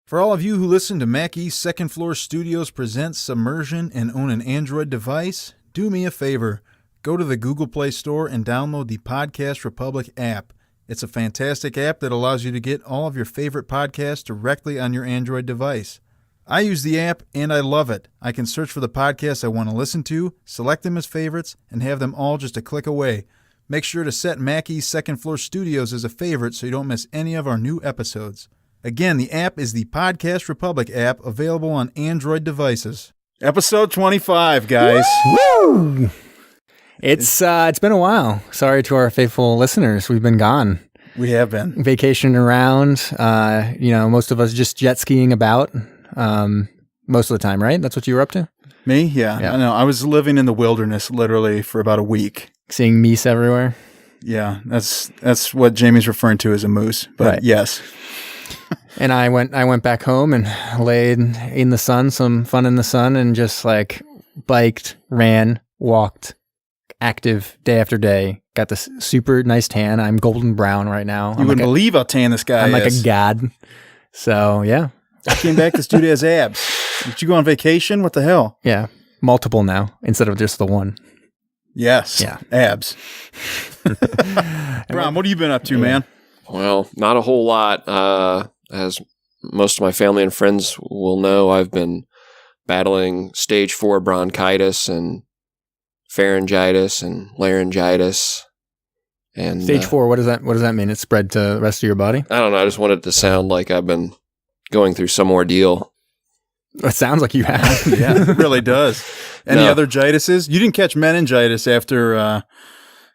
For all of you who listen to Mac East Second Floor Studios presents Submersion and own an Android device, do me a favor. Go to the Google Play Store and download the Podcast Republic app. It's a fantastic app that allows you to get all of your favorite podcasts directly on your Android device. I use the app and I love it. I can search for the podcasts I want to listen to, select them as favorites, and have them all just a click away. Make sure to set Mac East Second Floor Studios as a favorite so you don't miss any of our new episodes. Again, the app is the Podcast Republic app, available on Android devices. Episode 25, guys. Woo! It's been a while. Sorry to our faithful listeners. We've been gone. We have been. Vacationing around. Most of us just jet skiing about most of the time, right? That's what you were up to? Me? Yeah. I know. I was living in the wilderness literally for about a week. Seeing meese everywhere? Yeah, that's what Jamie's referring to as a moose. But right. Yes. And I went back home and laid in the sun, some fun in the sun, and just like biked, ran, walked, active day after day. Got this super nice tan. I'm golden brown right now. You wouldn't believe how tan this guy is. I'm like a god. So yeah. I came back, this dude has abs. Did you go on vacation? What the hell? Yeah. Multiple now instead of just the one. Yes. Yeah. Abs. Bron, what have you been up to, man? Well, not a whole lot. As most of my family and friends will know, I've been battling stage 4 bronchitis and pharyngitis and laryngitis. And stage 4, what does that mean? It spread to the rest of your body? I don't know. I just wanted it to sound like I've been going through some ordeal. It sounds like you have. Yeah, it really does. Any other jitises? You didn't catch meningitis after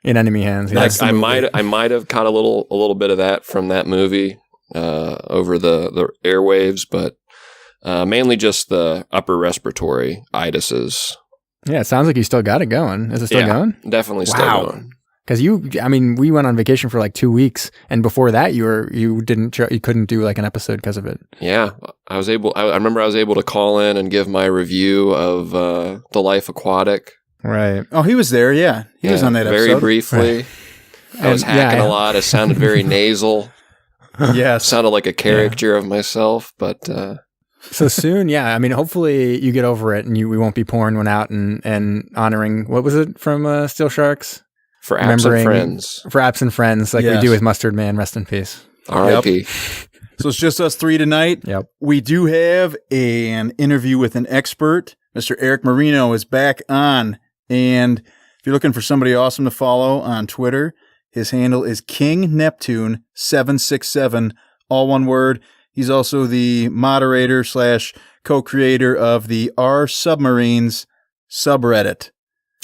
In Enemy Hands. Yeah. I might have caught a little bit of that from that movie over the airwaves, but mainly just the upper respiratory itises. Yeah, it sounds like you still got it going. Is it still going? Definitely still going. Because we went on vacation for like 2 weeks, and before that, you couldn't do like an episode because of it. Yeah, I remember I was able to call in and give my review of The Life Aquatic. Right. Oh, he was there. Yeah, he was on that episode. Very briefly. Right. I was hacking a lot. I sounded very nasal. Yeah, sounded like a caricature of myself, but. So soon, yeah. I mean, hopefully you get over it, and we won't be pouring one out and honoring, what was it from Steel Sharks? For absent friends. For absent friends, like we do with Mustard Man. Rest in peace. R.I.P. Yep. So it's just us three tonight. Yep. We do have an interview with an expert. Mr. Eric Marino is back on. And if you're looking for somebody awesome to follow on Twitter, his handle is King Neptune 767, all one word. He's also the moderator / co-creator of the R Submarines subreddit.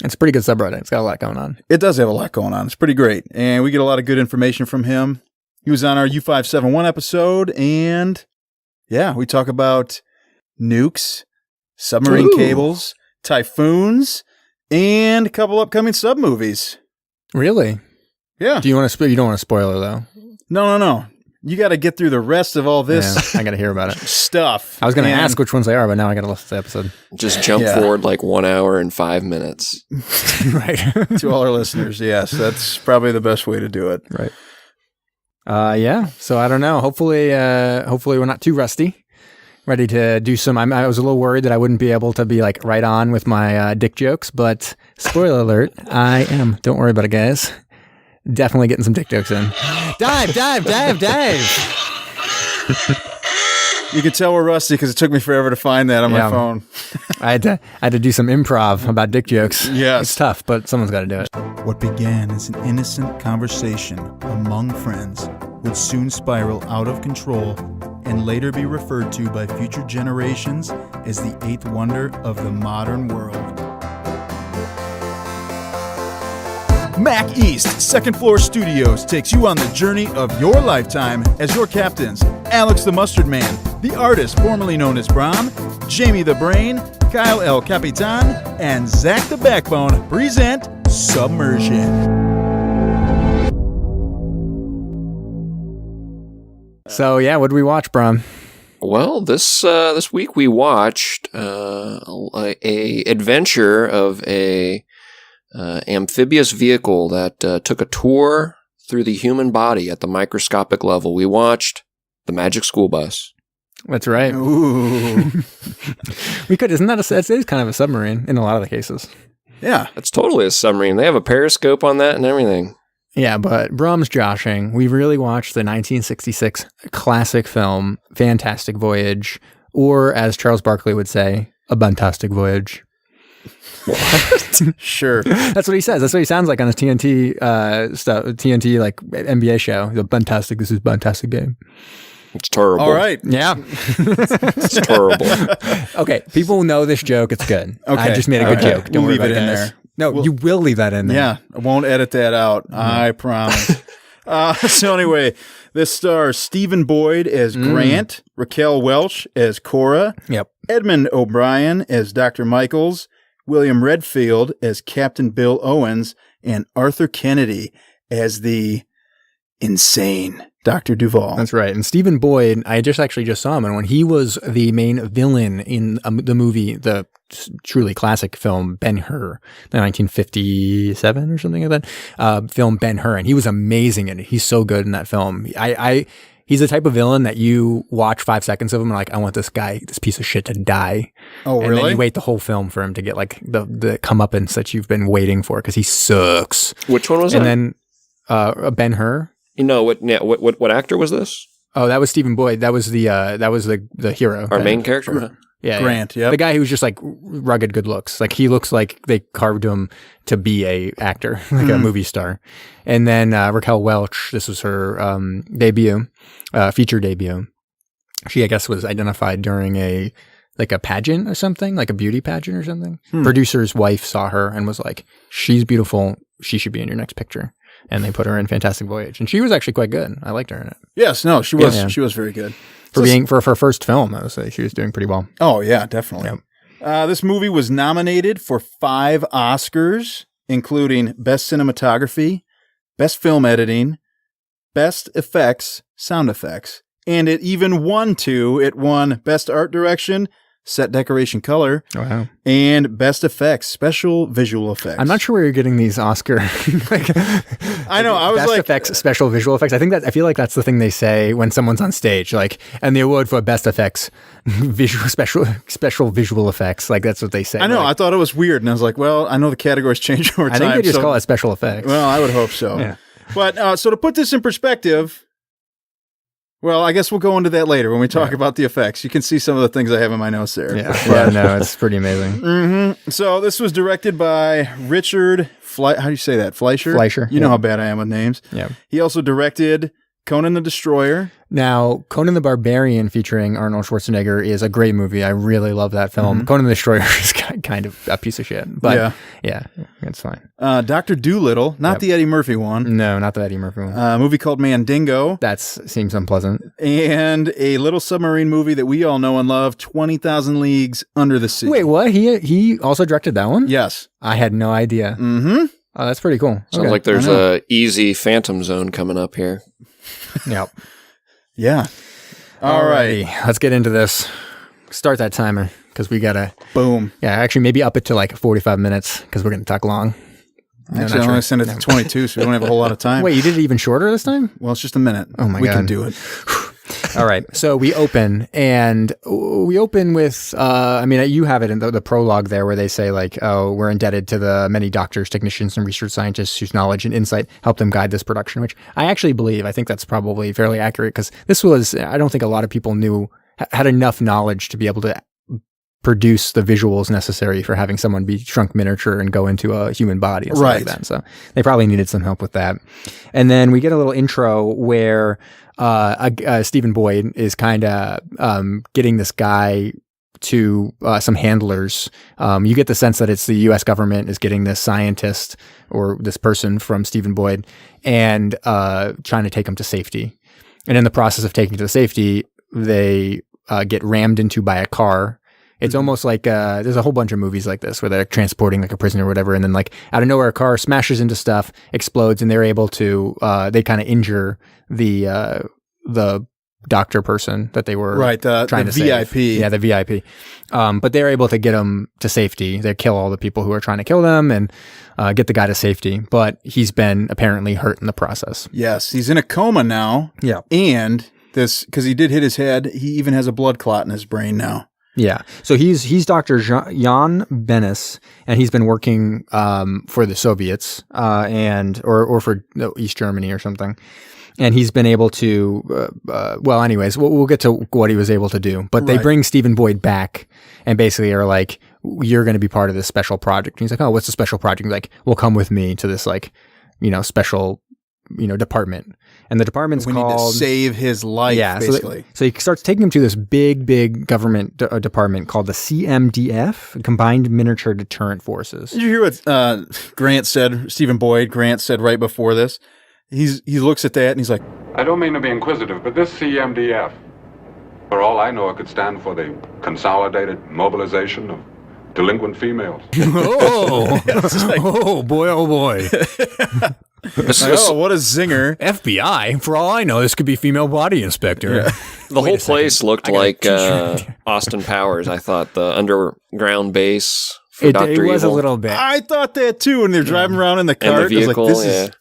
It's a pretty good subreddit. It's got a lot going on. It does have a lot going on. It's pretty great. And we get a lot of good information from him. He was on our U571 episode. And yeah, we talk about nukes, submarine cables, typhoons, and a couple upcoming sub movies. Really? Yeah. Do you want to? You don't want to spoil it though. No. You got to get through the rest of all this. Yeah, I got to hear about it. Stuff. I was going to ask which ones they are, but now I got to listen to the episode. Just jump forward like 1 hour and 5 minutes. Right. To all our listeners, yes, that's probably the best way to do it. Right. Yeah. So I don't know. Hopefully we're not too rusty. Ready to do some. I was a little worried that I wouldn't be able to be like right on with my dick jokes, but spoiler alert, I am. Don't worry about it, guys. Definitely getting some dick jokes in. Dive. You can tell we're rusty because it took me forever to find that on my phone. I had to do some improv about dick jokes. Yes. It's tough, but someone's got to do it. What began as an innocent conversation among friends would soon spiral out of control and later be referred to by future generations as the eighth wonder of the modern world. Mac East Second Floor Studios takes you on the journey of your lifetime as your captains, Alex the Mustard Man, the artist formerly known as Brom, Jamie the Brain, Kyle El Capitan, and Zach the Backbone present Submersion. So yeah, what did we watch, Brom? Well, this week we watched a adventure of a amphibious vehicle that took a tour through the human body at the microscopic level. We watched The Magic School Bus. That's right. Ooh. We could. Isn't that it is kind of a submarine in a lot of the cases. Yeah. That's totally a submarine. They have a periscope on that and everything. Yeah, but Brum's joshing. We really watched the 1966 classic film, Fantastic Voyage, or as Charles Barkley would say, a buntastic voyage. Sure. That's what he says. That's what he sounds like on his TNT stuff, TNT like NBA show. The buntastic. This is buntastic game. It's terrible. All right. Yeah. It's terrible. Okay. People know this joke. It's good. Okay. I just made a good Okay. joke. Don't We'll worry leave about it in guys. there. No, you will leave that in there. Yeah. I won't edit that out. I promise. So anyway, this stars Stephen Boyd as Grant, Raquel Welch as Cora, Yep. Edmund O'Brien as Dr. Michaels, William Redfield as Captain Bill Owens, and Arthur Kennedy as the insane Dr. Duvall. That's right. And Stephen Boyd, I just saw him, and when he was the main villain in the movie, the truly classic film Ben-Hur, the 1957 or something like that, film Ben-Hur, and he was amazing in it. He's so good in that film. He's the type of villain that you watch 5 seconds of him and like, I want this guy, this piece of shit to die. Oh, and really? then you wait the whole film for him to get like the comeuppance that you've been waiting for because he sucks. Which one was And that? then Ben-Hur. You know what? Yeah, what actor was this? Oh, that was Stephen Boyd. That was the hero. Our main character. Huh? Yeah, Grant, yeah. yep. The guy who's just like rugged good looks. Like he looks like they carved him to be a actor, like a movie star. And then Raquel Welch, this was her debut, feature debut. She, I guess, was identified during a pageant or something, like a beauty pageant or something. Producer's wife saw her and was like, she's beautiful. She should be in your next picture. And they put her in Fantastic Voyage. And she was actually quite good. I liked her in it. Yes, no, she was. Yeah. She was very good. For her first film, I would say she was doing pretty well. Oh yeah, definitely. Yep. This movie was nominated for 5 Oscars, including Best Cinematography, Best Film Editing, Best Effects, Sound Effects, and it even won 2. It won Best Art Direction, Set Decoration Color, Wow. and Best Effects, Special Visual Effects. I'm not sure where you're getting these Oscar. I know. I was best like, effects, special visual effects. I feel like that's the thing they say when someone's on stage, like, and the award for best effects, special visual effects. Like that's what they say. I know. Like, I thought it was weird, and I was like, well, I know the categories change over time. I think they just so- call it special effects. Well, I would hope so. Yeah. But so to put this in perspective, well, I guess we'll go into that later when we talk about the effects. You can see some of the things I have in my notes there. yeah, no, it's pretty amazing. So this was directed by Richard how do you say that? Fleischer? Fleischer, You know yeah. how bad I am with names. Yeah. He also directed Conan the Destroyer. Now, Conan the Barbarian featuring Arnold Schwarzenegger is a great movie. I really love that film. Conan the Destroyer is kind of a piece of shit, but yeah, it's fine. Dr. Dolittle, not the Eddie Murphy one. No, not the Eddie Murphy one. A movie called Mandingo. That seems unpleasant. And a little submarine movie that we all know and love, 20,000 Leagues Under the Sea. Wait, what? He also directed that one? Yes. I had no idea. Mm-hmm. Oh, that's pretty cool. Sounds like there's a easy Phantom Zone coming up here. Yep. Yeah. All right. Alrighty, let's get into this. Start that timer because we gotta. Boom. Yeah, actually, maybe up it to like 45 minutes because we're gonna talk long. Actually, I'm going to send it to 22, so we don't have a whole lot of time. Wait, you did it even shorter this time? Well, it's just a minute. Oh my We God. can do it. All right. So we open with, you have it in the prologue there where they say like, oh, we're indebted to the many doctors, technicians, and research scientists whose knowledge and insight helped them guide this production, which I actually believe. I think that's probably fairly accurate because I don't think a lot of people had enough knowledge to be able to produce the visuals necessary for having someone be shrunk miniature and go into a human body and stuff like that. So they probably needed some help with that. And then we get a little intro where Stephen Boyd is kind of getting this guy to some handlers. You get the sense that it's the U.S. government is getting this scientist or this person from Stephen Boyd and trying to take him to safety. And in the process of taking to the safety, they get rammed into by a car. It's almost like there's a whole bunch of movies like this where they're transporting like a prisoner or whatever, and then like out of nowhere a car smashes into stuff, explodes, and they're able to they kind of injure the doctor person that they were trying to VIP. save. Yeah, the VIP. But they're able to get him to safety. They kill all the people who are trying to kill them and get the guy to safety. But he's been apparently hurt in the process. Yes, he's in a coma now. Yeah. And this because he did hit his head. He even has a blood clot in his brain now. Yeah. So he's Dr. Jan Benes, and he's been working for the Soviets or for East Germany or something. And he's been able to, anyways, we'll get to what he was able to do. But they bring Stephen Boyd back and basically are like, you're going to be part of this special project. And he's like, oh, what's the special project? He's like, well, come with me to this special, department. And the department's called... We need to save his life, basically. So he starts taking him to this big government department called the CMDF, Combined Miniature Deterrent Forces. Did you hear what Grant said, Stephen Boyd, Grant said right before this? He looks at that and he's like, I don't mean to be inquisitive, but this CMDF, for all I know, it could stand for the Consolidated Mobilization of Delinquent Females. Oh boy, oh boy. What a zinger. FBI, for all I know, this could be female body inspector. Yeah. The whole place looked like Austin Powers. I thought the underground base for Dr. Evil. It was a little bit. I thought that too when they're driving around in the cart. And the vehicle, I was like,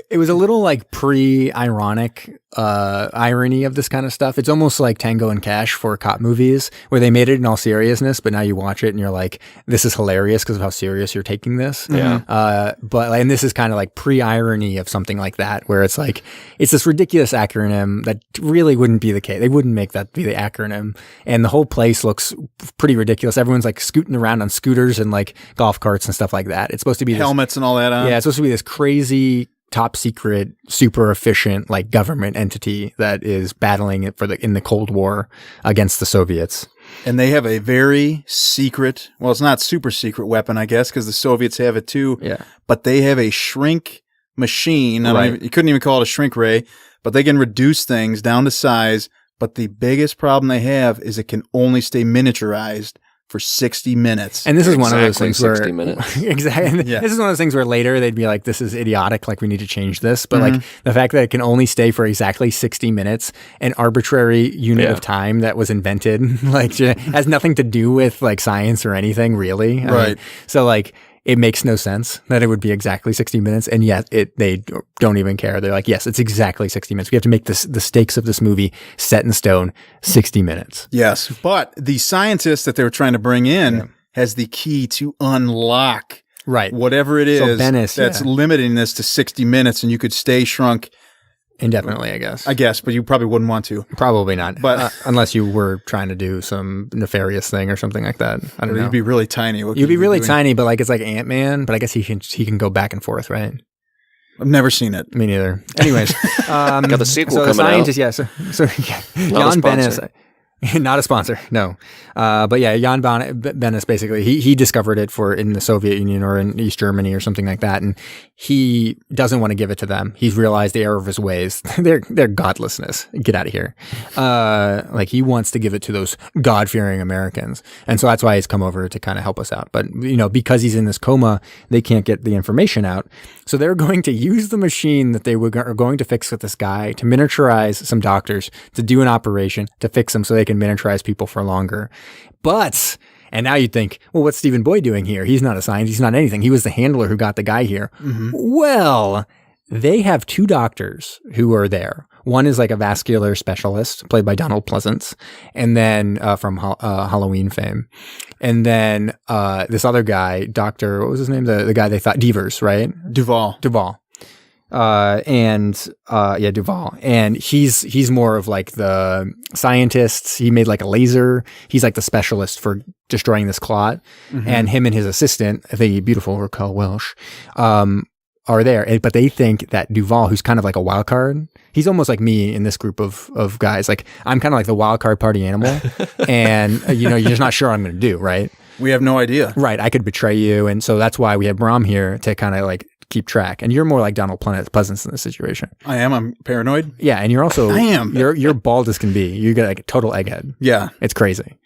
It was a little like pre-ironic irony of this kind of stuff. It's almost like Tango and Cash for cop movies where they made it in all seriousness, but now you watch it and you're like, this is hilarious because of how serious you're taking this. Yeah. And this is kind of like pre-irony of something like that where it's like, it's this ridiculous acronym that really wouldn't be the case. They wouldn't make that be the acronym. And the whole place looks pretty ridiculous. Everyone's like scooting around on scooters and like golf carts and stuff like that. It's supposed to be helmets and all that on. Yeah, it's supposed to be this crazy top secret, super efficient, like government entity that is battling it in the Cold War against the Soviets. And they have a very secret, well, it's not super secret weapon, I guess, because the Soviets have it too. Yeah. But they have a shrink machine. Right. You couldn't even call it a shrink ray, but they can reduce things down to size. But the biggest problem they have is it can only stay miniaturized for 60 minutes. And this is one of those things 60 minutes. Exactly. Yeah. This is one of those things where later they'd be like, this is idiotic. Like we need to change this. But like the fact that it can only stay for exactly 60 minutes, an arbitrary unit of time that was invented, like has nothing to do with like science or anything really. Right. I mean, so like, it makes no sense that it would be exactly 60 minutes, and yet they don't even care. They're like, yes, it's exactly 60 minutes. We have to make the stakes of this movie set in stone, 60 minutes. Yes, but the scientist that they were trying to bring in has the key to unlock whatever it is that's limiting this to 60 minutes, and you could stay shrunk indefinitely, I guess. But you probably wouldn't want to. Probably not. But unless you were trying to do some nefarious thing or something like that. I don't know. You'd be really tiny. You'd be really tiny, but like it's like Ant-Man. But I guess he can go back and forth, right? I've never seen it. Me neither. Anyways, got the sequel so coming the scientist, out. Yeah. So Jan Benes. Not a sponsor, no. But yeah, Jan Benes basically, he discovered it in the Soviet Union or in East Germany or something like that, and he doesn't want to give it to them. He's realized the error of his ways. Their godlessness. Get out of here. Like he wants to give it to those God-fearing Americans, and so that's why he's come over to kind of help us out. But because he's in this coma, they can't get the information out. So they're going to use the machine that they are going to fix with this guy to miniaturize some doctors to do an operation to fix them so they can miniaturize people for longer. And now you'd think, well, what's Stephen Boyd doing here? He's not a scientist. He's not anything. He was the handler who got the guy here. Mm-hmm. Well, they have two doctors who are there. One is like a vascular specialist played by Donald Pleasance, and then from Halloween fame. And then this other guy, Dr. What was his name? The guy they thought, Devers, right? Duval. Duval. And he's more of like the scientists. He made like a laser. He's like the specialist for destroying this clot. Mm-hmm. And him and his assistant, the beautiful Raquel Welch, are there. But they think that Duval, who's kind of like a wild card, he's almost like me in this group of guys. Like I'm kind of like the wild card party animal, and you're just not sure what I'm going to do. Right? We have no idea. Right? I could betray you, and so that's why we have Brom here to kind of like keep track. And you're more like Donald Pleasance in this situation. I am. I'm paranoid. Yeah, and you're also. I am. You're bald as can be. You got like a total egghead. Yeah, it's crazy.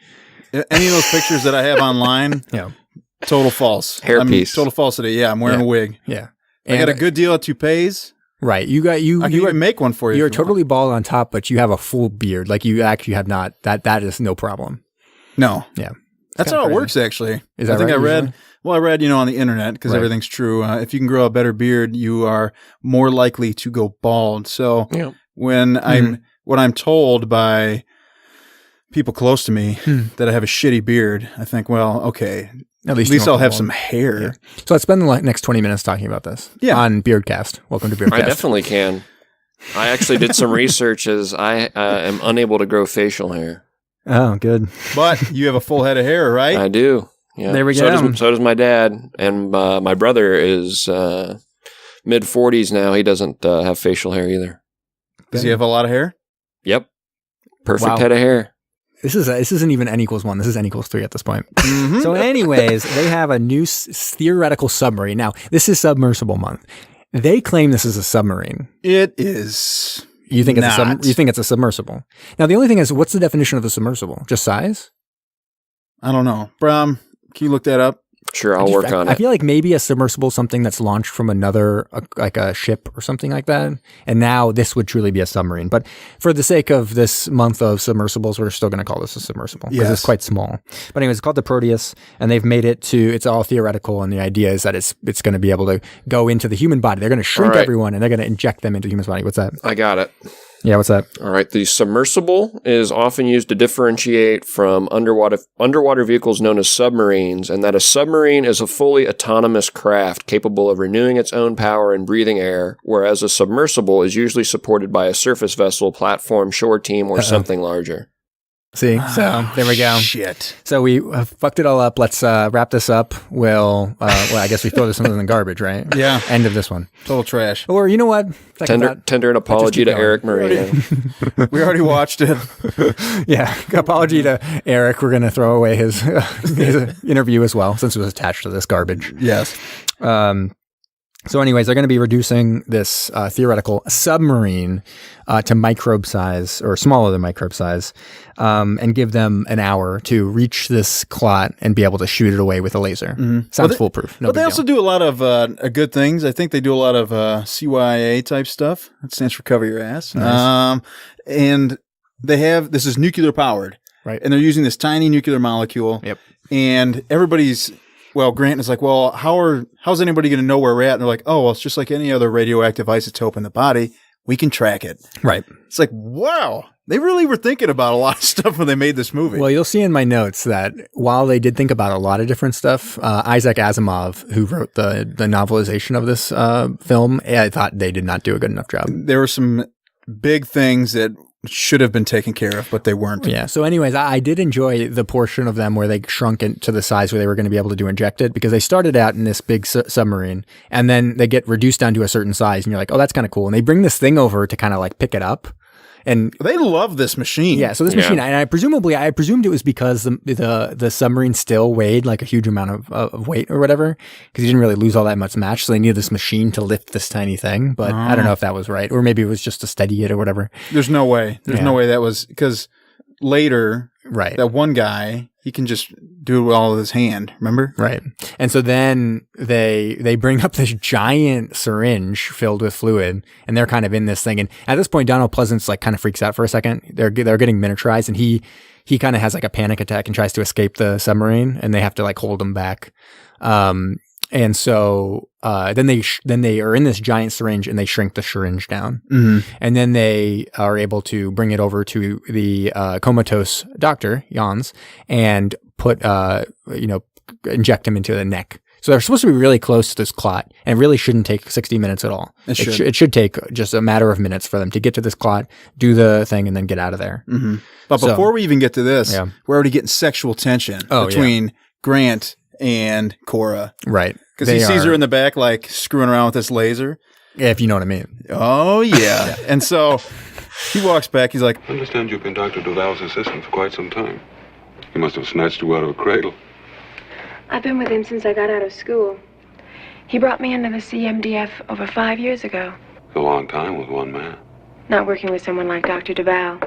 Any of those pictures that I have online, total false. Hairpiece. Total falsity. Yeah, I'm wearing a wig. Yeah. I got a good deal at toupees. Right. I can even make one for you. You're totally bald on top, but you have a full beard. Like you actually have not. That is no problem. No. Yeah. That's how it works, actually. Is that I think right, I read. Well, I read, on the internet because everything's true. If you can grow a better beard, you are more likely to go bald. So when when I'm told by people close to me that I have a shitty beard, I think, well, okay, at least I'll have some hair. Yeah. So let's spend the next 20 minutes talking about this on Beardcast. Welcome to Beardcast. I definitely can. I actually did some research as I am unable to grow facial hair. Oh, good. But you have a full head of hair, right? I do. Yeah. There we go. So does my dad. And my brother is mid-40s now. He doesn't have facial hair either. Does he have a lot of hair? Yep. Perfect head of hair. This isn't even n equals 1. This is n equals 3 at this point. Mm-hmm. So anyways, they have a new theoretical submarine. Now, this is submersible month. They claim this is a submarine. It is. You think it's a submersible. Now, the only thing is, what's the definition of a submersible? Just size? I don't know. Bram, can you look that up? Sure, I'll work on it. I feel like maybe a submersible is something that's launched from another, like a ship or something like that. And now this would truly be a submarine. But for the sake of this month of submersibles, we're still going to call this a submersible because it's quite small. But anyways, it's called the Proteus, and they've made it it's all theoretical. And the idea is that it's going to be able to go into the human body. They're going to shrink everyone and they're going to inject them into the human's body. What's that? I got it. Yeah, what's that? All right. The submersible is often used to differentiate from underwater vehicles known as submarines, and that a submarine is a fully autonomous craft capable of renewing its own power and breathing air, whereas a submersible is usually supported by a surface vessel, platform, shore team, or something larger. See, so there we go. Shit. So we fucked it all up. Let's wrap this up. Well, I guess we throw this into the garbage, right? Yeah. End of this one. Total trash. Or you know what? Tender an apology to Eric Murray. We already watched it. Yeah. Apology to Eric. We're going to throw away his interview as well, since it was attached to this garbage. Yes. So anyways, they're going to be reducing this theoretical submarine to microbe size or smaller than microbe size and give them an hour to reach this clot and be able to shoot it away with a laser. Mm-hmm. Sounds foolproof. But they also do a lot of good things. I think they do a lot of CYA type stuff. That stands for cover your ass. Nice. And this is nuclear powered. Right. And they're using this tiny nuclear molecule. Yep. And everybody's... Well, Grant is like, well, how's anybody going to know where we're at? And they're like, oh, well, it's just like any other radioactive isotope in the body. We can track it. Right. It's like, wow, they really were thinking about a lot of stuff when they made this movie. Well, you'll see in my notes that while they did think about a lot of different stuff, Isaac Asimov, who wrote the novelization of this film, I thought they did not do a good enough job. There were some big things that should have been taken care of, but they weren't. Yeah. So anyways, I did enjoy the portion of them where they shrunk it to the size where they were going to be able to inject it, because they started out in this big submarine and then they get reduced down to a certain size and you're like, oh, that's kind of cool. And they bring this thing over to kind of like pick it up. And they love this machine. Yeah. So this machine, and I presumed it was because the submarine still weighed like a huge amount of weight or whatever, because he didn't really lose all that much mass. So they needed this machine to lift this tiny thing. But I don't know if that was right, or maybe it was just to steady it or whatever. There's no way. There's no way that was, because later, right, that one guy, he can just do it with all of his hand, remember? Right. And so then they bring up this giant syringe filled with fluid, and they're kind of in this thing. And at this point, Donald Pleasance like kind of freaks out for a second. They're getting miniaturized, and he kind of has like a panic attack and tries to escape the submarine, and they have to like hold him back. And so then they are in this giant syringe, and they shrink the syringe down. Mm-hmm. And then they are able to bring it over to the comatose doctor, Jans, and put inject him into the neck. So they're supposed to be really close to this clot, and it really shouldn't take 60 minutes at all. It should take just a matter of minutes for them to get to this clot, do the thing, and then get out of there. Mm-hmm. But before we even get to this, we're already getting sexual tension between Grant and Cora. Right. Because he sees her in the back, like, screwing around with this laser. Yeah, if you know what I mean. Oh, yeah. And so he walks back. He's like, I understand you've been Dr. Duval's assistant for quite some time. He must have snatched you out of a cradle. I've been with him since I got out of school. He brought me into the CMDF over 5 years ago. It's a long time with one man. Not working with someone like Dr. Duval.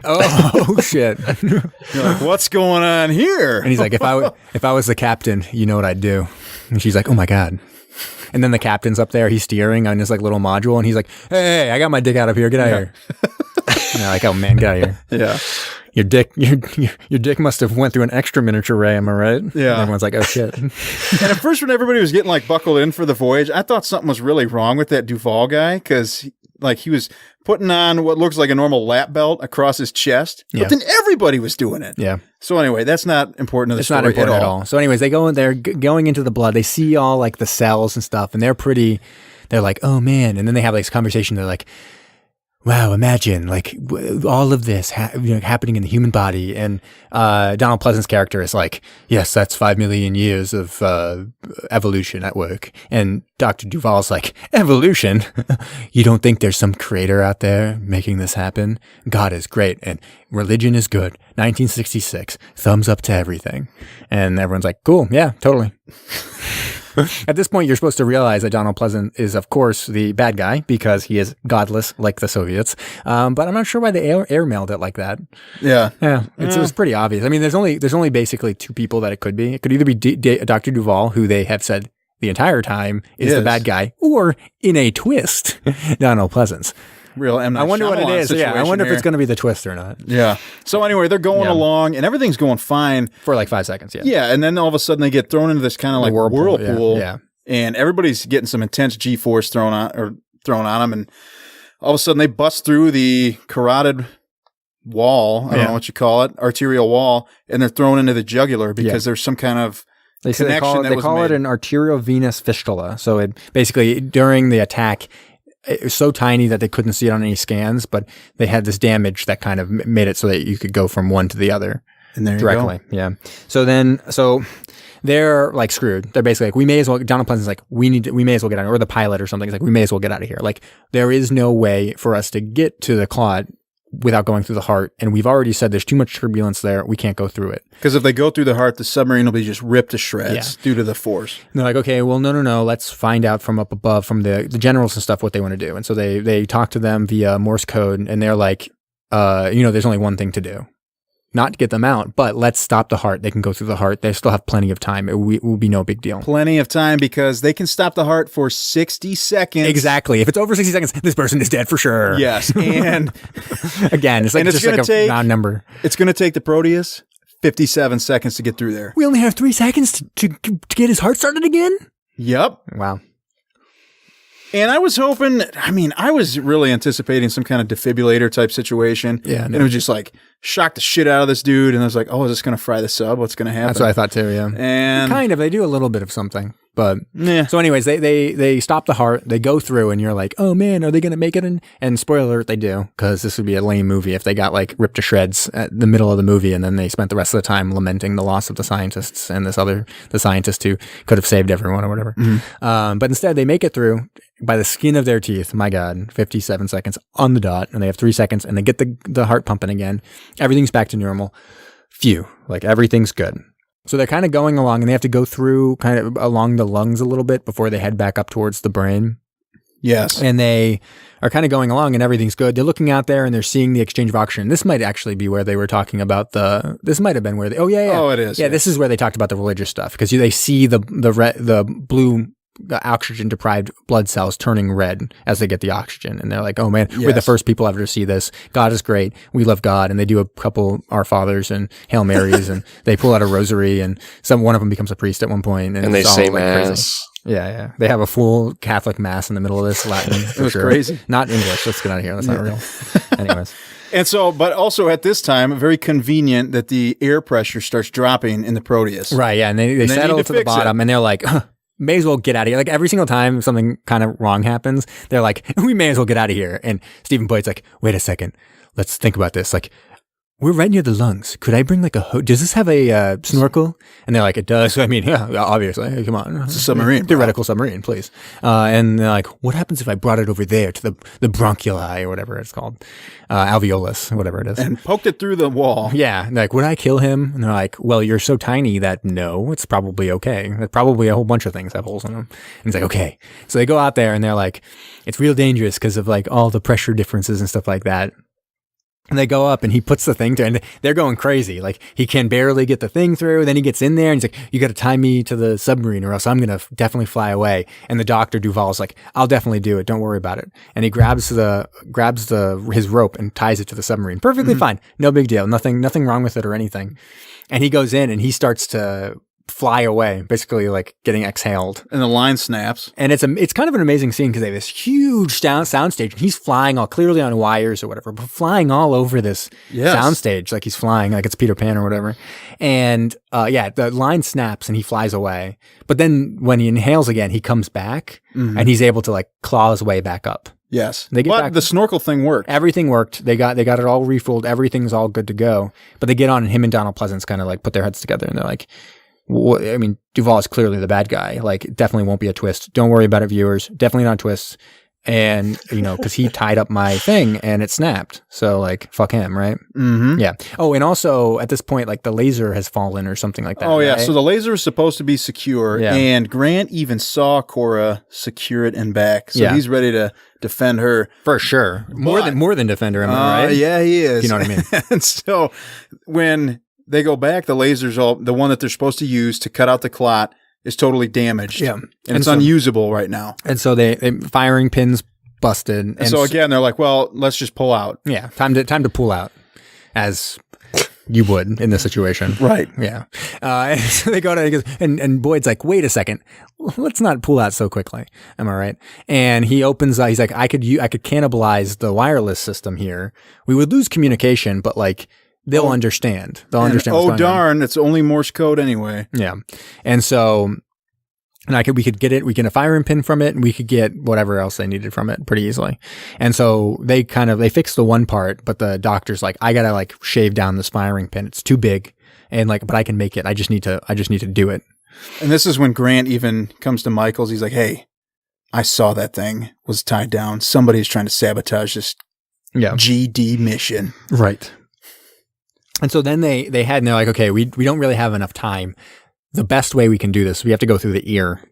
Oh shit! You're like, what's going on here? And he's like, if I was the captain, you know what I'd do. And she's like, oh my god. And then the captain's up there, he's steering on this like little module, and he's like, hey, I got my dick out of here, get out of here. And they're like, oh man, get out of here. Yeah. Your dick must have went through an extra miniature ray, am I right? Yeah. And everyone's like, oh shit. And at first, when everybody was getting like buckled in for the voyage, I thought something was really wrong with that Duval guy, because like he was putting on what looks like a normal lap belt across his chest, Yeah. but then everybody was doing it. Yeah. So anyway, that's not important to the It's story not important at at all. all. So anyways, they go in there going into the blood. They see all like the cells and stuff, and they're like, oh man. And then they have like this conversation. They're like, wow, imagine like all of this happening in the human body. And Donald Pleasant's character is like, yes, that's 5 million years of evolution at work. And Dr. Duvall's like, evolution? You don't think there's some creator out there making this happen? God is great and religion is good. 1966, thumbs up to everything. And everyone's like, cool, yeah, totally. At this point, you're supposed to realize that Donald Pleasant is, of course, the bad guy because he is godless like the Soviets. But I'm not sure why they airmailed it like that. Yeah. Yeah, it was pretty obvious. I mean, there's only basically two people that it could be. It could either be Dr. Duvall, who they have said the entire time is the bad guy, or in a twist, Donald Pleasance. Real M. Night I wonder what it Shyamalan is. Yeah, I situation wonder if here. it's going to be the twist or not. Yeah. So anyway, they're going along and everything's going fine. For like 5 seconds, yeah. Yeah, and then all of a sudden they get thrown into this kind of like whirlpool. Yeah. And everybody's getting some intense G-force thrown on them, and all of a sudden they bust through the carotid wall. I don't know what you call it, arterial wall, and they're thrown into the jugular because there's some kind of They connection that was call made. it an arteriovenous fistula. So it basically during the attack, it was so tiny that they couldn't see it on any scans, but they had this damage that kind of made it so that you could go from one to the other And there directly. you go. Yeah. So they're like screwed. They're basically like, we may as well. Donald Pleasant's like, we may as well get out of here. Or the pilot or something is like, we may as well get out of here. Like there is no way for us to get to the clot without going through the heart. And we've already said there's too much turbulence there. We can't go through it. Because if they go through the heart, the submarine will be just ripped to shreds due to the force. And they're like, okay, well, no. Let's find out from up above, from the generals and stuff, what they want to do. And so they talk to them via Morse code, and they're like, there's only one thing to do. Not to get them out, but let's stop the heart. They can go through the heart. They still have plenty of time. It will be no big deal. Plenty of time because they can stop the heart for 60 seconds. Exactly. If it's over 60 seconds, this person is dead for sure. Yes. And again, it's like just like a round number. It's going to take the Proteus 57 seconds to get through there. We only have 3 seconds to get his heart started again? Yep. Wow. And I was hoping, I was really anticipating some kind of defibrillator type situation. Yeah. And it was just like, shock the shit out of this dude. And I was like, oh, is this going to fry the sub? What's going to happen? That's what I thought too, yeah. And kind of, they do a little bit of something. But yeah. So anyways, they stop the heart, they go through, and you're like, oh man, are they going to make it? And spoiler alert, they do, because this would be a lame movie if they got like ripped to shreds at the middle of the movie, and then they spent the rest of the time lamenting the loss of the scientists and the scientist who could have saved everyone or whatever. Mm-hmm. But instead, they make it through by the skin of their teeth. My God, 57 seconds on the dot, and they have 3 seconds, and they get the heart pumping again. Everything's back to normal. Phew, like everything's good. So they're kind of going along, and they have to go through kind of along the lungs a little bit before they head back up towards the brain. Yes. And they are kind of going along, and everything's good. They're looking out there, and they're seeing the exchange of oxygen. This might actually be where they were talking about this might have been where oh, yeah. Oh, it is. Yeah, this is where they talked about the religious stuff, because they see the blue oxygen deprived blood cells turning red as they get the oxygen, and they're like, oh man, we're the first people ever to see this. God is great, we love God. And they do a couple Our Fathers and Hail Marys, and they pull out a rosary, and one of them becomes a priest at one point, and they it's all, say like, mass. crazy. Yeah, they have a full Catholic mass in the middle of this Latin. It was crazy. Not English. Let's get out of here. That's not real. Anyways. And so, but also at this time, very convenient that the air pressure starts dropping in the Proteus. Right, yeah. And they settle to the bottom, and they're like, may as well get out of here. Like every single time something kind of wrong happens, they're like, we may as well get out of here. And Stephen Boyd's like, wait a second. Let's think about this. Like, we're right near the lungs. Could I bring like does this have a snorkel? And they're like, it does. I mean, yeah, obviously. Come on. It's a submarine. Theoretical submarine, please. And they're like, what happens if I brought it over there to the bronchioli or whatever it's called? Alveolus, whatever it is. And poked it through the wall. Yeah. Like, would I kill him? And they're like, well, you're so tiny that no, it's probably okay. Probably a whole bunch of things have holes in them. And he's like, okay. So they go out there and they're like, it's real dangerous because of like all the pressure differences and stuff like that. And they go up and he puts the thing through, and they're going crazy. Like he can barely get the thing through. Then he gets in there and he's like, you got to tie me to the submarine or else I'm going to definitely fly away. And the Dr. Duvall's like, I'll definitely do it. Don't worry about it. And he grabs his rope and ties it to the submarine. Perfectly fine. No big deal. Nothing wrong with it or anything. And he goes in and he starts to fly away, basically like getting exhaled. And the line snaps. And it's kind of an amazing scene because they have this huge soundstage, and he's flying all clearly on wires or whatever, but flying all over this soundstage like he's flying, like it's Peter Pan or whatever. And the line snaps and he flies away. But then when he inhales again, he comes back and he's able to like claw his way back up. Yes. They get but back, the snorkel thing worked. Everything worked. They got it all refueled. Everything's all good to go. But they get on, and him and Donald Pleasance kind of like put their heads together, and they're like, I mean, Duvall is clearly the bad guy. Like, it definitely won't be a twist. Don't worry about it, viewers. Definitely not a twist. And, because he tied up my thing and it snapped. So, like, fuck him, right? Mm-hmm. Yeah. Oh, and also at this point, like, the laser has fallen or something like that. Oh, yeah. Right? So the laser is supposed to be secure. Yeah. And Grant even saw Cora secure it and back. So he's ready to defend her. For sure. More than Defender, am I right? Yeah, he is. You know what I mean? And so when they go back, the laser's the one that they're supposed to use to cut out the clot is totally damaged. Yeah. And it's unusable right now. And so they firing pins busted. And so again, they're like, well, let's just pull out. Yeah. Time to pull out, as you would in this situation. Right. Yeah. And so they go to, and Boyd's like, wait a second, let's not pull out so quickly. Am I right? And he opens, he's like, I could cannibalize the wireless system here. We would lose communication, but like, they'll understand. They'll understand what's going on. Oh, darn, it's only Morse code anyway. Yeah. And so, we could get it, we get a firing pin from it, and we could get whatever else they needed from it pretty easily. And so they fixed the one part, but the doctor's like, I gotta like shave down this firing pin. It's too big. And like, but I can make it. I just need to do it. And this is when Grant even comes to Michaels. He's like, hey, I saw that thing was tied down. Somebody's trying to sabotage this GD mission. Right. And so then and they're like, okay, we don't really have enough time. The best way we can do this, we have to go through the ear.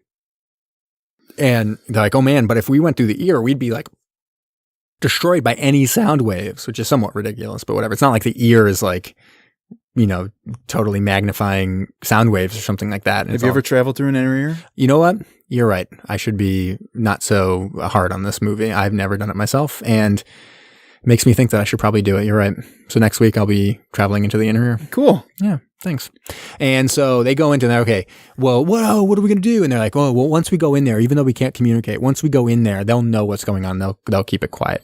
And they're like, oh man, but if we went through the ear, we'd be like destroyed by any sound waves, which is somewhat ridiculous, but whatever. It's not like the ear is like, totally magnifying sound waves or something like that. Have you ever traveled through an inner ear? You know what? You're right. I should be not so hard on this movie. I've never done it myself, and makes me think that I should probably do it. You're right. So next week I'll be traveling into the inner ear. Cool. Yeah. Thanks. And so they go into there. Okay. Well, what are we going to do? And they're like, oh, well, once we go in there, even though we can't communicate, once we go in there, they'll know what's going on. They'll keep it quiet.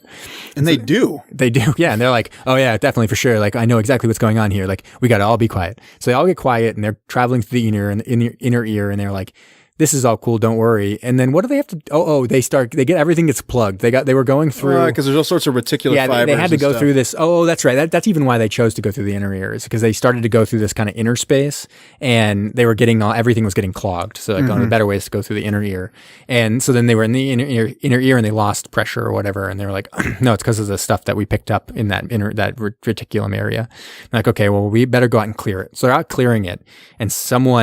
And they do. They do. Yeah. And they're like, oh yeah, definitely for sure. Like, I know exactly what's going on here. Like, we got to all be quiet. So they all get quiet, and they're traveling through the inner ear, and they're like, this is all cool, don't worry. And then what do they have to? They get everything gets plugged. They were going through because there's all sorts of reticular fibers. They had to go stuff. through this. Oh, that's right. That's even why they chose to go through the inner ears, because they started to go through this kind of inner space, and they were getting everything was getting clogged. So like, one of the better ways to go through the inner ear. And so then they were in the inner ear, and they lost pressure or whatever. And they were like, no, it's because of the stuff that we picked up in that reticulum area. I'm like, okay, well, we better go out and clear it. So they're out clearing it, and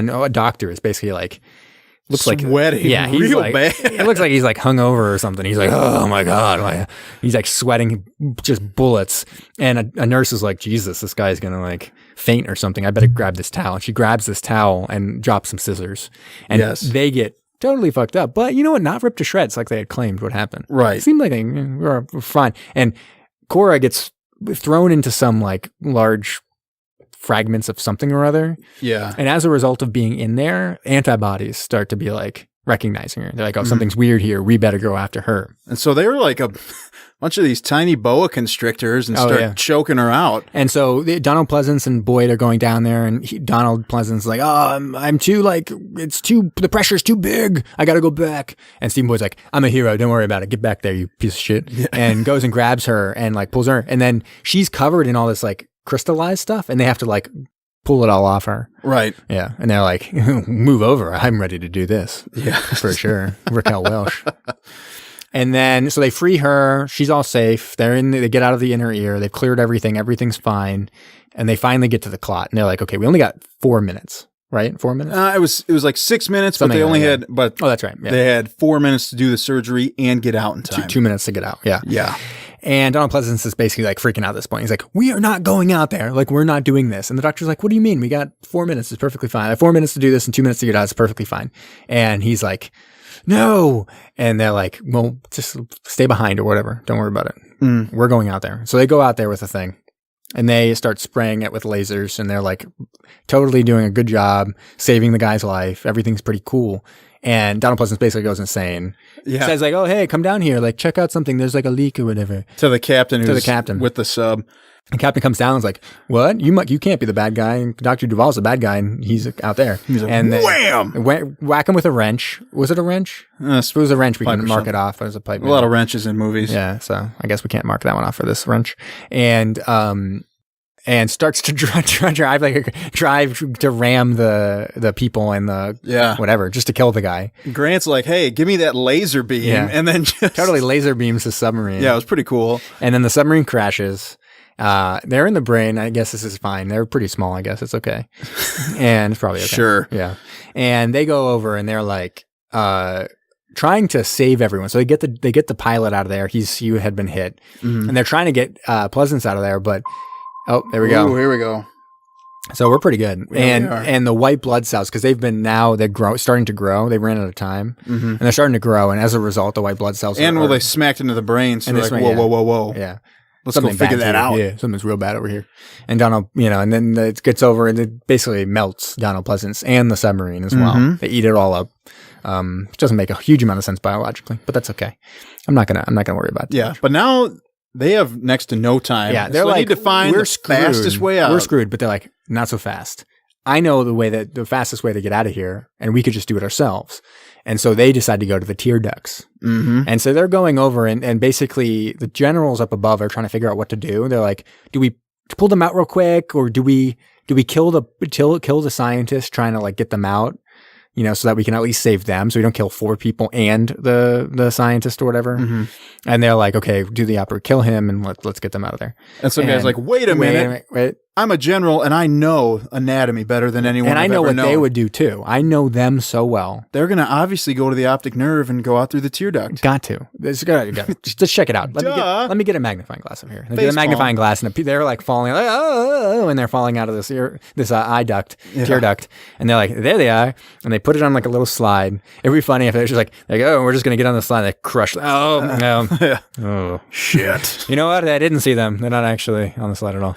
a doctor is basically like, looks sweating, like real like, bad. It looks like he's like hungover or something. He's like, oh my god, he's like sweating just bullets. And a nurse is like, Jesus, this guy's gonna like faint or something. I better grab this towel. And she grabs this towel and drops some scissors, and they get totally fucked up. But you know what? Not ripped to shreds like they had claimed would happen. Right. It seemed like they were fine. And Cora gets thrown into some like large fragments of something or other. Yeah. And as a result of being in there, antibodies start to be like recognizing her. They're like, oh, something's weird here. We better go after her. And so they were like a bunch of these tiny boa constrictors and start choking her out. And so Donald Pleasance and Boyd are going down there, and Donald Pleasance is like, oh, I'm too like, the pressure's too big. I got to go back. And Stephen Boyd's like, I'm a hero. Don't worry about it. Get back there, you piece of shit. Yeah. And goes and grabs her and like pulls her. And then she's covered in all this like crystallized stuff, and they have to like pull it all off her. Right. Yeah. And they're like, move over. I'm ready to do this. Yeah. For sure. Raquel Welch. And then, so they free her. She's all safe. They get out of the inner ear. They've cleared everything. Everything's fine. And they finally get to the clot. And they're like, okay, we only got 4 minutes, right? 4 minutes? It was like 6 minutes, Something but they only like had, but oh, that's right. Yeah. They had 4 minutes to do the surgery and get out in time. 2 minutes to get out. Yeah. Yeah. And Donald Pleasance is basically like freaking out at this point. He's like, we are not going out there. Like, we're not doing this. And the doctor's like, what do you mean? We got 4 minutes. It's perfectly fine. I have 4 minutes to do this and 2 minutes to get out. It's perfectly fine. And he's like, no. And they're like, well, just stay behind or whatever. Don't worry about it. We're going out there. So they go out there with the thing. And they start spraying it with lasers, and they're like totally doing a good job saving the guy's life. Everything's pretty cool. And Donald Pleasance basically goes insane. Yeah. Says like, "Oh, hey, come down here. Like, check out something. There's like a leak or whatever." To the captain who's To the captain. with the sub. And Captain comes down and is like, "What? You can't be the bad guy. And Dr. Duvall's the bad guy, and he's out there." He's like, and they wham! Whack him with a wrench. Was it a wrench? If it was a wrench, we pipe can or mark something. it off as a pipe. A lot of wrenches in movies. Yeah, so I guess we can't mark that one off for this wrench. And starts to drive to ram the people and the whatever, just to kill the guy. Grant's like, hey, give me that laser beam. Yeah. And then just Totally laser beams the submarine. Yeah, it was pretty cool. And then the submarine crashes. They're in the brain. I guess this is fine. They're pretty small. I guess it's okay. And it's probably okay. Sure. Yeah. And they go over and they're like, trying to save everyone. So they get the pilot out of there. He had been hit, and they're trying to get Pleasance out of there. But there we go. Ooh, here we go. So we're pretty good. Yeah, we are. And the white blood cells, because they're starting to grow. They ran out of time, and they're starting to grow. And as a result, the white blood cells. And they smacked into the brain. So and they're like, they whoa. Yeah. Let's go figure that out. Yeah, something's real bad over here. And Donald, and then it gets over and it basically melts Donald Pleasance and the submarine as well. They eat it all up. Which doesn't make a huge amount of sense biologically, but that's okay. I'm not gonna worry about that. Yeah, but now they have next to no time. Yeah, they're so like, they need to find we're the screwed. fastest way out. We're screwed, but they're like, not so fast. I know the fastest way to get out of here, and we could just do it ourselves. And so they decide to go to the tear ducts. And so they're going over, and basically the generals up above are trying to figure out what to do. They're like, do we pull them out real quick, or do we kill the scientists trying to like get them out? So that we can at least save them, so we don't kill 4 people and the scientist or whatever. And they're like, okay, do the opera, kill him, and let's get them out of there. And some guy's like, wait a minute. Wait. I'm a general, and I know anatomy better than anyone And I I've know ever what known. they would do too. I know them so well. They're going to obviously go to the optic nerve and go out through the tear duct. Got to. Just check it out. Let me get a magnifying glass over here. They get a magnifying glass, and they're like falling, like, and they're falling out of this eye duct, tear duct, and they're like, there they are, and they put it on like a little slide. It'd be funny if they're just like, oh, we're just gonna get on the slide. They crush. Oh no. Oh shit. You know what? I didn't see them. They're not actually on the slide at all.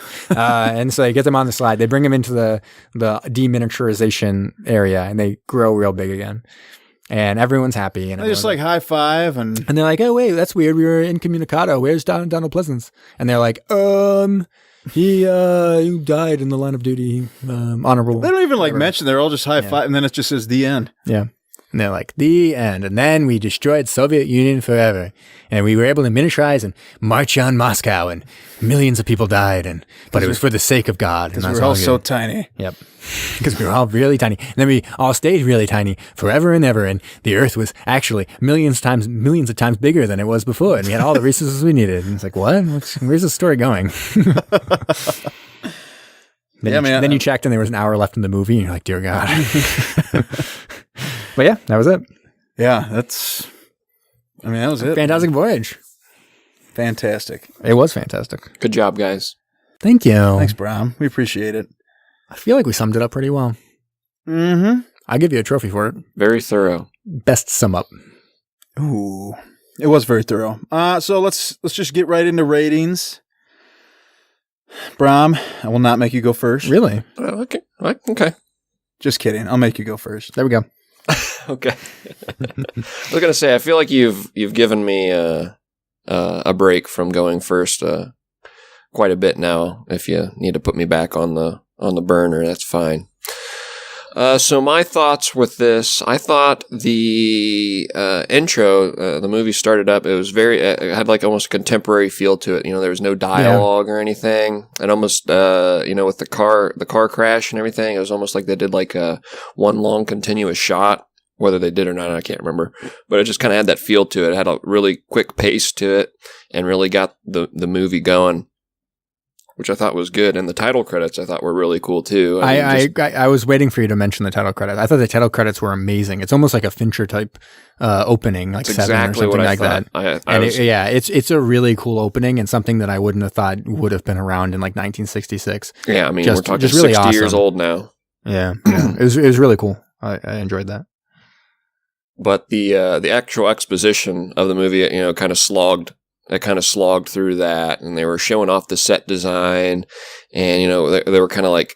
And so they get them on the slide. They bring them into the deminiaturization area, and they grow real big again. And everyone's happy. And They just like high five and they're like, oh wait, that's weird. We were incommunicado. Where's Donald Pleasance? And they're like, he died in the line of duty. Honorable. they don't even like mention. They're all just high five, and then it just says the end. Yeah. And they're like, the end. And then we destroyed Soviet Union forever. And we were able to miniaturize and march on Moscow, and millions of people died. But it was for the sake of God. Because we're all so tiny. Yep. Because we were all really tiny. And then we all stayed really tiny forever and ever. And the earth was actually millions of times bigger than it was before. And we had all the resources we needed. And it's like, what? Where's the story going? Then you checked and there was an hour left in the movie. And you're like, dear God. But yeah, that was it. Yeah, that was it. Fantastic Voyage. Fantastic. It was fantastic. Good job, guys. Thank you. Thanks, Brom. We appreciate it. I feel like we summed it up pretty well. I'll give you a trophy for it. Very thorough. Best sum up. Ooh, it was very thorough. So let's just get right into ratings. Brom, I will not make you go first. Really? Okay. Okay. Just kidding. I'll make you go first. There we go. Okay. I was gonna say, I feel like you've given me a break from going first quite a bit now. If you need to put me back on the burner, that's fine. So my thoughts with this, I thought the intro, the movie started up, it was it had like almost a contemporary feel to it. There was no dialogue or anything. And almost, with the car crash and everything, it was almost like they did like one long continuous shot. Whether they did or not, I can't remember. But it just kind of had that feel to it. It had a really quick pace to it and really got the movie going, which I thought was good. And the title credits I thought were really cool too. I was waiting for you to mention the title credits. I thought the title credits were amazing. It's almost like a Fincher type opening, like Seven exactly or something what I like thought. that. It's a really cool opening and something that I wouldn't have thought would have been around in like 1966. Yeah, I mean, we're talking just 60 really awesome. years old now. Yeah. It was really cool. I enjoyed that. But the actual exposition of the movie, kind of slogged that kind of slogged through that, and they were showing off the set design, and, you know, they were kind of like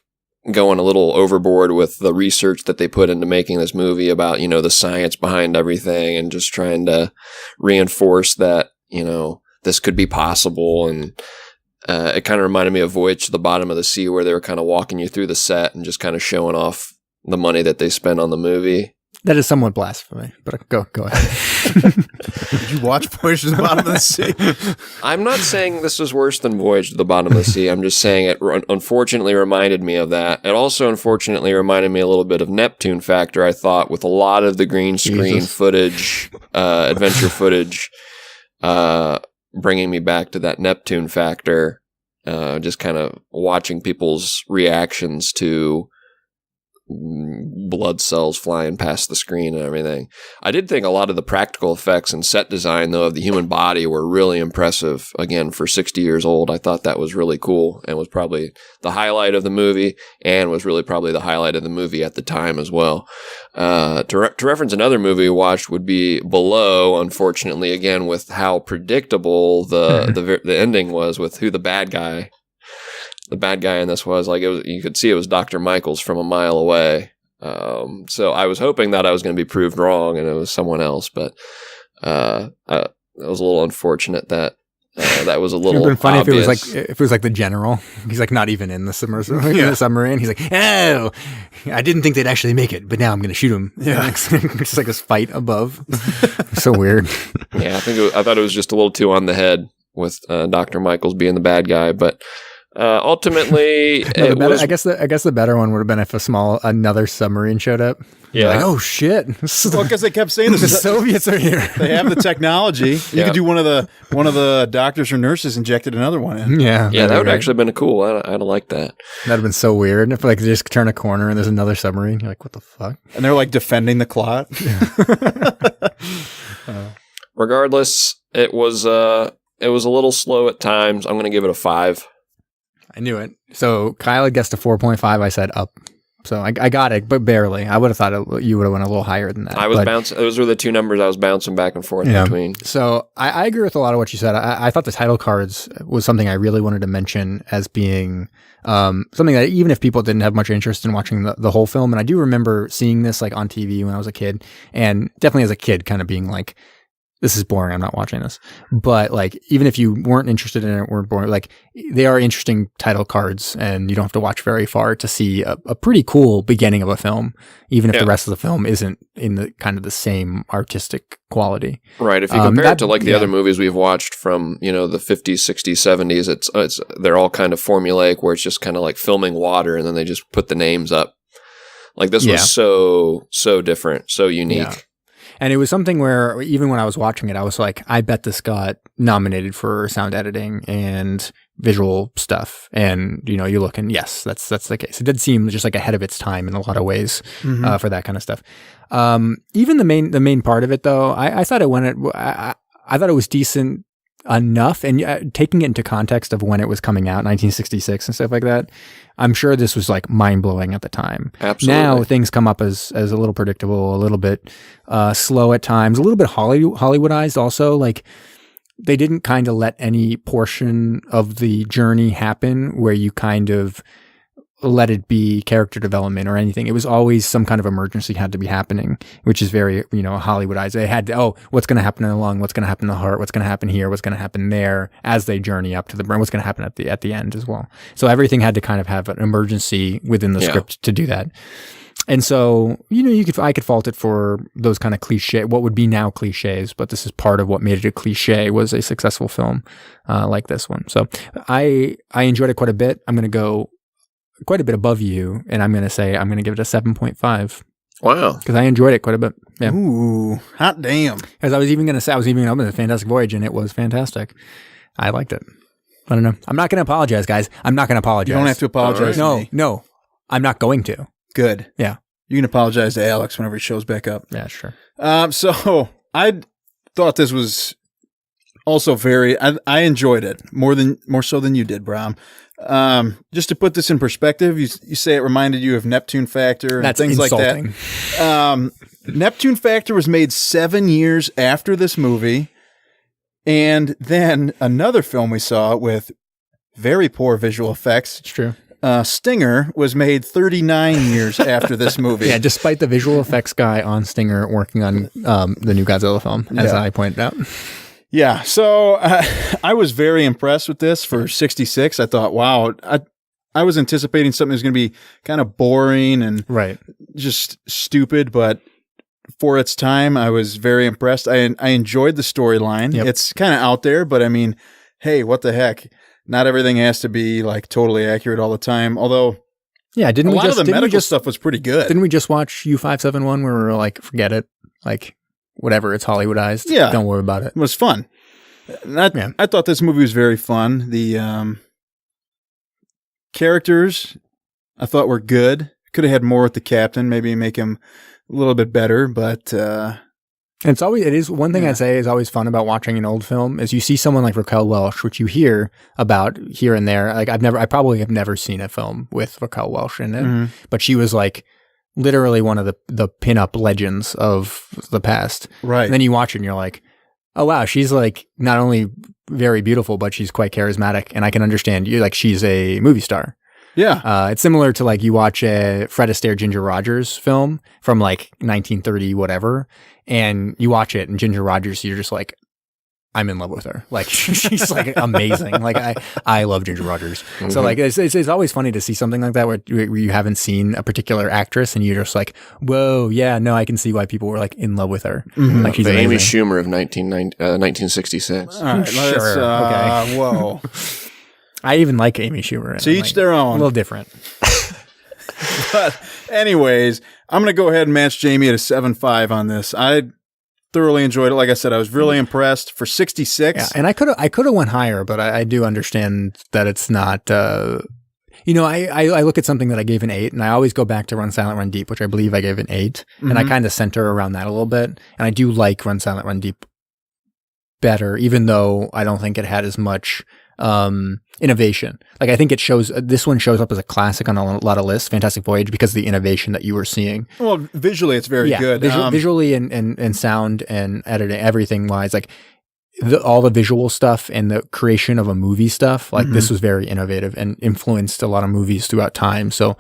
going a little overboard with the research that they put into making this movie about, you know, the science behind everything, and just trying to reinforce that, you know, this could be possible. And it kind of reminded me of Voyage to the Bottom of the Sea, where they were kind of walking you through the set and just kind of showing off the money that they spent on the movie. That is somewhat blasphemy, but go ahead. Did you watch Voyage to the Bottom of the Sea? I'm not saying this was worse than Voyage to the Bottom of the Sea. I'm just saying it unfortunately reminded me of that. It also unfortunately reminded me a little bit of Neptune Factor, I thought, with a lot of the green screen footage, adventure footage, bringing me back to that Neptune Factor, just kind of watching people's reactions to blood cells flying past the screen and everything. I did think a lot of the practical effects and set design, though, of the human body were really impressive. Again, for 60 years old, I thought that was really cool, and was probably the highlight of the movie, and was really probably the highlight of the movie at the time as well. To reference another movie we watched would be Below, unfortunately, again, with how predictable the ending was, with who the bad guy in this was. Like, you could see it was Dr. Michaels from a mile away. So I was hoping that I was going to be proved wrong and it was someone else, but it was a little unfortunate that that was a little. It would have been funny obvious. if it was like the general. He's like not even in the submarine. He's like, oh, I didn't think they'd actually make it, but now I'm going to shoot him. Yeah, it's just like this fight above. So weird. Yeah, I thought it was just a little too on the head with Dr. Michaels being the bad guy, but. Ultimately, I guess the better one would have been if another submarine showed up. Yeah. Like, oh shit! Well, because they kept saying the Soviets are here. They have the technology. You could do one of the doctors or nurses injected another one in. Yeah, that would have actually been cool. I'd have liked that. That'd have been so weird if like they just turn a corner and there's another submarine. You're like, what the fuck? And they're like defending the clot. Regardless, it was a little slow at times. I'm going to give it a 5. I knew it. So Kyle had guessed a 4.5. I said up. So I got it, but barely. I would have thought you would have went a little higher than that. I was bouncing. Those were the two numbers I was bouncing back and forth between. So I agree with a lot of what you said. I thought the title cards was something I really wanted to mention as being something that even if people didn't have much interest in watching the whole film, and I do remember seeing this like on TV when I was a kid, and definitely as a kid kind of being like, this is boring. I'm not watching this. But like, even if you weren't interested in it, weren't boring, like they are interesting title cards, and you don't have to watch very far to see a pretty cool beginning of a film, even if the rest of the film isn't in the kind of the same artistic quality. Right. If you compare it to like the other movies we've watched from, you know, the 50s, 60s, 70s, they're all kind of formulaic, where it's just kind of like filming water and then they just put the names up. Like this was so different, so unique. Yeah. And it was something where even when I was watching it, I was like, I bet this got nominated for sound editing and visual stuff. And, you know, you look and yes, that's the case. It did seem just like ahead of its time in a lot of ways for that kind of stuff. Even the main part of it, though, I thought I thought it was decent enough. And taking it into context of when it was coming out, 1966 and stuff like that, I'm sure this was like mind blowing at the time. Absolutely. Now things come up as a little predictable, a little bit slow at times, a little bit Hollywoodized also. Like they didn't kind of let any portion of the journey happen where you kind of let it be character development or anything. It was always some kind of emergency had to be happening, which is very, you know, Hollywoodized. They had to, what's going to happen in the lung? What's going to happen in the heart? What's going to happen here? What's going to happen there as they journey up to the brain? What's going to happen at the end as well? So everything had to kind of have an emergency within the script to do that. And so, you know, I could fault it for those kind of cliche, what would be now cliches, but this is part of what made it a cliche, was a successful film like this one. So I enjoyed it quite a bit. I'm going to go quite a bit above you, and I'm going to give it a 7.5. Wow. Because I enjoyed it quite a bit. Yeah. Ooh, hot damn. Because I was even going to open the Fantastic Voyage, and it was fantastic. I liked it. I don't know. I'm not going to apologize, guys. I'm not going to apologize. You don't have to apologize to me. No. I'm not going to. Good. Yeah. You can apologize to Alex whenever he shows back up. Yeah, sure. So I thought this was also I enjoyed it more so than you did, Brom. Just to put this in perspective, you say it reminded you of Neptune Factor and things insulting. Like that. Neptune Factor was made 7 years after this movie. And then another film we saw with very poor visual effects. It's true. Stinger was made 39 years after this movie. Yeah, despite the visual effects guy on Stinger working on the new Godzilla film, as I pointed out. Yeah, so I was very impressed with this for 66. I thought, wow, I was anticipating something that was going to be kind of boring and just stupid, but for its time, I was very impressed. I enjoyed the storyline. Yep. It's kind of out there, but I mean, hey, what the heck? Not everything has to be like totally accurate all the time. Although, yeah, a lot of the medical stuff was pretty good. Didn't we just watch U571 where we were like, forget it, like whatever, it's Hollywoodized. Yeah, don't worry about it. It was fun. I thought this movie was very fun. The characters I thought were good. Could have had more with the captain, maybe make him a little bit better, but it is one thing I'd say is always fun about watching an old film is you see someone like Raquel Welch, which you hear about here and there. Like I probably have never seen a film with Raquel Welch in it, but she was like literally one of the pinup legends of the past. Right. And then you watch it and you're like, oh wow, she's like not only very beautiful, but she's quite charismatic, and I can understand you. Like she's a movie star. Yeah. It's similar to like you watch a Fred Astaire Ginger Rogers film from like 1930 whatever, and you watch it and Ginger Rogers, you're just like, I'm in love with her. Like she's like amazing. Like I love Ginger Rogers. So like it's always funny to see something like that where you haven't seen a particular actress and you're just like, whoa, yeah, no, I can see why people were like in love with her. Like she's Amy amazing. Schumer of 1966. All right, Sure. Okay. Whoa. I even like Amy Schumer. To each their own. A little different. But anyways, I'm going to go ahead and match Jamie at a 7.5 on this. I thoroughly enjoyed it. Like I said, I was really impressed for 66. Yeah, and I could have went higher, but I do understand that it's not. I look at something that I gave an 8, and I always go back to Run Silent, Run Deep, which I believe I gave an 8, and I kind of center around that a little bit. And I do like Run Silent, Run Deep better, even though I don't think it had as much innovation. Like I think this one shows up as a classic on a lot of lists, Fantastic Voyage, because of the innovation that you were seeing. Well, visually it's very good. Visually and sound and editing, everything wise, like all the visual stuff and the creation of a movie stuff, like this was very innovative and influenced a lot of movies throughout time. So,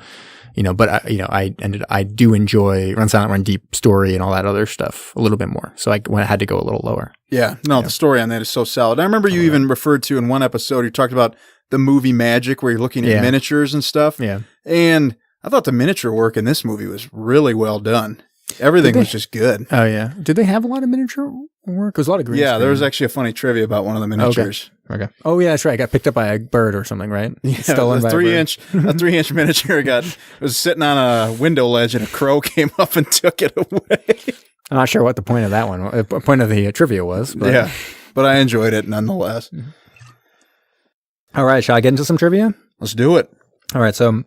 I do enjoy Run Silent, Run Deep story and all that other stuff a little bit more. So I had to go a little lower. Yeah. No, the story on that is so solid. I remember you even referred to in one episode, you talked about the movie magic where you're looking at miniatures and stuff. Yeah. And I thought the miniature work in this movie was really well done. Everything was just good. Oh, yeah. Did they have a lot of miniature work? There was a lot of green screen. There was actually a funny trivia about one of the miniatures. Okay. Oh, yeah, that's right. Got picked up by a bird or something, right? Yeah, Stolen by a 3-inch miniature was sitting on a window ledge and a crow came up and took it away. I'm not sure what the point of that one, the point of the trivia was. But. Yeah, but I enjoyed it nonetheless. All right, shall I get into some trivia? Let's do it. All right, so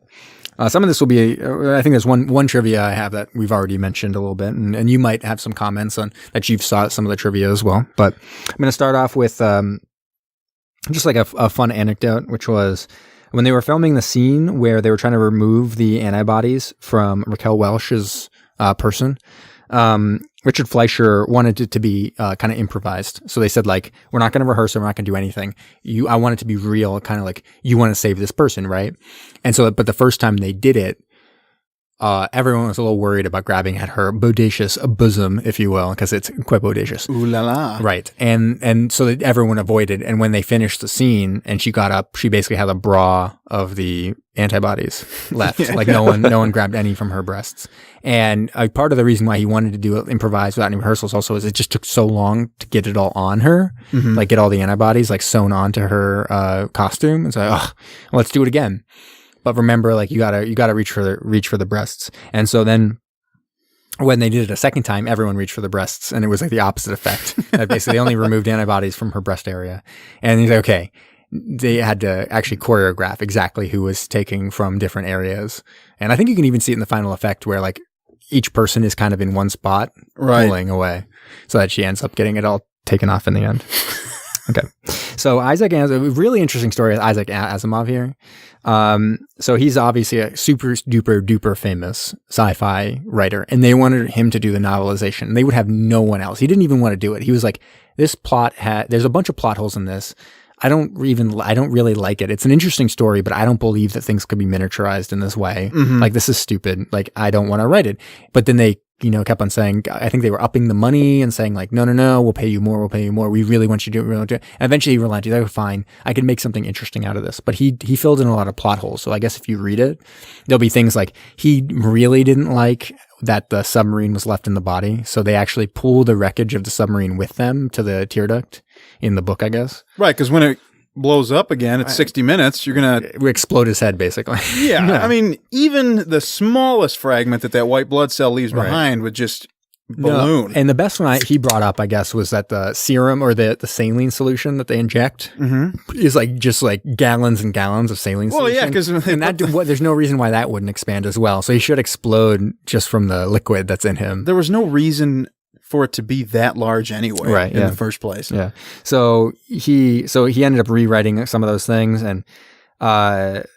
some of this will be, I think there's one trivia I have that we've already mentioned a little bit, and you might have some comments on that you've saw some of the trivia as well. But I'm going to start off with just like a fun anecdote, which was when they were filming the scene where they were trying to remove the antibodies from Raquel Welch's person. Richard Fleischer wanted it to be kind of improvised. So they said, like, we're not going to rehearse it. We're not going to do anything. I want it to be real, kind of like you want to save this person, right? And so, but the first time they did it, everyone was a little worried about grabbing at her bodacious bosom, if you will, because it's quite bodacious. Ooh la la. Right. And so that everyone avoided. And when they finished the scene and she got up, she basically had a bra of the antibodies left. Like no one grabbed any from her breasts. And part of the reason why he wanted to do it improvised without any rehearsals also is it just took so long to get it all on her, like get all the antibodies like sewn onto her costume. It's like, oh, let's do it again. But remember, like you gotta reach for the breasts. And so then when they did it a second time, everyone reached for the breasts, and it was like the opposite effect. Basically, they only removed antibodies from her breast area. And he's like, okay, they had to actually choreograph exactly who was taking from different areas. And I think you can even see it in the final effect where like each person is kind of in one spot, pulling away, so that she ends up getting it all taken off in the end. Okay. So Isaac Asimov, a really interesting story with Isaac Asimov here. So he's obviously a super duper famous sci-fi writer, and they wanted him to do the novelization. They would have no one else. He didn't even want to do it. He was like, this plot there's a bunch of plot holes in this. I don't really like it. It's an interesting story, but I don't believe that things could be miniaturized in this way. Like, this is stupid. Like, I don't want to write it. But then they, kept on saying, I think they were upping the money and saying like, no, we'll pay you more. We really want you to do it. And eventually he realized, oh, fine, I can make something interesting out of this. But he filled in a lot of plot holes. So I guess if you read it, there'll be things like he really didn't like that the submarine was left in the body. So they actually pull the wreckage of the submarine with them to the tear duct in the book, I guess. Right, because when it blows up again at 60 minutes, you're going to... We explode his head, basically. Yeah, I mean, even the smallest fragment that white blood cell leaves behind would just balloon. No. And the best one he brought up, I guess, was that the serum or the saline solution that they inject is just gallons and gallons of saline solution. Well, yeah, because... there's no reason why that wouldn't expand as well. So he should explode just from the liquid that's in him. There was no reason for it to be that large anyway in the first place. Yeah. So he ended up rewriting some of those things and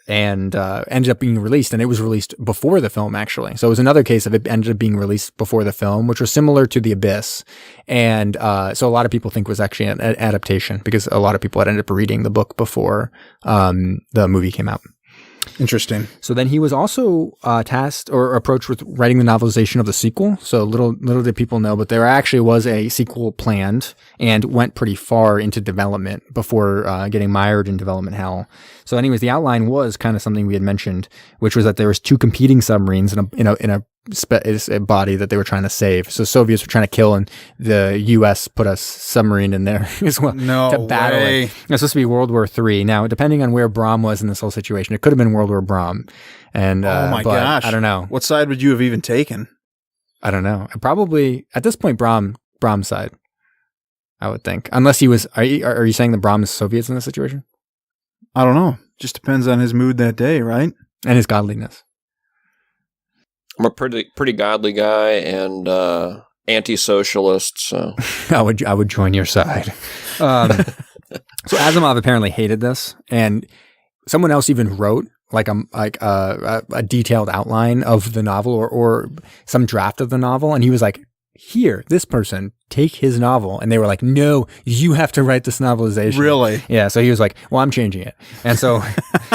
ended up being released, and it was released before the film, actually. So it was another case of it ended up being released before the film, which was similar to The Abyss. And so a lot of people think it was actually an adaptation because a lot of people had ended up reading the book before the movie came out. Interesting. So then he was also tasked or approached with writing the novelization of the sequel. So little did people know, but there actually was a sequel planned and went pretty far into development before getting mired in development hell. So anyways, the outline was kind of something we had mentioned, which was that there was two competing submarines in a body that they were trying to save. So Soviets were trying to kill, and the U.S. put a submarine in there as well to battle it. It's supposed to be World War III. Now, depending on where Brom was in this whole situation, it could have been World War Brom. And oh my gosh, I don't know. What side would you have even taken? I don't know. Probably at this point, Brom's side. I would think, unless he was. Are you saying that Brom is Soviets in this situation? I don't know. Just depends on his mood that day, right? And his godliness. I'm a pretty godly guy and anti-socialist, so I would join your side. So Asimov apparently hated this, and someone else even wrote a detailed outline of the novel or some draft of the novel, and he was like, "Here, this person, take his novel," and they were like, "No, you have to write this novelization." Really? Yeah. So he was like, "Well, I'm changing it," and so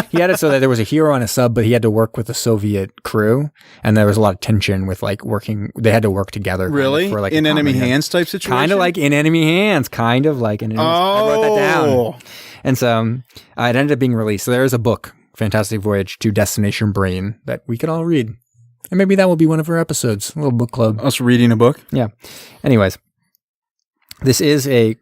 he had it so that there was a hero on a sub, but he had to work with the Soviet crew, and there was a lot of tension with working. They had to work together. Really? For in enemy hands type situation. Kind of like in enemy hands. Kind of like in enemy. I wrote that down, and so it ended up being released. So there is a book, Fantastic Voyage to Destination Brain, that we could all read. And maybe that will be one of our episodes, a little book club. Us reading a book? Yeah. Anyways, this is a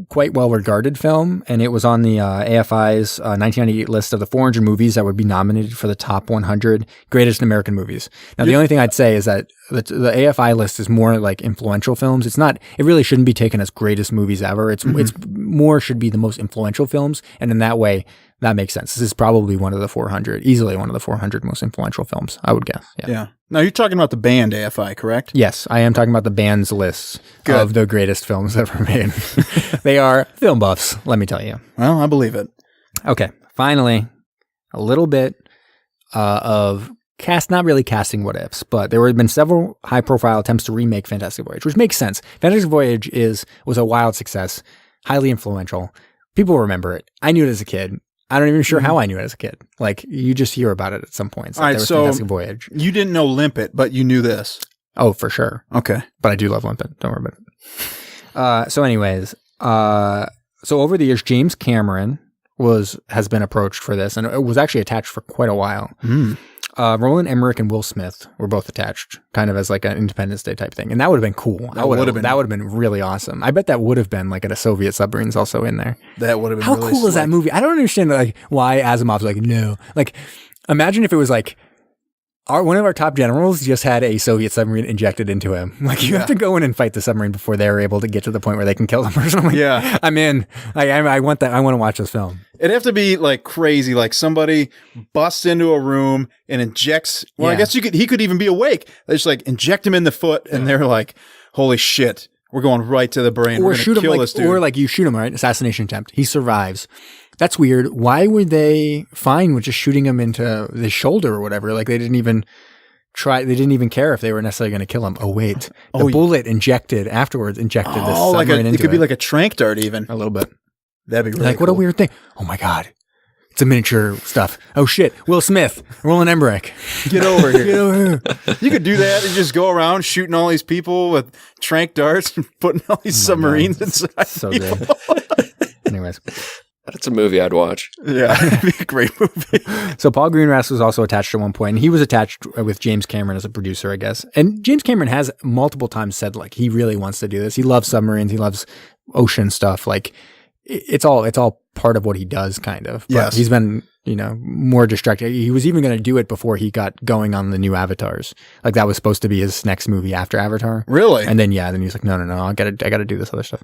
quite well-regarded film, and it was on the AFI's 1998 list of the 400 movies that would be nominated for the top 100 greatest American movies. Now, the only thing I'd say is that the AFI list is more like influential films. It's not. It really shouldn't be taken as greatest movies ever. It's more should be the most influential films, and in that way, that makes sense. This is probably easily one of the 400 most influential films, I would guess. Yeah. Now, you're talking about the band AFI, correct? Yes, I am talking about the band's list of the greatest films ever made. They are film buffs, let me tell you. Well, I believe it. Okay, finally, a little bit of not really casting what ifs, but there have been several high-profile attempts to remake Fantastic Voyage, which makes sense. Fantastic Voyage was a wild success, highly influential. People remember it. I knew it as a kid. I'm not even sure how I knew it as a kid. You just hear about it at some point. All right, so Fantastic Voyage. You didn't know Limpet, but you knew this. Oh, for sure. Okay. But I do love Limpet. Don't worry about it. So anyways, so over the years, James Cameron has been approached for this, and it was actually attached for quite a while. Roland Emmerich and Will Smith were both attached, kind of as like an Independence Day type thing, and that would have been cool. That would have been really awesome. I bet that would have been like a Soviet submarines also in there. That would have been. How really cool is that movie? I don't understand why Asimov's like no. Imagine if it was like one of our top generals just had a Soviet submarine injected into him. You have to go in and fight the submarine before they're able to get to the point where they can kill the person. I'm in. I want that. I want to watch this film. It'd have to be crazy. Somebody busts into a room and injects. Well, I guess he could even be awake. They just inject him in the foot, and they're like, "Holy shit, we're going right to the brain. Or we're shoot him, kill this dude." Or you shoot him, right? Assassination attempt. He survives. That's weird. Why were they fine with just shooting him into the shoulder or whatever? They didn't even They didn't even care if they were necessarily going to kill him. Oh wait, the bullet injected this submarine into it could be like a tranq dart even. a little bit. That'd be really Like, what a weird thing. Oh my God. It's a miniature stuff. Oh shit. Will Smith, Roland Emmerich. Get over here. Get over here. You could do that and just go around shooting all these people with tranq darts and putting all these submarines inside. So people. good. Anyways. That's a movie I'd watch. Yeah, it'd be a great movie. So Paul Greengrass was also attached at one point, and he was attached with James Cameron as a producer, I guess. And James Cameron has multiple times said like he really wants to do this. He loves submarines. He loves ocean stuff. Like it's all part of what he does, kind of. But yes, he's been more distracted. He was even going to do it before he got going on the new Avatars. Like that was supposed to be his next movie after Avatar. Really? And then he's like, no, I gotta do this other stuff.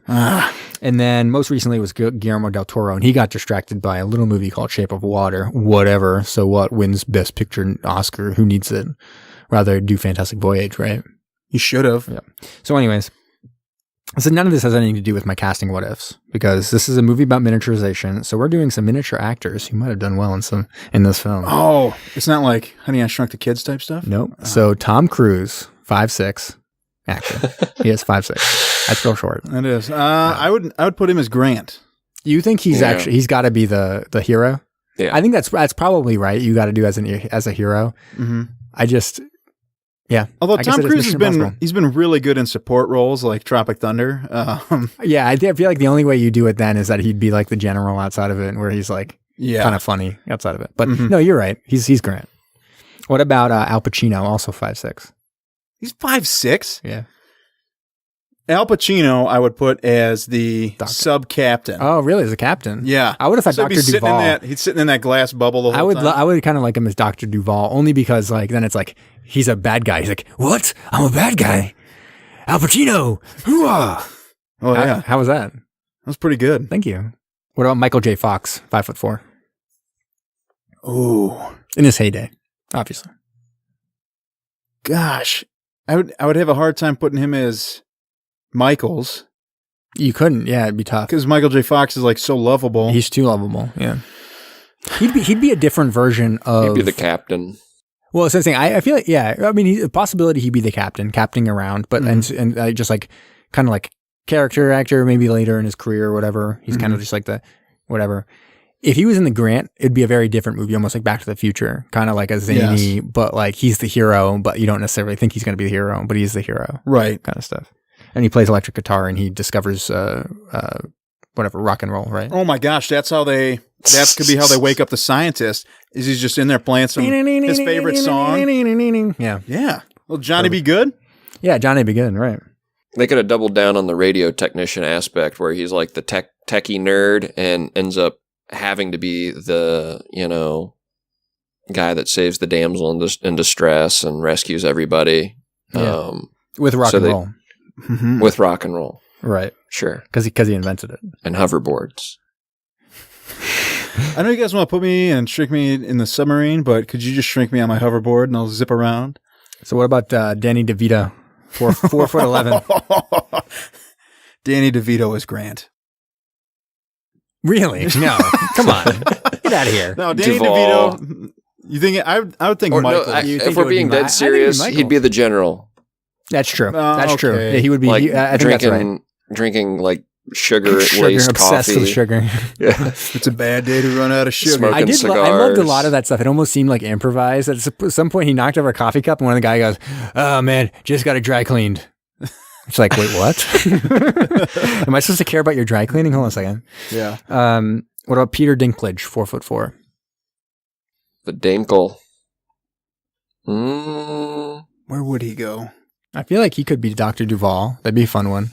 And then most recently was Guillermo del Toro, and he got distracted by a little movie called Shape of Water. Whatever. So what wins Best Picture Oscar? Who needs it? Rather do Fantastic Voyage, right? You should have. Yeah. So anyways. So none of this has anything to do with my casting what ifs, because this is a movie about miniaturization. So we're doing some miniature actors who might have done well in this film. Oh, it's not like Honey, I Shrunk the Kids type stuff? Nope. So Tom Cruise, 5'6", actor. He is 5'6". That's real short. It is. I would put him as Grant. You think he's got to be the hero? Yeah. I think that's probably right. You got to do as a hero. Mm-hmm. Although Although Tom Cruise he's been really good in support roles like Tropic Thunder. I feel like the only way you do it then is that he'd be like the general outside of it, where he's like kind of funny outside of it. But no, you're right. He's Grant. What about Al Pacino, also 5'6"? He's 5'6". Yeah. Al Pacino, I would put as the sub-captain. Oh, really? As a captain? Yeah. I would have thought Dr. Duvall. He's sitting in that glass bubble the whole time. I would kind of like him as Dr. Duvall, only because like then it's like he's a bad guy. He's like, what? I'm a bad guy. Al Pacino. Hoo-ah. Oh, yeah. How was that? That was pretty good. Thank you. What about Michael J. Fox, 5'4"? Oh, in his heyday, obviously. Gosh, I would have a hard time putting him as Michaels. You couldn't, yeah, it'd be tough because Michael J. Fox is like so lovable. He's too lovable, yeah. He'd be a different version of. He'd be the captain. Well, it's interesting. I feel like, yeah. I mean, a possibility he'd be the captaining around, but and just like kind of like character actor, maybe later in his career or whatever. He's kind of just like the whatever. If he was in the Grant, it'd be a very different movie, almost like Back to the Future, kind of like a zany, but like he's the hero, but you don't necessarily think he's going to be the hero, but he's the hero, right? Kind of stuff. And he plays electric guitar, and he discovers whatever rock and roll, right? Oh my gosh, that could be how they wake up the scientist. Is he's just in there playing his favorite song? Yeah. Well, Johnny Be Good. Yeah, Johnny Be Good, right? They could have doubled down on the radio technician aspect, where he's like the techie nerd and ends up having to be the guy that saves the damsel in distress and rescues everybody. Yeah. With rock and roll. With rock and roll. Right. Sure. Because he invented it. And hoverboards. I know you guys want to put me and shrink me in the submarine, but could you just shrink me on my hoverboard and I'll zip around? So what about Danny DeVito, 4'11"? Danny DeVito is Grant. Really? No. Come on. Get out of here. No, Danny DeVito. You think I would think Michael. No, if we're being dead serious, he'd be the general. That's true. That's true. Yeah, he would be like I think that's right. Drinking like sugar-laced obsessed coffee. With sugar. Yeah. It's a bad day to run out of sugar. Smoking cigars. I loved a lot of that stuff. It almost seemed like improvised. At some point, he knocked over a coffee cup, and one of the guys goes, "Oh man, just got it dry cleaned." It's like, wait, what? Am I supposed to care about your dry cleaning? Hold on a second. Yeah. What about Peter Dinklage, 4'4"? The Dinkle. Where would he go? I feel like he could be Dr. Duvall. That'd be a fun one.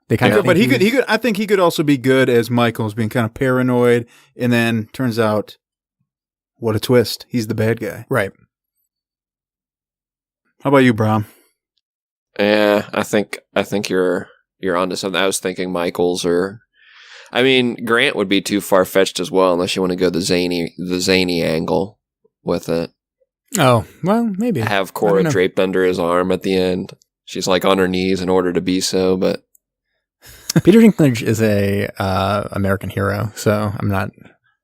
They kind of, but he could. I think he could also be good as Michaels, being kind of paranoid, and then turns out, what a twist! He's the bad guy. Right. How about you, Brom? Yeah, I think you're onto something. I was thinking Michaels Grant would be too far fetched as well, unless you want to go the zany angle with it. Oh, well, maybe. Have Cora draped under his arm at the end. She's like on her knees in order to be so, but Peter Dinklage is a American hero, so I'm not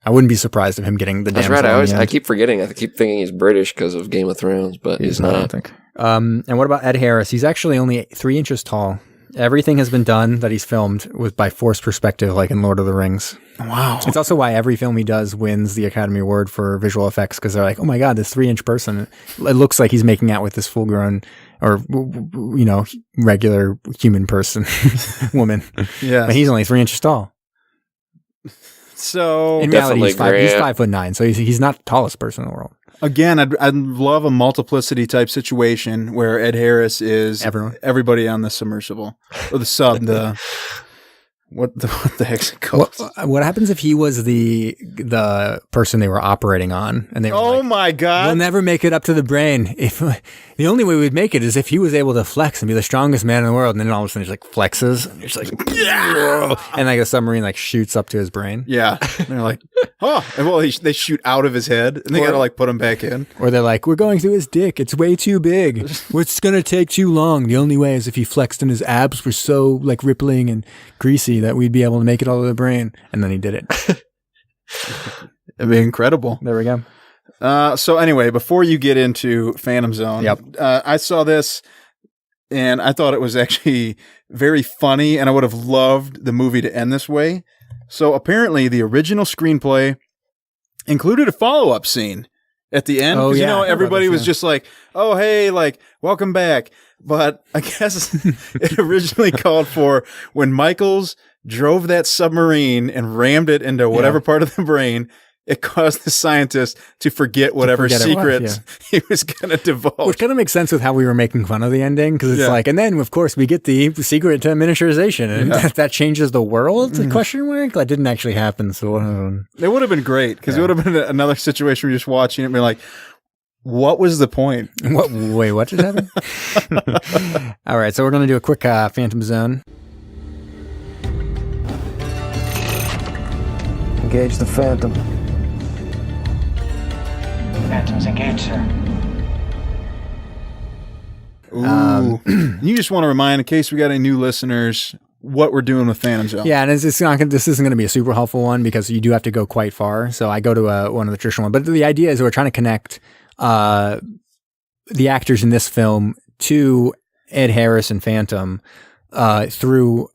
I wouldn't be surprised of him getting the That's damsel. right. I keep forgetting. I keep thinking he's British because of Game of Thrones, but he's not. I don't think. And what about Ed Harris? He's actually only 3 inches tall. Everything has been done that he's filmed with by forced perspective, like in Lord of the Rings. Wow. It's also why every film he does wins the Academy Award for visual effects, because they're like, oh my God, this 3-inch person, it looks like he's making out with this full-grown or, regular human person, woman. Yeah. But he's only 3 inches tall. So In reality, he's Definitely 5'9", so he's not the tallest person in the world. again, I'd love a multiplicity type situation where Ed Harris is everybody on the submersible or the sub. What the heck's it called? What happens if he was the person they were operating on, and they were Oh my God! we'll never make it up to the brain. If the only way we'd make it is if he was able to flex and be the strongest man in the world, and then all of a sudden he's like flexes, and he's like, yeah! And like a submarine like shoots up to his brain. Yeah, and they're like, oh, and well, they shoot out of his head, and they gotta like put him back in. Or they're like, we're going through his dick. It's way too big. It's gonna take too long. The only way is if he flexed and his abs were so like rippling and greasy that we'd be able to make it all to the brain. And then he did it. It'd be incredible. There we go. So anyway, before you get into Phantom Zone, Yep. I saw this and I thought it was actually very funny, and I would have loved the movie to end this way. So apparently the original screenplay included a follow-up scene at the end. Oh, 'Cause, yeah. everybody was just like, oh, hey, like, welcome back. But I guess it originally called for when Michaels drove that submarine and rammed it into whatever part of the brain, it caused the scientist to forget whatever secrets he was going to divulge. Which kind of makes sense with how we were making fun of the ending, because it's like, and then of course we get the secret to miniaturization, and that changes the world? Question mark? That didn't actually happen. So it would have been great, because it would have been another situation where you're just watching it and be like, what was the point? Wait, what just happened? All right, so we're going to do a quick Phantom Zone. Engage the Phantom. Phantom's engaged, sir. Ooh. You just want to remind, in case we got any new listeners, what we're doing with Phantom Zone. Yeah, and this isn't going to be a super helpful one, because you do have to go quite far. So I go to one of the traditional ones. But the idea is we're trying to connect the actors in this film to Ed Harris and Phantom through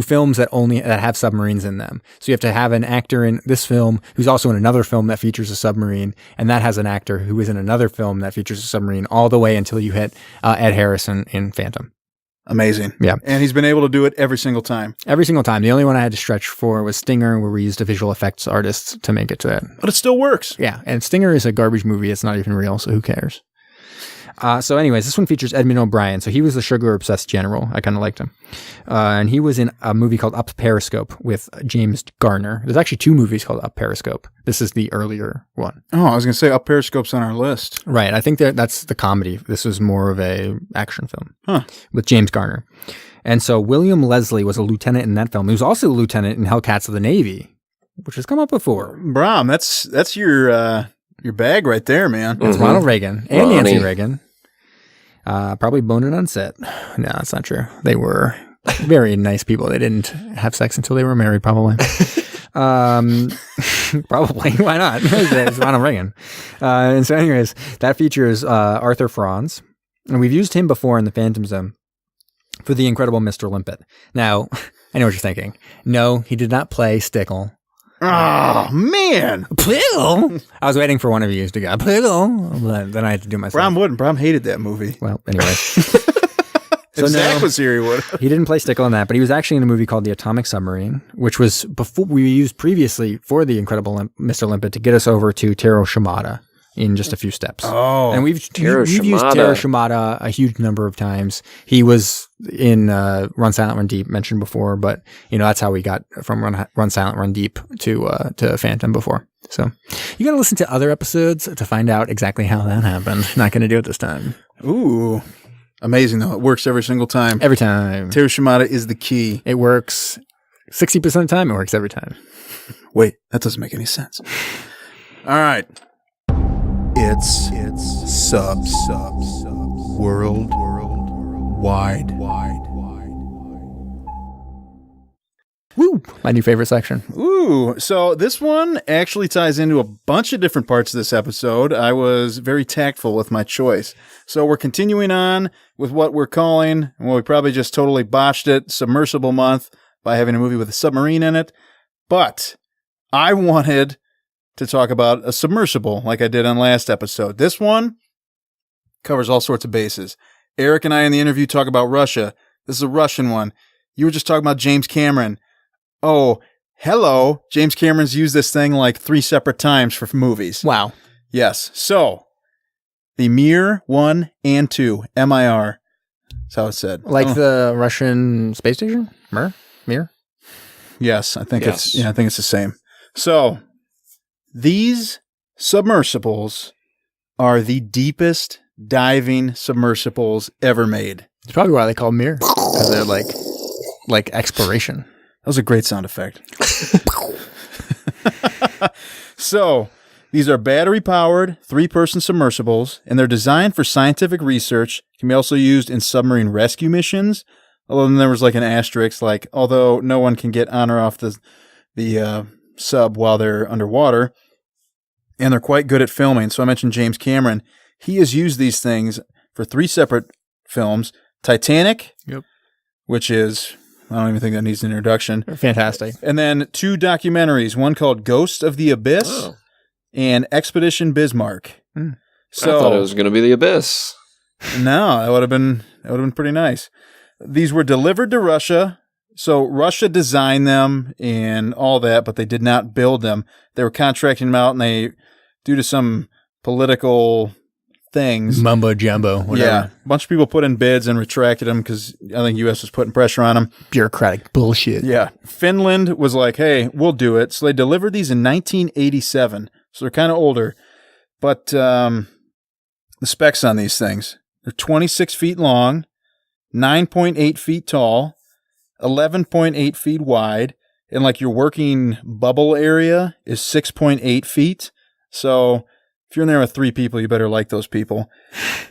films that have submarines in them. So you have to have an actor in this film who's also in another film that features a submarine, and that has an actor who is in another film that features a submarine, all the way until you hit Ed Harris in Phantom. Amazing. Yeah. And he's been able to do it every single time. Every single time. The only one I had to stretch for was Stinger, where we used a visual effects artist to make it to that. But it still works. Yeah. And Stinger is a garbage movie. It's not even real, so who cares? So anyways, this one features Edmund O'Brien. So he was the sugar-obsessed general. I kind of liked him. And he was in a movie called Up Periscope with James Garner. There's actually 2 movies called Up Periscope. This is the earlier one. Oh, I was going to say Up Periscope's on our list. Right. I think that's the comedy. This was more of a action film with James Garner. And so William Leslie was a lieutenant in that film. He was also a lieutenant in Hellcats of the Navy, which has come up before. Brom, that's your bag right there, man. It's Ronald Reagan and Nancy Reagan. Probably boning on set. No, that's not true. They were very nice people. They didn't have sex until they were married, probably. Probably. Why not? It's Ronald Reagan. And so anyways, that features Arthur Franz. And we've used him before in the Phantom Zone for the incredible Mr. Limpet. Now, I know what you're thinking. No, he did not play Stickle. Oh, man. Pickle? I was waiting for one of you to go, Pickle. But then I had to do myself. Brom wouldn't. Brom hated that movie. Well, anyway. If Zach was here, he would. He didn't play Stickle in that, but he was actually in a movie called The Atomic Submarine, which was before we used previously for the incredible Mr. Limpet to get us over to Taro Shimada in just a few steps. Oh. And we've used Taro Shimada a huge number of times. He was in Run Silent, Run Deep, mentioned before, but that's how we got from Run Silent, Run Deep to Phantom before. So you got to listen to other episodes to find out exactly how that happened. Not going to do it this time. Ooh. Amazing, though. It works every single time. Every time. Taro Shimada is the key. It works 60% of the time. It works every time. Wait, that doesn't make any sense. All right. It's world wide. Woo! poop. My new favorite section. Ooh, so this one actually ties into a bunch of different parts of this episode. I was very tactful with my choice. So we're continuing on with what we're calling, well, we probably just totally botched it, Submersible Month, by having a movie with a submarine in it. But I wanted to talk about a submersible like I did on last episode. This one covers all sorts of bases. Eric and I in the interview talk about Russia. This is a Russian one. You were just talking about James Cameron. Oh, hello. James Cameron's used this thing like 3 separate times for movies. Wow. Yes. So, the Mir 1 and 2, MIR. That's how it's said. Like the Russian space station? Mir? Yes, I think Yes. I think it's the same. So, these submersibles are the deepest diving submersibles ever made. It's probably why they call them Mir. Because they're like exploration. That was a great sound effect. So, these are battery-powered, 3-person submersibles, and they're designed for scientific research. Can be also used in submarine rescue missions. Although then there was like an asterisk, like, although no one can get on or off the sub while they're underwater. And they're quite good at filming. So I mentioned James Cameron. He has used these things for 3 separate films. Titanic, Yep. which is, I don't even think that needs an introduction. They're fantastic. And then 2 documentaries, one called Ghost of the Abyss Oh. and Expedition Bismarck. Mm. So I thought it was going to be the Abyss. no, that would have been pretty nice. These were delivered to Russia. So Russia designed them and all that, but they did not build them. They were contracting them out, and they, due to some political things, Mumbo jumbo. Whatever. yeah, a bunch of people put in bids and retracted them because I think U.S. was putting pressure on them. Bureaucratic bullshit. Yeah. Finland was like, hey, we'll do it. So they delivered these in 1987. So they're kind of older. But the specs on these things, they're 26 feet long, 9.8 feet tall, 11.8 feet wide, and like your working bubble area is 6.8 feet. So if you're in there with 3 people, you better like those people.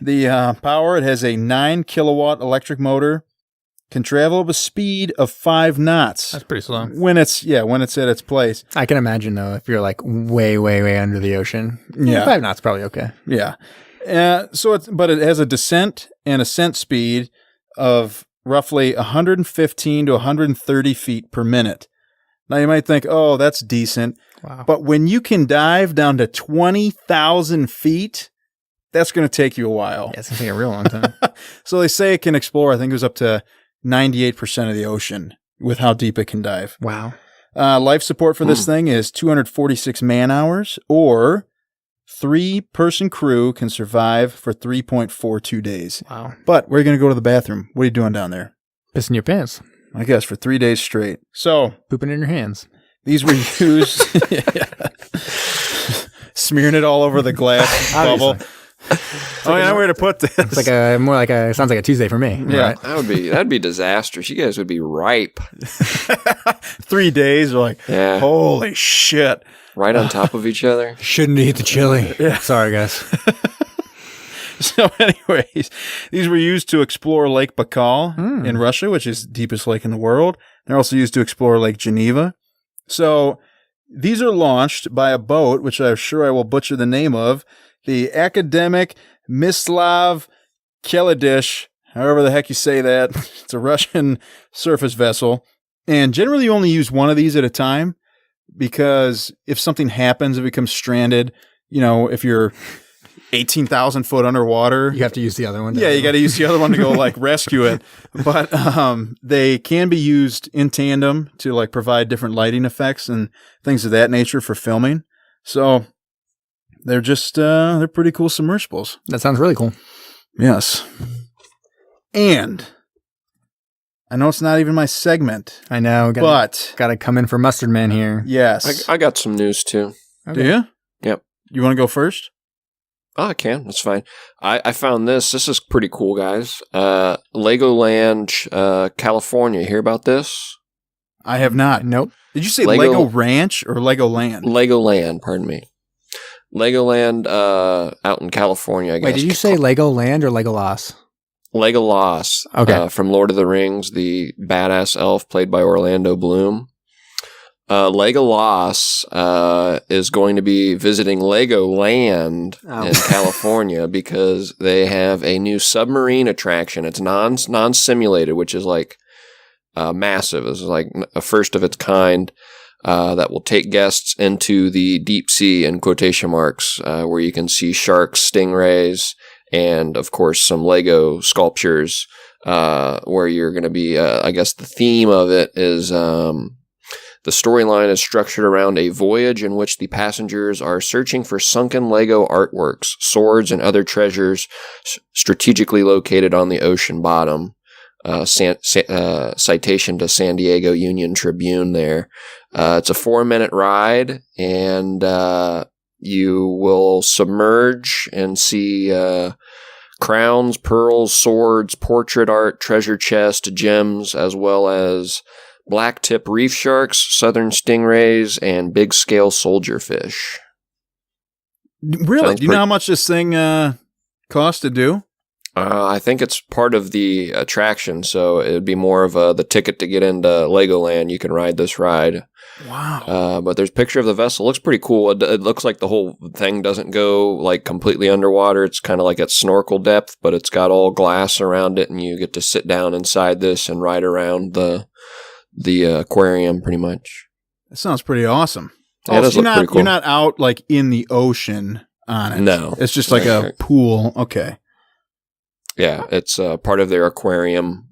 The power, it has a 9 kilowatt electric motor, can travel at a speed of 5 knots. That's pretty slow. When it's at its place. I can imagine, though, if you're like way, way, way under the ocean. Yeah. 5 knots probably okay. Yeah. But it has a descent and ascent speed of roughly 115 to 130 feet per minute. Now you might think, oh, that's decent. Wow. But when you can dive down to 20,000 feet, that's going to take you a while. Yeah, it's going to take a real long time. So they say it can explore, I think it was up to 98% of the ocean with how deep it can dive. Wow. Life support for this thing is 246 man hours, or 3-person crew can survive for 3.42 days. Wow. But we're going to go to the bathroom. What are you doing down there? Pissing your pants. I guess for 3 days straight. So Pooping in your hands. these were used, smearing it all over the glass bubble. Oh, yeah, where to put this? It's like sounds like a Tuesday for me. Yeah. Right? That'd be disastrous. You guys would be ripe. 3 days, are like, Yeah. holy shit. Right on top of each other. Shouldn't eat the chili. Yeah. Sorry, guys. So anyways, these were used to explore Lake Baikal in Russia, which is the deepest lake in the world. They're also used to explore Lake Geneva. So these are launched by a boat, which I'm sure I will butcher the name of, the Academic Mislav Keledish, however the heck you say that. It's a Russian surface vessel. And generally you only use one of these at a time, because if something happens, it becomes stranded. You know, if you're 18,000 foot underwater, You have to use the other one. yeah, you got to use the other one to go like rescue it. But they can be used in tandem to like provide different lighting effects and things of that nature for filming. So they're just they're pretty cool submersibles. That sounds really cool. Yes. And I know it's not even my segment, I know. but Got to come in for Mustard Man here. yes. I got some news too. Do you? Yep. You want to go first? Oh, I can. That's fine. I found this. This is pretty cool, guys. Legoland, California. Hear about this? I have not. Nope. Did you say Lego- Lego Ranch or Legoland? Legoland, pardon me. Legoland out in California, I guess. Wait, did you say Legoland or Legolas? Legolas? Okay. From Lord of the Rings, the badass elf played by Orlando Bloom. Legolas is going to be visiting Legoland in California because they have a new submarine attraction. It's non-simulated, which is like massive. This is like a first of its kind that will take guests into the deep sea, in quotation marks, where you can see sharks, stingrays, and of course some Lego sculptures where you're going to be, I guess the theme of it is... The storyline is structured around a voyage in which the passengers are searching for sunken Lego artworks, swords, and other treasures strategically located on the ocean bottom. Citation to San Diego Union Tribune there. It's a 4-minute ride, and you will submerge and see crowns, pearls, swords, portrait art, treasure chest, gems, as well as black-tip reef sharks, southern stingrays, and big-scale soldier fish. Really? Do you know how much this thing costs to do? I think it's part of the attraction, so it would be more of the ticket to get into Legoland. You can ride this ride. Wow. But there's a picture of the vessel. It looks pretty cool. It looks like the whole thing doesn't go like completely underwater. It's kind of like at snorkel depth, but it's got all glass around it, and you get to sit down inside this and ride around the aquarium pretty much. That sounds pretty awesome. Yeah, So pretty cool. you're not out like in the ocean on it. No. It's just like a pool. Okay. Yeah, it's part of their aquarium.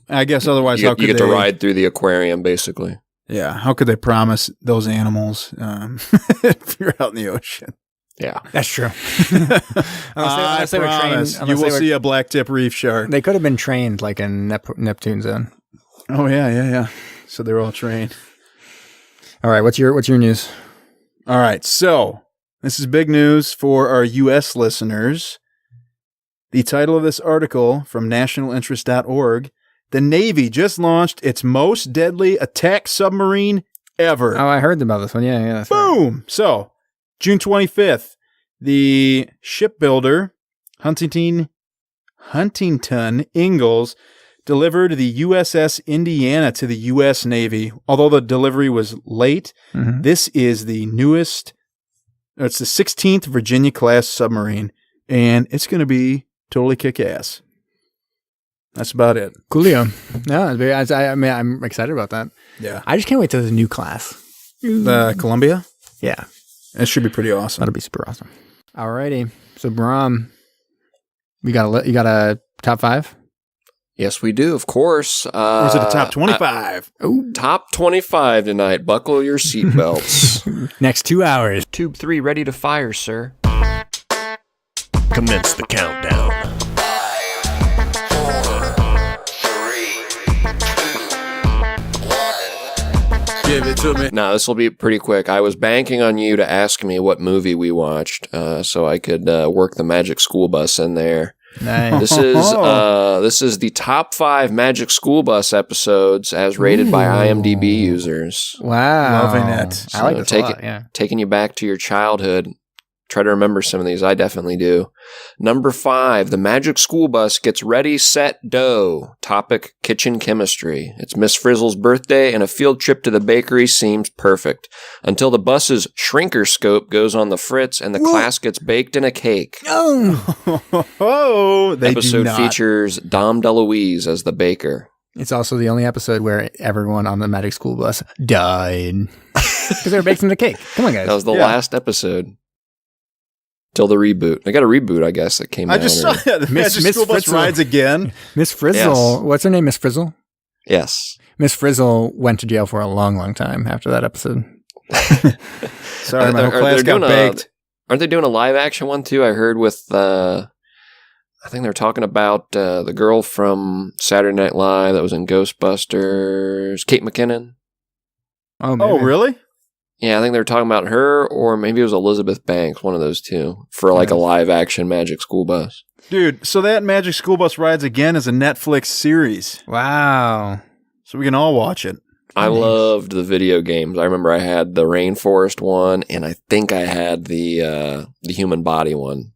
I guess otherwise You how could get they to ride through the aquarium, basically. Yeah, how could they promise those animals if you're out in the ocean? Yeah. That's true. I promise you will see a black-tip reef shark. They could have been trained like in Neptune Zone. Oh yeah. So they're all trained. All right, what's your news? All right, so this is big news for our U.S. listeners. The title of this article from nationalinterest.org: the Navy just launched its most deadly attack submarine ever. Oh, I heard about this one. Yeah, that's Boom! Right. So, June 25th, the shipbuilder Huntington Ingalls delivered the USS Indiana to the U.S. Navy. Although the delivery was late, this is the newest, it's the 16th Virginia-class submarine, and it's going to be totally kick-ass. That's about it. Coolio. No, I mean, I'm excited about that. Yeah. I just can't wait till the new class. The Columbia? Yeah. It should be pretty awesome. That'll be super awesome. Alrighty. So, Bram, you got a top 5? Yes, we do, of course. Or is it a top 25? Top 25 tonight. Buckle your seatbelts. Next 2 hours. Tube 3 ready to fire, sir. Commence the countdown. 5, 4, 3, 2, 1. Give it to me. Now, this will be pretty quick. I was banking on you to ask me what movie we watched so I could work the Magic School Bus in there. Nice. This is the top 5 Magic School Bus episodes as rated by IMDb users. Wow. Loving it. I like this a lot, yeah. Taking you back to your childhood. Try to remember some of these. I definitely do. Number 5, the Magic School Bus gets ready, set, dough. Topic, kitchen chemistry. It's Miss Frizzle's birthday, and a field trip to the bakery seems perfect. Until the bus's shrinker scope goes on the fritz, and the class gets baked in a cake. Oh, they Episode do not. features Dom DeLuise as the baker. It's also the only episode where everyone on the Magic School Bus died. Because they were baked in the cake. Come on, guys. That was the last episode. Till the reboot. They got a reboot, I guess, that came out. I just saw that. The Magic School Bus rides again. Miss Frizzle. Yes. What's her name? Miss Frizzle? Yes. Miss Frizzle went to jail for a long, long time after that episode. Sorry, my whole class got baked. Aren't they doing a live action one too? I heard with, I think they're talking about the girl from Saturday Night Live that was in Ghostbusters, Kate McKinnon. Oh, maybe. Oh, really? Yeah, I think they were talking about her, or maybe it was Elizabeth Banks, one of those two, for like a live action Magic School Bus. Dude, so that Magic School Bus Rides Again is a Netflix series. Wow. So we can all watch it. I loved the video games. I remember I had the Rainforest one, and I think I had the Human Body one.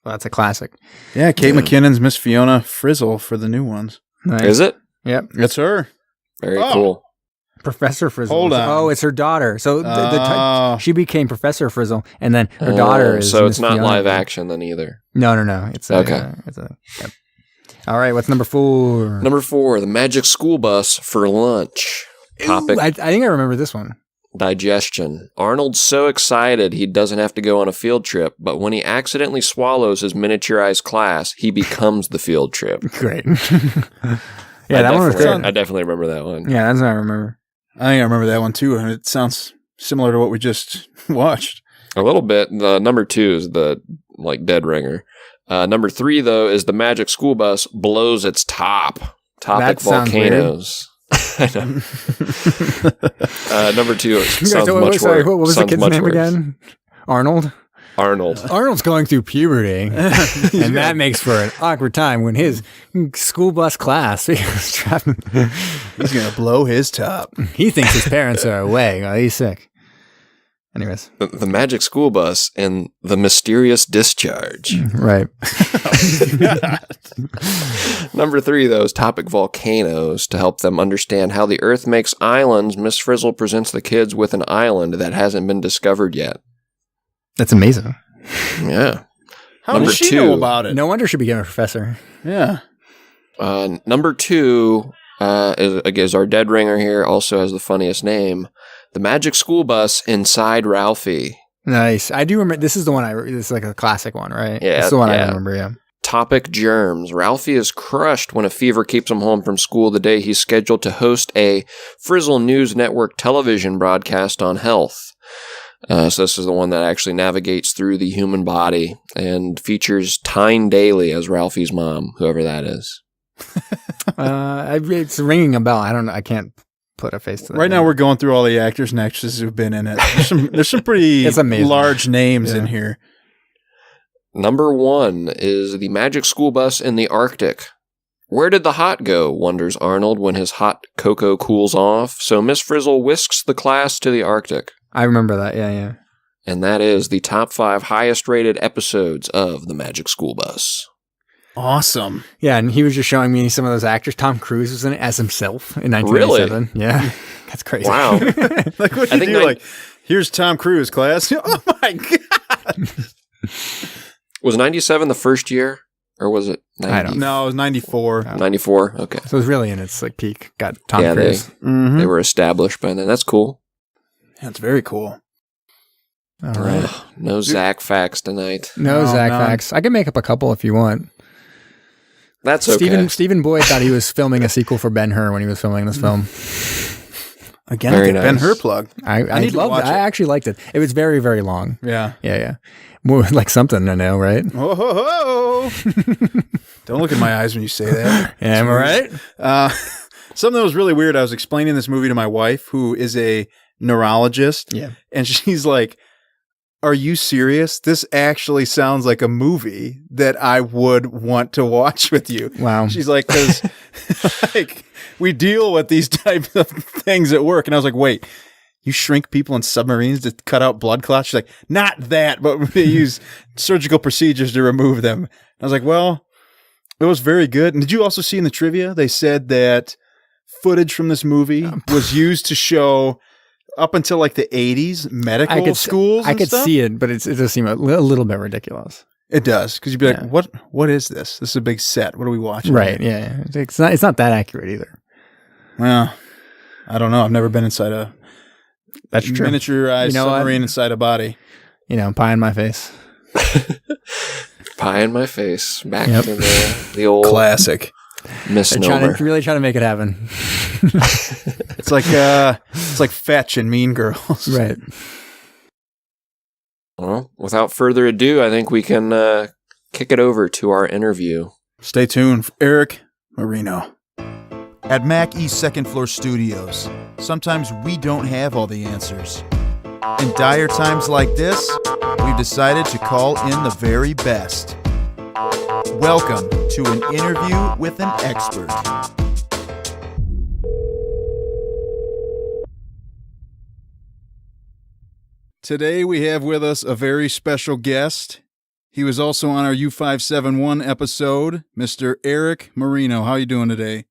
Well, that's a classic. Yeah, Kate McKinnon's Miss Fiona Frizzle for the new ones. Nice. Is it? Yep. It's her. Very cool. Professor Frizzle. Hold on. Oh, it's her daughter. So Oh. she became Professor Frizzle, and then her daughter is. So Miss it's not Fiona. live action then either. No. It's Okay. Yep. All right. What's number 4? Number 4, the Magic School Bus for lunch. Topic: Ooh, I think I remember this one. digestion. Arnold's so excited he doesn't have to go on a field trip, but when he accidentally swallows his miniaturized class, he becomes the field trip. Great. Yeah, that one was good. I definitely remember that one. Yeah, that's what I remember. I think I remember that one too, and it sounds similar to what we just watched. A little bit. The number 2 is the dead ringer. Number 3 though is the Magic School Bus blows its top. Topic: That sounds volcanoes. I know. Number 2 sounds So, much sorry, worse. what was the Sounds kid's much name worse. again? Arnold. Arnold's going through puberty, and that makes for an awkward time when his school bus class is trapped. He's gonna blow his top. He thinks his parents are away. Oh, he's sick. Anyways, The Magic School Bus and the Mysterious Discharge. right. Number 3, though, is topic: volcanoes. To help them understand how the Earth makes islands, Miss Frizzle presents the kids with an island that hasn't been discovered yet. That's amazing. Yeah. How Number does she 2. know about it? No wonder she became a professor. Yeah. Number 2 is our dead ringer here, also has the funniest name. The Magic School Bus inside Ralphie. Nice. I do remember. This is the one this is like a classic one, right? Yeah, It's the one I yeah. remember, yeah. Topic: germs. Ralphie is crushed when a fever keeps him home from school the day he's scheduled to host a Frizzle News Network television broadcast on health. So this is the one that actually navigates through the human body and features Tyne Daly as Ralphie's mom, whoever that is. It's ringing a bell. I don't know. I can't put a face to that. Right now, we're going through all the actors and actresses who've been in it. There's some pretty It's amazing. large names in Yeah. here. Number 1 is the Magic School Bus in the Arctic. Where did the hot go, wonders Arnold when his hot cocoa cools off. So Miss Frizzle whisks the class to the Arctic. I remember that. Yeah. And that is the top 5 highest rated episodes of the Magic School Bus. Awesome. Yeah, and he was just showing me some of those actors. Tom Cruise was in it as himself in 1987. Yeah. That's crazy. Wow. Like what I you think do? I- Like, here's Tom Cruise, class. Oh my god. Was 97 the first year? Or was it 90? I don't know. No, it was 94. 94? Okay. So it was really in its like peak. Got Tom Yeah, Cruise. Mm-hmm. They were established by then. That's cool. That's very cool. All right. Ugh, no Zach facts tonight. No, No, Zach no. facts. I can make up a couple if you want. That's okay. Stephen Boyd thought he was filming a sequel for Ben-Hur when he was filming this film. Again, Very get Ben nice. Hur plug. I need to loved watch it. it. I actually liked it. It was very, very long. Yeah. Yeah. More like something I know, right? Oh, ho, ho. Don't look in my eyes when you say that. Am I right? Something that was really weird. I was explaining this movie to my wife, who is a neurologist. Yeah. And she's like, "Are you serious? This actually sounds like a movie that I would want to watch with you." Wow. She's like, "Because like we deal with these types of things at work." And I was like, "Wait, you shrink people in submarines to cut out blood clots?" She's like, "Not that, but they use surgical procedures to remove them." I was like, "Well, it was very good." And did you also see in the trivia they said that footage from this movie was used to show up until like the 80s medical schools? I and could stuff? see it, but it does seem a little bit ridiculous. It does, because you'd be like, Yeah. "What is this? This is a big set. What are we watching?" Right. Yeah. It's not that accurate either. Well, I don't know. I've never been inside a That's true. miniaturized You know what? submarine inside a body. Pie in my face. Pie in my face. Back Yep. to the old Classic. misnomer. Really trying to make it happen. It's like Fetch and Mean Girls. Right. Well, without further ado, I think we can kick it over to our interview. Stay tuned for Eric Marino. At Mac East Second Floor Studios, sometimes we don't have all the answers. In dire times like this, we've decided to call in the very best. Welcome to an interview with an expert. Today we have with us a very special guest. He was also on our U571 episode, Mr. Eric Marino. How are you doing today?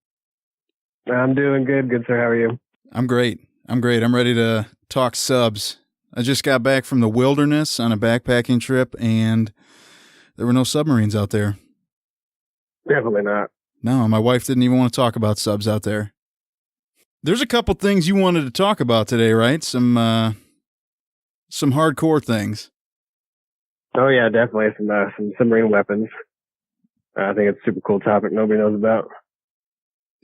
I'm doing good, sir. How are you? I'm great. I'm ready to talk subs. I just got back from the wilderness on a backpacking trip, and there were no submarines out there. Definitely not. No, my wife didn't even want to talk about subs out there. There's a couple things you wanted to talk about today, right? Some hardcore things. Oh yeah, definitely some submarine weapons. I think it's a super cool topic nobody knows about.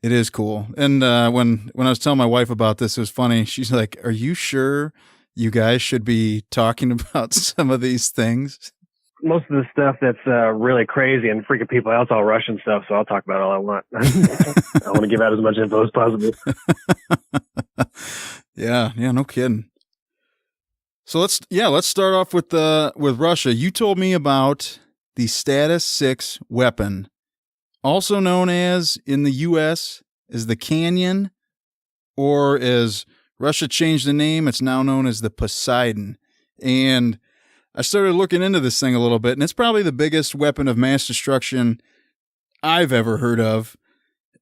It is cool. And when I was telling my wife about this, it was funny. She's like, "Are you sure you guys should be talking about some of these things?" Most of the stuff that's really crazy and freaking people out is all Russian stuff, so I'll talk about all I want. I want to give out as much info as possible. Yeah, no kidding. So let's start off with Russia. You told me about the Status 6 weapon, also known as in the U.S. as the Canyon, or as Russia changed the name, it's now known as the Poseidon. And I started looking into this thing a little bit, and it's probably the biggest weapon of mass destruction I've ever heard of.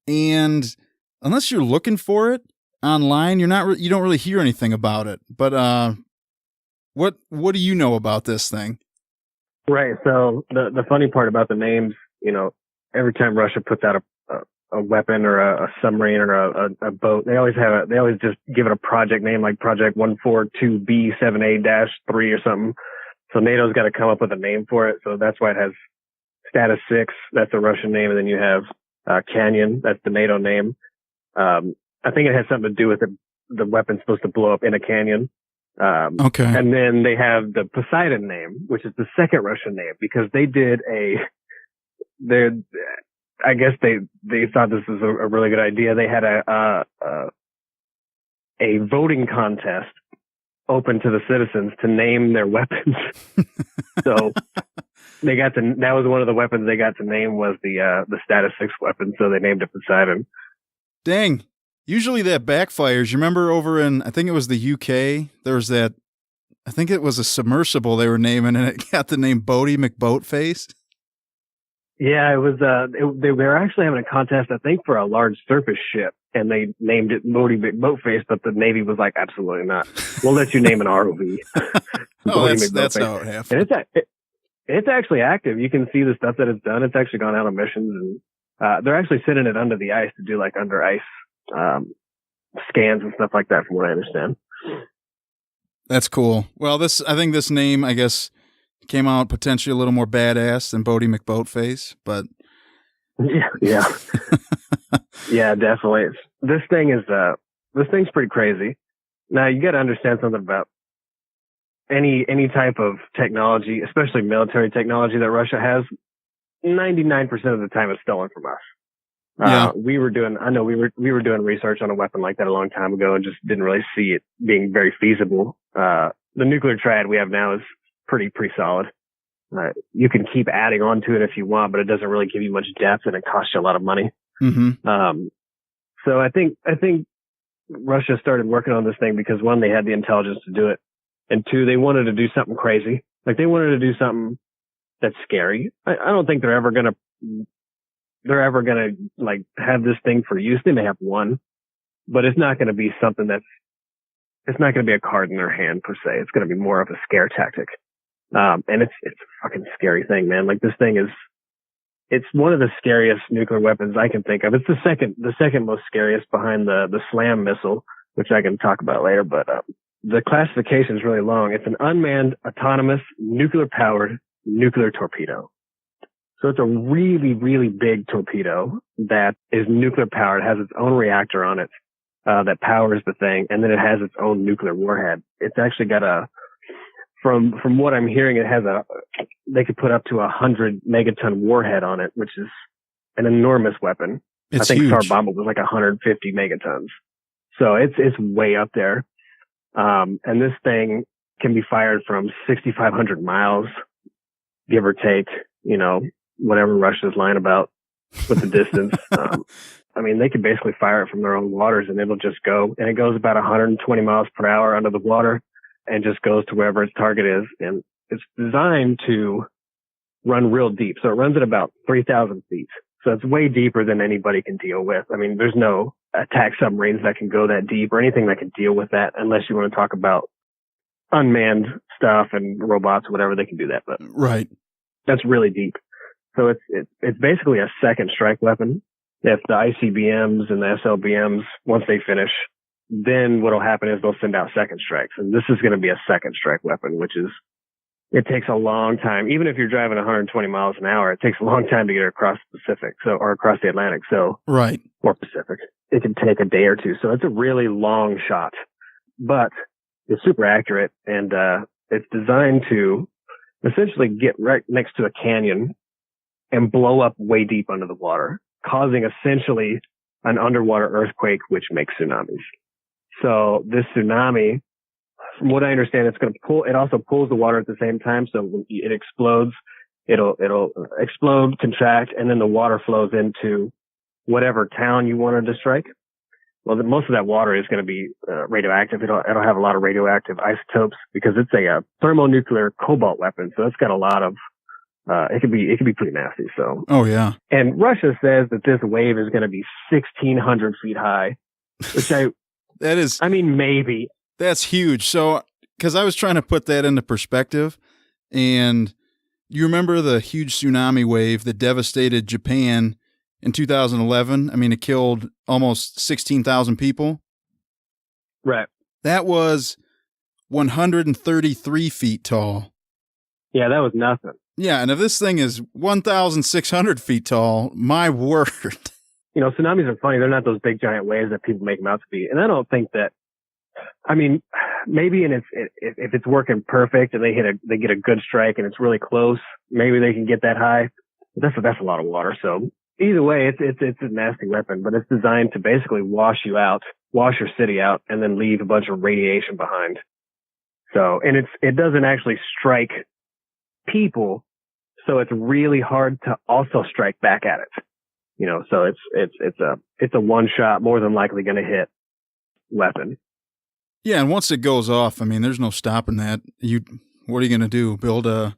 And unless you're looking for it online, you don't really hear anything about it. But what do you know about this thing? Right. So the funny part about the names, every time Russia puts out a weapon or a submarine or a boat, they always just give it a project name like Project 142B7A-3 or something. So NATO's got to come up with a name for it. So that's why it has Status 6. That's the Russian name. And then you have Canyon. That's the NATO name. I think it has something to do with the weapon supposed to blow up in a canyon. Okay. And then they have the Poseidon name, which is the second Russian name, because they did I guess they thought this was a really good idea. They had a voting contest open to the citizens to name their weapons. So that was one of the weapons they got to name was the Status 6 weapon. So they named it Poseidon. Dang. Usually that backfires. You remember over in, I think it was the UK, there was that, I think it was a submersible they were naming, and it got the name Bodie McBoatface. Yeah, it was, they were actually having a contest, I think, for a large surface ship, and they named it Bodie McBoatface, but the Navy was like, absolutely not. We'll let you name an ROV. That's how it happened. And it's actually active. You can see the stuff that it's done. It's actually gone out on missions, and they're actually sending it under the ice to do like under ice scans and stuff like that, from what I understand. That's cool. Well, I think this name, I guess, came out potentially a little more badass than Bodie McBoatface, but yeah, yeah, definitely. This thing's pretty crazy. Now you got to understand something about any type of technology, especially military technology that Russia has. 99% of the time, it's stolen from us. Yeah. We were doing research on a weapon like that a long time ago and just didn't really see it being very feasible. The nuclear triad we have now is pretty solid. You can keep adding on to it if you want, but it doesn't really give you much depth and it costs you a lot of money. Mm-hmm. So I think Russia started working on this thing because one, they had the intelligence to do it. And two, they wanted to do something crazy. Like they wanted to do something that's scary. I don't think they're ever gonna like have this thing for use. They may have one, but it's not going to be something it's not going to be a card in their hand per se. It's going to be more of a scare tactic. And it's a fucking scary thing, man. Like this thing it's one of the scariest nuclear weapons I can think of. It's the second most scariest behind the SLAM missile, which I can talk about later. But, the classification is really long. It's an unmanned, autonomous, nuclear-powered nuclear torpedo. So it's a really, really big torpedo that is nuclear-powered, has its own reactor on it that powers the thing, and then it has its own nuclear warhead. It's actually got from what I'm hearing, they could put up to 100 megaton warhead on it, which is an enormous weapon. It's I think huge. Tsar Bomba was like 150 megatons. So it's way up there. And this thing can be fired from 6,500 miles, give or take, whatever Russia's lying about with the distance. I mean, they could basically fire it from their own waters and it'll just go. And it goes about 120 miles per hour under the water and just goes to wherever its target is. And it's designed to run real deep. So it runs at about 3,000 feet. So it's way deeper than anybody can deal with. I mean, there's no attack submarines that can go that deep or anything that can deal with that, unless you want to talk about unmanned stuff and robots or whatever, they can do that. But Right. that's really deep. So it's basically a second strike weapon. If the ICBMs and the SLBMs, once they finish, then what'll happen is they'll send out second strikes. And this is going to be a second strike weapon, which is, it takes a long time. Even if you're driving 120 miles an hour, it takes a long time to get across the Pacific, or across the Atlantic. So, Right. or Pacific. It can take a day or two. So it's a really long shot, but it's super accurate, and it's designed to essentially get right next to a canyon and blow up way deep under the water, causing essentially an underwater earthquake, which makes tsunamis. So this tsunami, from what I understand, it also pulls the water at the same time. So when it explodes, it'll explode, contract, and then the water flows into whatever town you wanted to strike. Well, most of that water is going to be radioactive. It'll have a lot of radioactive isotopes because it's a thermonuclear cobalt weapon. So it's got a lot of, it could be pretty nasty. So, Oh, yeah. and Russia says that this wave is going to be 1,600 feet high, which maybe. That's huge. So, because I was trying to put that into perspective, and you remember the huge tsunami wave that devastated Japan in 2011? I mean, it killed almost 16,000 people. Right. That was 133 feet tall. Yeah, that was nothing. Yeah, and if this thing is 1,600 feet tall, my word. You know, tsunamis are funny. They're not those big giant waves that people make them out to be. And I don't think that, I mean, maybe if it's working perfect and they get a good strike and it's really close, maybe they can get that high. But that's a lot of water. So either way, it's a nasty weapon, but it's designed to basically wash you out, wash your city out, and then leave a bunch of radiation behind. So, and it doesn't actually strike people, so it's really hard to also strike back at it. You know, so it's a one shot, more than likely going to hit weapon. Yeah, and once it goes off, I mean, there's no stopping that. What are you going to do? Build a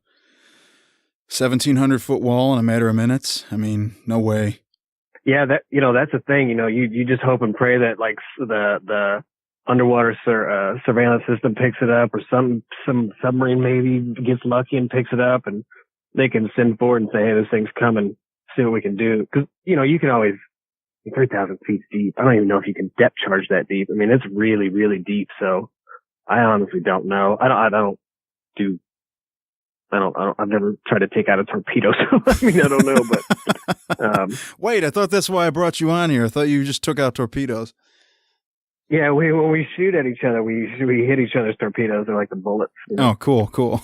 1,700-foot wall in a matter of minutes? I mean, no way. Yeah, that's the thing. You know, you just hope and pray that like the underwater surveillance system picks it up, or some submarine maybe gets lucky and picks it up, and they can send forward and say, hey, this thing's coming, see what we can do. Because, you know, you can always, 3,000 feet deep. I don't even know if you can depth charge that deep. I mean, it's really, really deep. So I honestly don't know. I've never tried to take out a torpedo. So I mean, I don't know, but, Wait, I thought that's why I brought you on here. I thought you just took out torpedoes. Yeah, when we shoot at each other, we hit each other's torpedoes. They're like the bullets. You know? Oh, cool.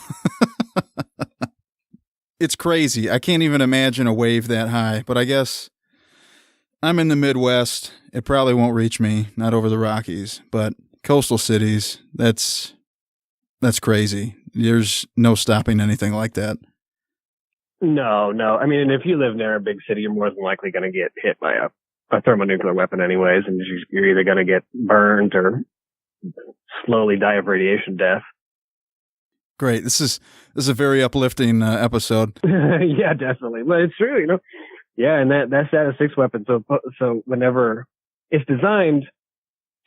It's crazy. I can't even imagine a wave that high, but I guess I'm in the Midwest. It probably won't reach me, not over the Rockies, but coastal cities, that's crazy. There's no stopping anything like that. No. I mean, if you live near a big city, you're more than likely going to get hit by a thermonuclear weapon anyways, and you're either going to get burned or slowly die of radiation death. Great. This is a very uplifting episode. Yeah, definitely. But it's true, you know. Yeah, and that's Status 6 weapon. So whenever it's designed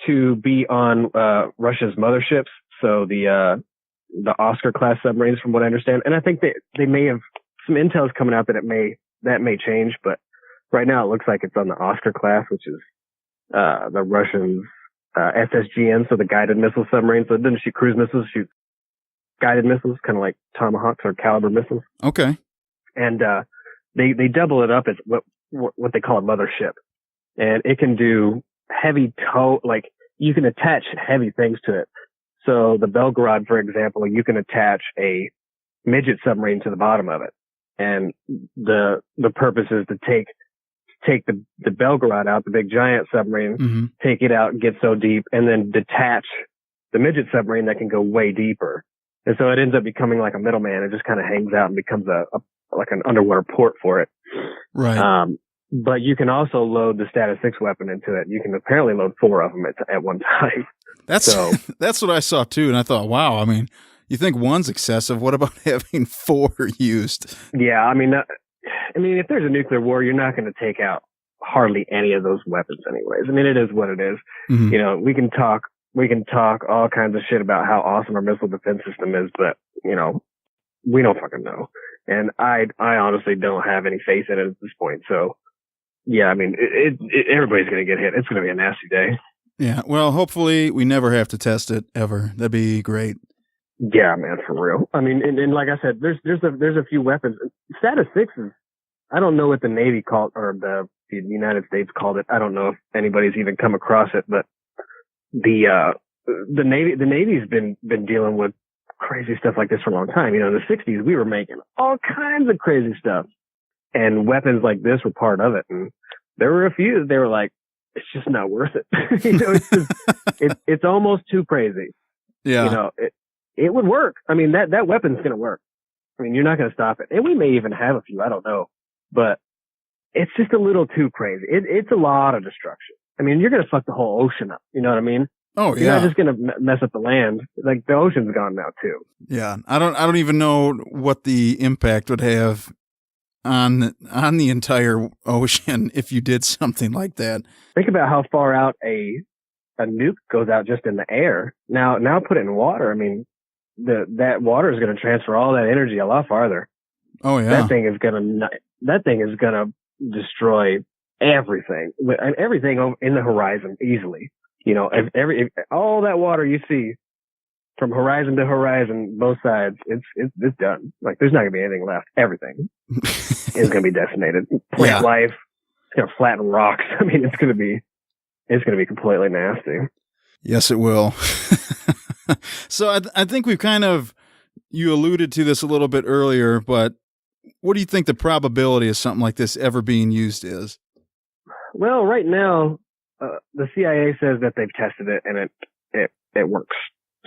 to be on Russia's motherships, so the Oscar class submarines, from what I understand, and I think they may have some intel's coming out that that may change, but right now it looks like it's on the Oscar class, which is the Russians' SSGN, so the guided missile submarine. So it doesn't shoot cruise missiles, it shoots guided missiles, kind of like Tomahawks or Caliber missiles. Okay. And they double it up as what they call a mothership, and it can do heavy tow, like you can attach heavy things to it. So the Belgorod, for example, you can attach a midget submarine to the bottom of it, and the purpose is to take the Belgorod out, the big giant submarine, take it out and get so deep, and then detach the midget submarine that can go way deeper. And so it ends up becoming like a middleman. It just kind of hangs out and becomes like an underwater port for it. Right. But you can also load the Status 6 weapon into it. You can apparently load 4 of them at one time. That's what I saw too. And I thought, wow, I mean, you think one's excessive. What about having 4 used? Yeah. I mean, I mean, if there's a nuclear war, you're not going to take out hardly any of those weapons anyways. I mean, it is what it is. Mhm. You know, we can talk all kinds of shit about how awesome our missile defense system is, but, you know, we don't fucking know. And I honestly don't have any faith in it at this point. So, yeah, I mean, everybody's going to get hit. It's going to be a nasty day. Yeah. Well, hopefully we never have to test it ever. That'd be great. Yeah, man, for real. I mean, and like I said, there's a few weapons. Status 6 is, I don't know what the Navy called, or the United States called it. I don't know if anybody's even come across it, but the Navy's been dealing with crazy stuff like this for a long time. You know, in the 60s, we were making all kinds of crazy stuff, and weapons like this were part of it. And there were a few that they were like, it's just not worth it. You know, it's just, it's almost too crazy. Yeah. You know, it would work. I mean, that weapon's going to work. I mean, you're not going to stop it. And we may even have a few, I don't know, but it's just a little too crazy. It's a lot of destruction. I mean, you're going to fuck the whole ocean up. You know what I mean? Oh, yeah. You're not just going to mess up the land. Like, the ocean's gone now too. Yeah. I don't even know what the impact would have on the entire ocean if you did something like that. Think about how far out a nuke goes out just in the air. Now put it in water. I mean, that water is going to transfer all that energy a lot farther. Oh, yeah. That thing is going to destroy everything in the horizon easily. You know, if all that water you see from horizon to horizon, both sides, it's done. Like, there's not going to be anything left. Everything is going to be decimated. Plant life, it's going to flatten rocks. I mean, it's going to be completely nasty. Yes, it will. So I think you alluded to this a little bit earlier, but what do you think the probability of something like this ever being used is? Well, right now, the CIA says that they've tested it and it works.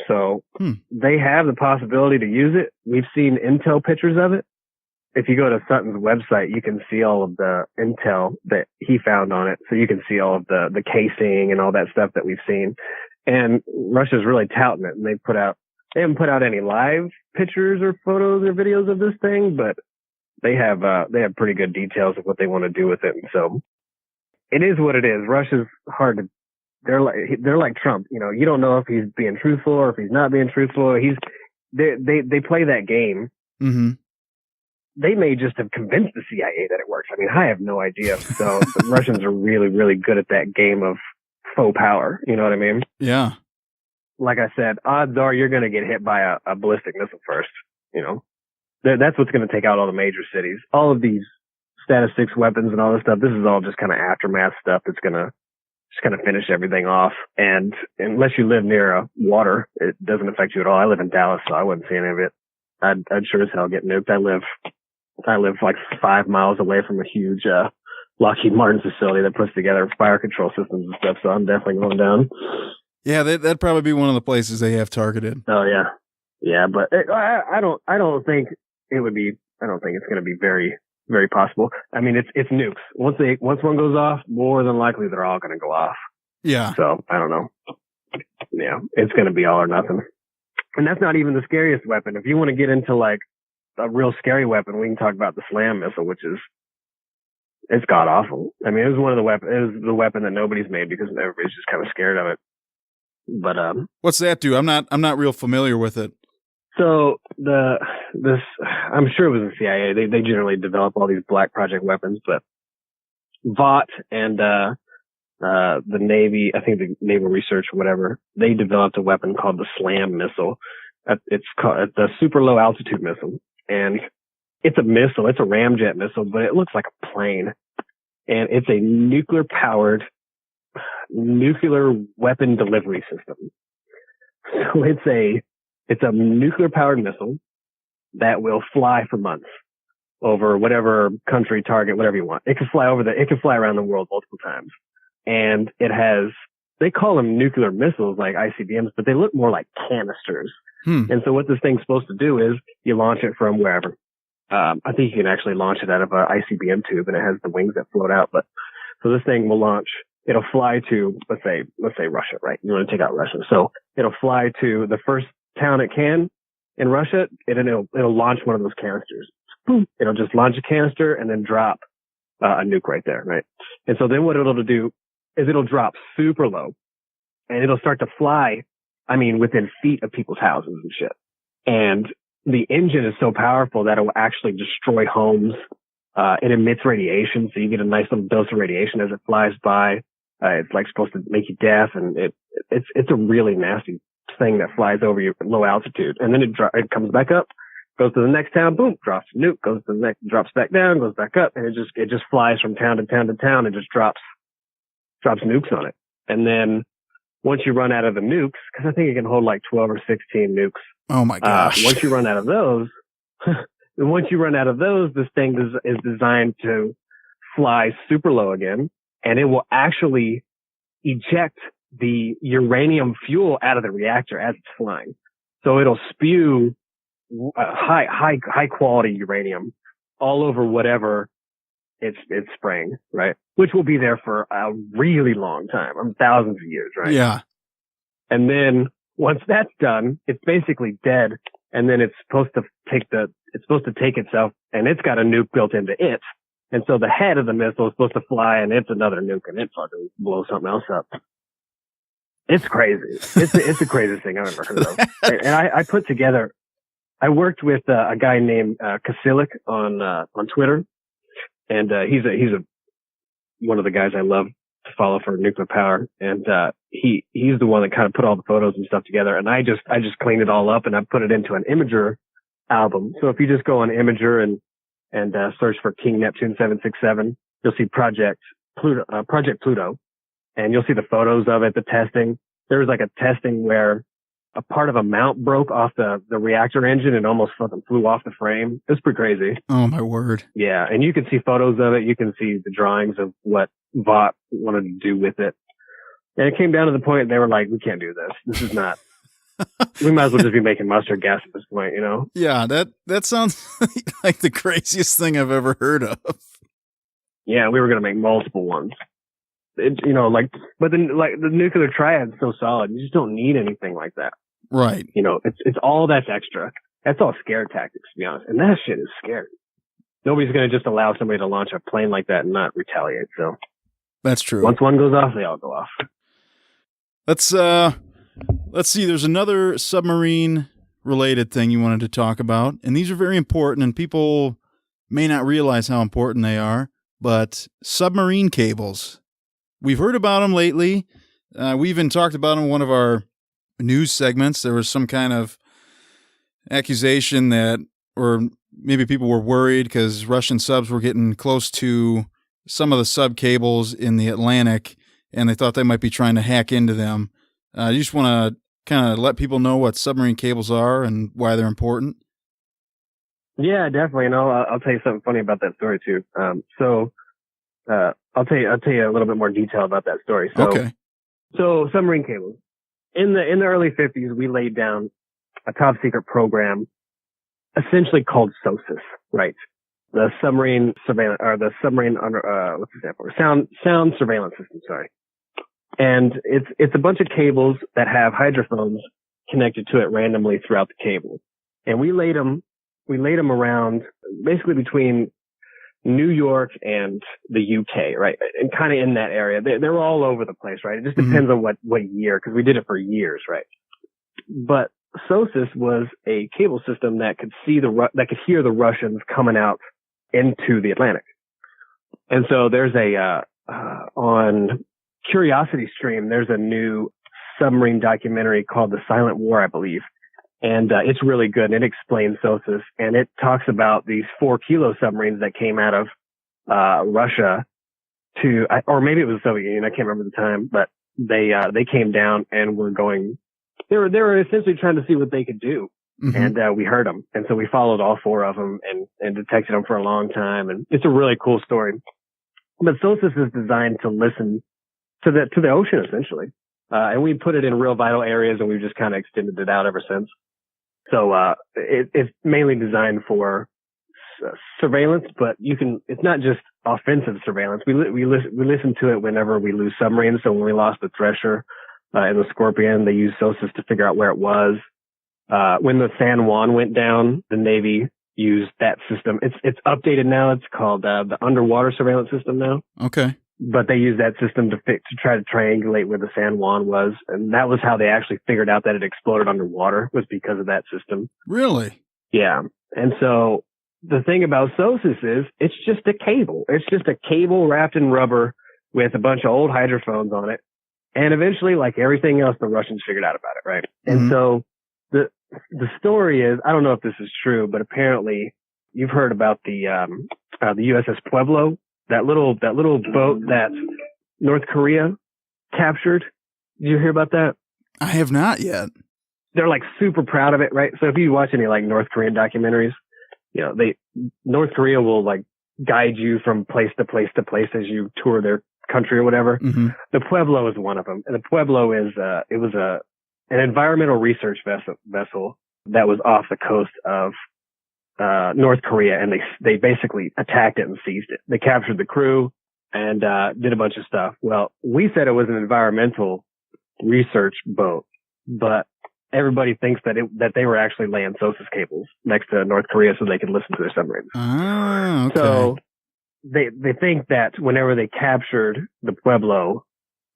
So they have the possibility to use it. We've seen intel pictures of it. If you go to Sutton's website, you can see all of the intel that he found on it. So you can see all of the casing and all that stuff that we've seen. And Russia's really touting it, and they haven't put out any live pictures or photos or videos of this thing, but they have pretty good details of what they want to do with it. And so it is what it is. Russia's hard to, they're like Trump. You know, you don't know if he's being truthful or if he's not being truthful. They play that game. Mm-hmm. They may just have convinced the CIA that it works. I mean, I have no idea. So the Russians are really, really good at that game of faux power. You know what I mean? Yeah. Like I said, odds are you're going to get hit by a ballistic missile first. You know, that's what's going to take out all the major cities. All of these status 6 weapons and all this stuff, this is all just kind of aftermath stuff that's going to just kind of finish everything off. And unless you live near water, it doesn't affect you at all. I live in Dallas, so I wouldn't see any of it. I'd sure as hell get nuked. I live like 5 miles away from a huge Lockheed Martin facility that puts together fire control systems and stuff, so I'm definitely going down. Yeah, that'd probably be one of the places they have targeted. Oh yeah, yeah, but I don't think it would be. I don't think it's going to be very, very possible. I mean, it's nukes. Once one goes off, more than likely they're all going to go off. Yeah. So I don't know. Yeah, it's going to be all or nothing. And that's not even the scariest weapon. If you want to get into like a real scary weapon, we can talk about the SLAM missile, which is, it's god awful. I mean, it was the weapon that nobody's made because everybody's just kind of scared of it. But what's that do? I'm not real familiar with it. So I'm sure it was the CIA. They generally develop all these black project weapons, but Vought and the Navy, I think the Naval Research or whatever, they developed a weapon called the SLAM missile. It's a super low altitude missile, and it's a missile. It's a ramjet missile, but it looks like a plane, and it's a nuclear powered nuclear weapon delivery system. So it's a nuclear powered missile that will fly for months over whatever country, target, whatever you want. It can fly around the world multiple times. And they call them nuclear missiles like ICBMs, but they look more like canisters. And so what this thing's supposed to do is you launch it from wherever. I think you can actually launch it out of an ICBM tube, and it has the wings that float out. But so this thing will launch. It'll fly to, let's say Russia, right? You want to take out Russia. So it'll fly to the first town it can in Russia, and it'll launch one of those canisters. boom, it'll just launch a canister and then drop a nuke right there, right? And so then what it'll do is it'll drop super low and it'll start to fly, within feet of people's houses and shit. And the engine is so powerful that it will actually destroy homes. It emits radiation, so you get a nice little dose of radiation as it flies by. It's like supposed to make you deaf, and it's a really nasty thing that flies over you at low altitude. And then it comes back up, goes to the next town, boom, drops a nuke, goes to the next, drops back down, goes back up, and it just flies from town to town to town and just drops nukes on it. And then once you run out of the nukes, because I think it can hold like 12 or 16 nukes. Oh my gosh! Once you run out of those, this thing is designed to fly super low again, and it will actually eject the uranium fuel out of the reactor as it's flying. So it'll spew high quality uranium all over whatever it's spraying, right? Which will be there for a really long time, thousands of years, right? Yeah. And then once that's done, it's basically dead. And then it's supposed to take itself, and it's got a nuke built into it. And so the head of the missile is supposed to fly, and it's another nuke, and it fucking blows something else up. It's crazy. It's the craziest thing I've ever heard of. And I worked with a guy named Kasilik on Twitter, and he's one of the guys I love to follow for nuclear power, and he's the one that kind of put all the photos and stuff together, and I just cleaned it all up and I put it into an Imager album. So if you just go on Imager and search for King Neptune 767, you'll see Project Pluto, and you'll see the photos of it, the testing. There was like a testing where a part of a mount broke off the reactor engine and almost fucking flew off the frame. It was pretty crazy. Oh my word. Yeah. And you can see photos of it. You can see the drawings of what Vought wanted to do with it. And it came down to the point they were like, we can't do this. This is not, we might as well just be making mustard gas at this point, you know? Yeah. That sounds like the craziest thing I've ever heard of. Yeah. We were going to make multiple ones. But then the nuclear triad's so solid. You just don't need anything like that. Right. It's all that's extra. That's all scare tactics, to be honest. And that shit is scary. Nobody's going to just allow somebody to launch a plane like that and not retaliate. So that's true. Once one goes off, they all go off. Let's see. There's another submarine related thing you wanted to talk about. And these are very important, and people may not realize how important they are, but submarine cables. We've heard about them lately. We even talked about them in one of our news segments. There was some kind of accusation that, or maybe people were worried because Russian subs were getting close to some of the sub cables in the Atlantic, and they thought they might be trying to hack into them. You just want to kind of let people know what submarine cables are and why they're important? Yeah, definitely. I'll tell you something funny about that story too. I'll tell you a little bit more detail about that story. Okay. So submarine cables. In the early 50s, we laid down a top secret program essentially called SOSUS, right? The submarine surveillance, or the submarine what's the stand for? Sound surveillance system, sorry. And it's a bunch of cables that have hydrophones connected to it randomly throughout the cable. And we laid them around basically between New York and the UK, right? And kind of in that area. They're all over the place, right? It just depends on what year, because we did it for years, right? But SOSUS was a cable system that could hear the Russians coming out into the Atlantic. And so there's on Curiosity Stream, there's a new submarine documentary called The Silent War, I believe. And it's really good, and it explains SOSUS, and it talks about these 4-kilo submarines that came out of Russia or maybe it was the Soviet Union, I can't remember the time, but they came down and were going. They were essentially trying to see what they could do, and we heard them, and so we followed all 4 of them and detected them for a long time, and it's a really cool story. But SOSUS is designed to listen to the ocean essentially, and we put it in real vital areas, and we've just kind of extended it out ever since. So, it's mainly designed for surveillance, but it's not just offensive surveillance. We listen to it whenever we lose submarines. So when we lost the Thresher, and the Scorpion, they used SOSUS to figure out where it was. When the San Juan went down, the Navy use that system. It's updated now. It's called the underwater surveillance system now. Okay. But they use that system to try to triangulate where the San Juan was, and that was how they actually figured out that it exploded underwater, was because of that system. Really? Yeah. And so the thing about SOSUS is it's just a cable. It's just a cable wrapped in rubber with a bunch of old hydrophones on it. And eventually, like everything else, the Russians figured out about it, right? Mm-hmm. And so the story is, I don't know if this is true, but apparently you've heard about the USS Pueblo, that little boat that North Korea captured. Did you hear about that? I have not yet. They're like super proud of it, right? So if you watch any like North Korean documentaries, you know, North Korea will like guide you from place to place to place as you tour their country or whatever. Mm-hmm. The Pueblo is one of them. And the Pueblo is, it was an environmental research vessel that was off the coast of, North Korea, and they basically attacked it and seized it. They captured the crew and, did a bunch of stuff. Well, we said it was an environmental research boat, but everybody thinks that they were actually laying SOSUS cables next to North Korea so they could listen to their submarines. Ah, okay. So they think that whenever they captured the Pueblo,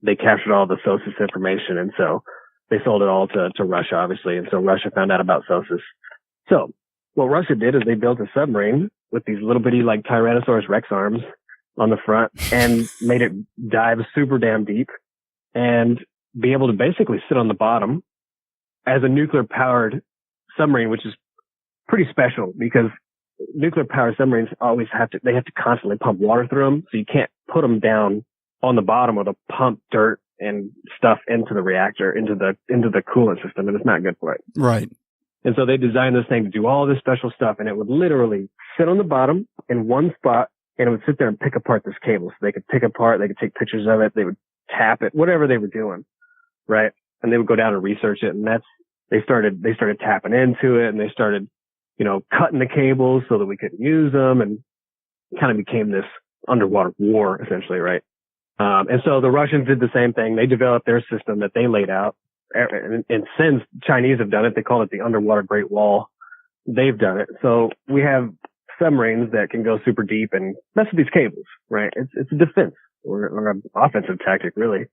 they captured all the SOSUS information, and so they sold it all to Russia, obviously, and so Russia found out about SOSUS. So what Russia did is they built a submarine with these little bitty like Tyrannosaurus Rex arms on the front and made it dive super damn deep and be able to basically sit on the bottom as a nuclear powered submarine, which is pretty special because nuclear powered submarines always have to constantly pump water through them. So you can't put them down on the bottom or they'll pump dirt and stuff into the reactor, into the coolant system, and it's not good for it. Right. And so they designed this thing to do all this special stuff, and it would literally sit on the bottom in one spot, and it would sit there and pick apart this cable. So they could pick apart, they could take pictures of it, they would tap it, whatever they were doing, right? And they would go down and research it, and they started tapping into it, and they started, cutting the cables so that we couldn't use them, and it kind of became this underwater war, essentially, right? And so the Russians did the same thing. They developed their system that they laid out. And since Chinese have done it, they call it the underwater Great Wall. They've done it. So we have submarines that can go super deep and mess with these cables, right? It's a defense or an offensive tactic, really.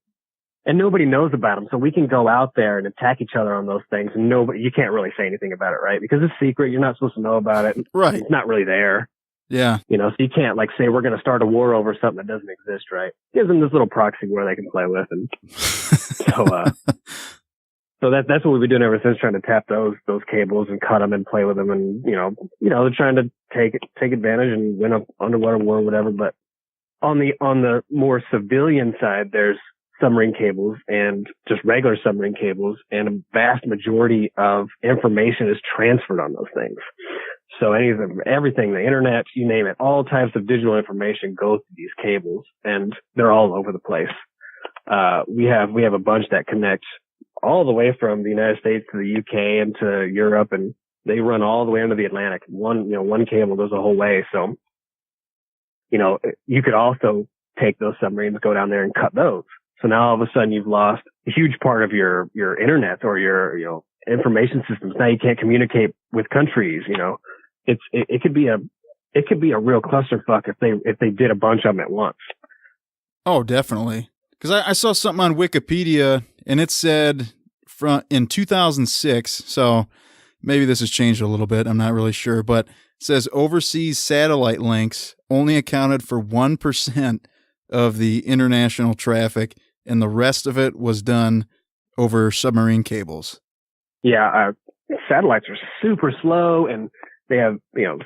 And nobody knows about them. So we can go out there and attack each other on those things. And you can't really say anything about it, right? Because it's secret. You're not supposed to know about it. Right. It's not really there. Yeah. So you can't like say we're going to start a war over something that doesn't exist, right? Gives them this little proxy war they can play with. And so that's what we've been doing ever since, trying to tap those cables and cut them and play with them. And, they're trying to take advantage and win an underwater war or whatever. But on the more civilian side, there's submarine cables and just regular submarine cables, and a vast majority of information is transferred on those things. So everything, the internet, you name it, all types of digital information goes to these cables, and they're all over the place. We have a bunch that connect all the way from the United States to the UK and to Europe, and they run all the way into the Atlantic. One cable goes the whole way. So, you could also take those submarines, go down there and cut those. So now all of a sudden you've lost a huge part of your internet or your information systems. Now you can't communicate with countries. It could be a real clusterfuck if they did a bunch of them at once. Oh, definitely. Because I saw something on Wikipedia and it said in 2006. So maybe this has changed a little bit. I'm not really sure, but it says overseas satellite links only accounted for 1% of the international traffic, and the rest of it was done over submarine cables. Yeah, satellites are super slow, and they have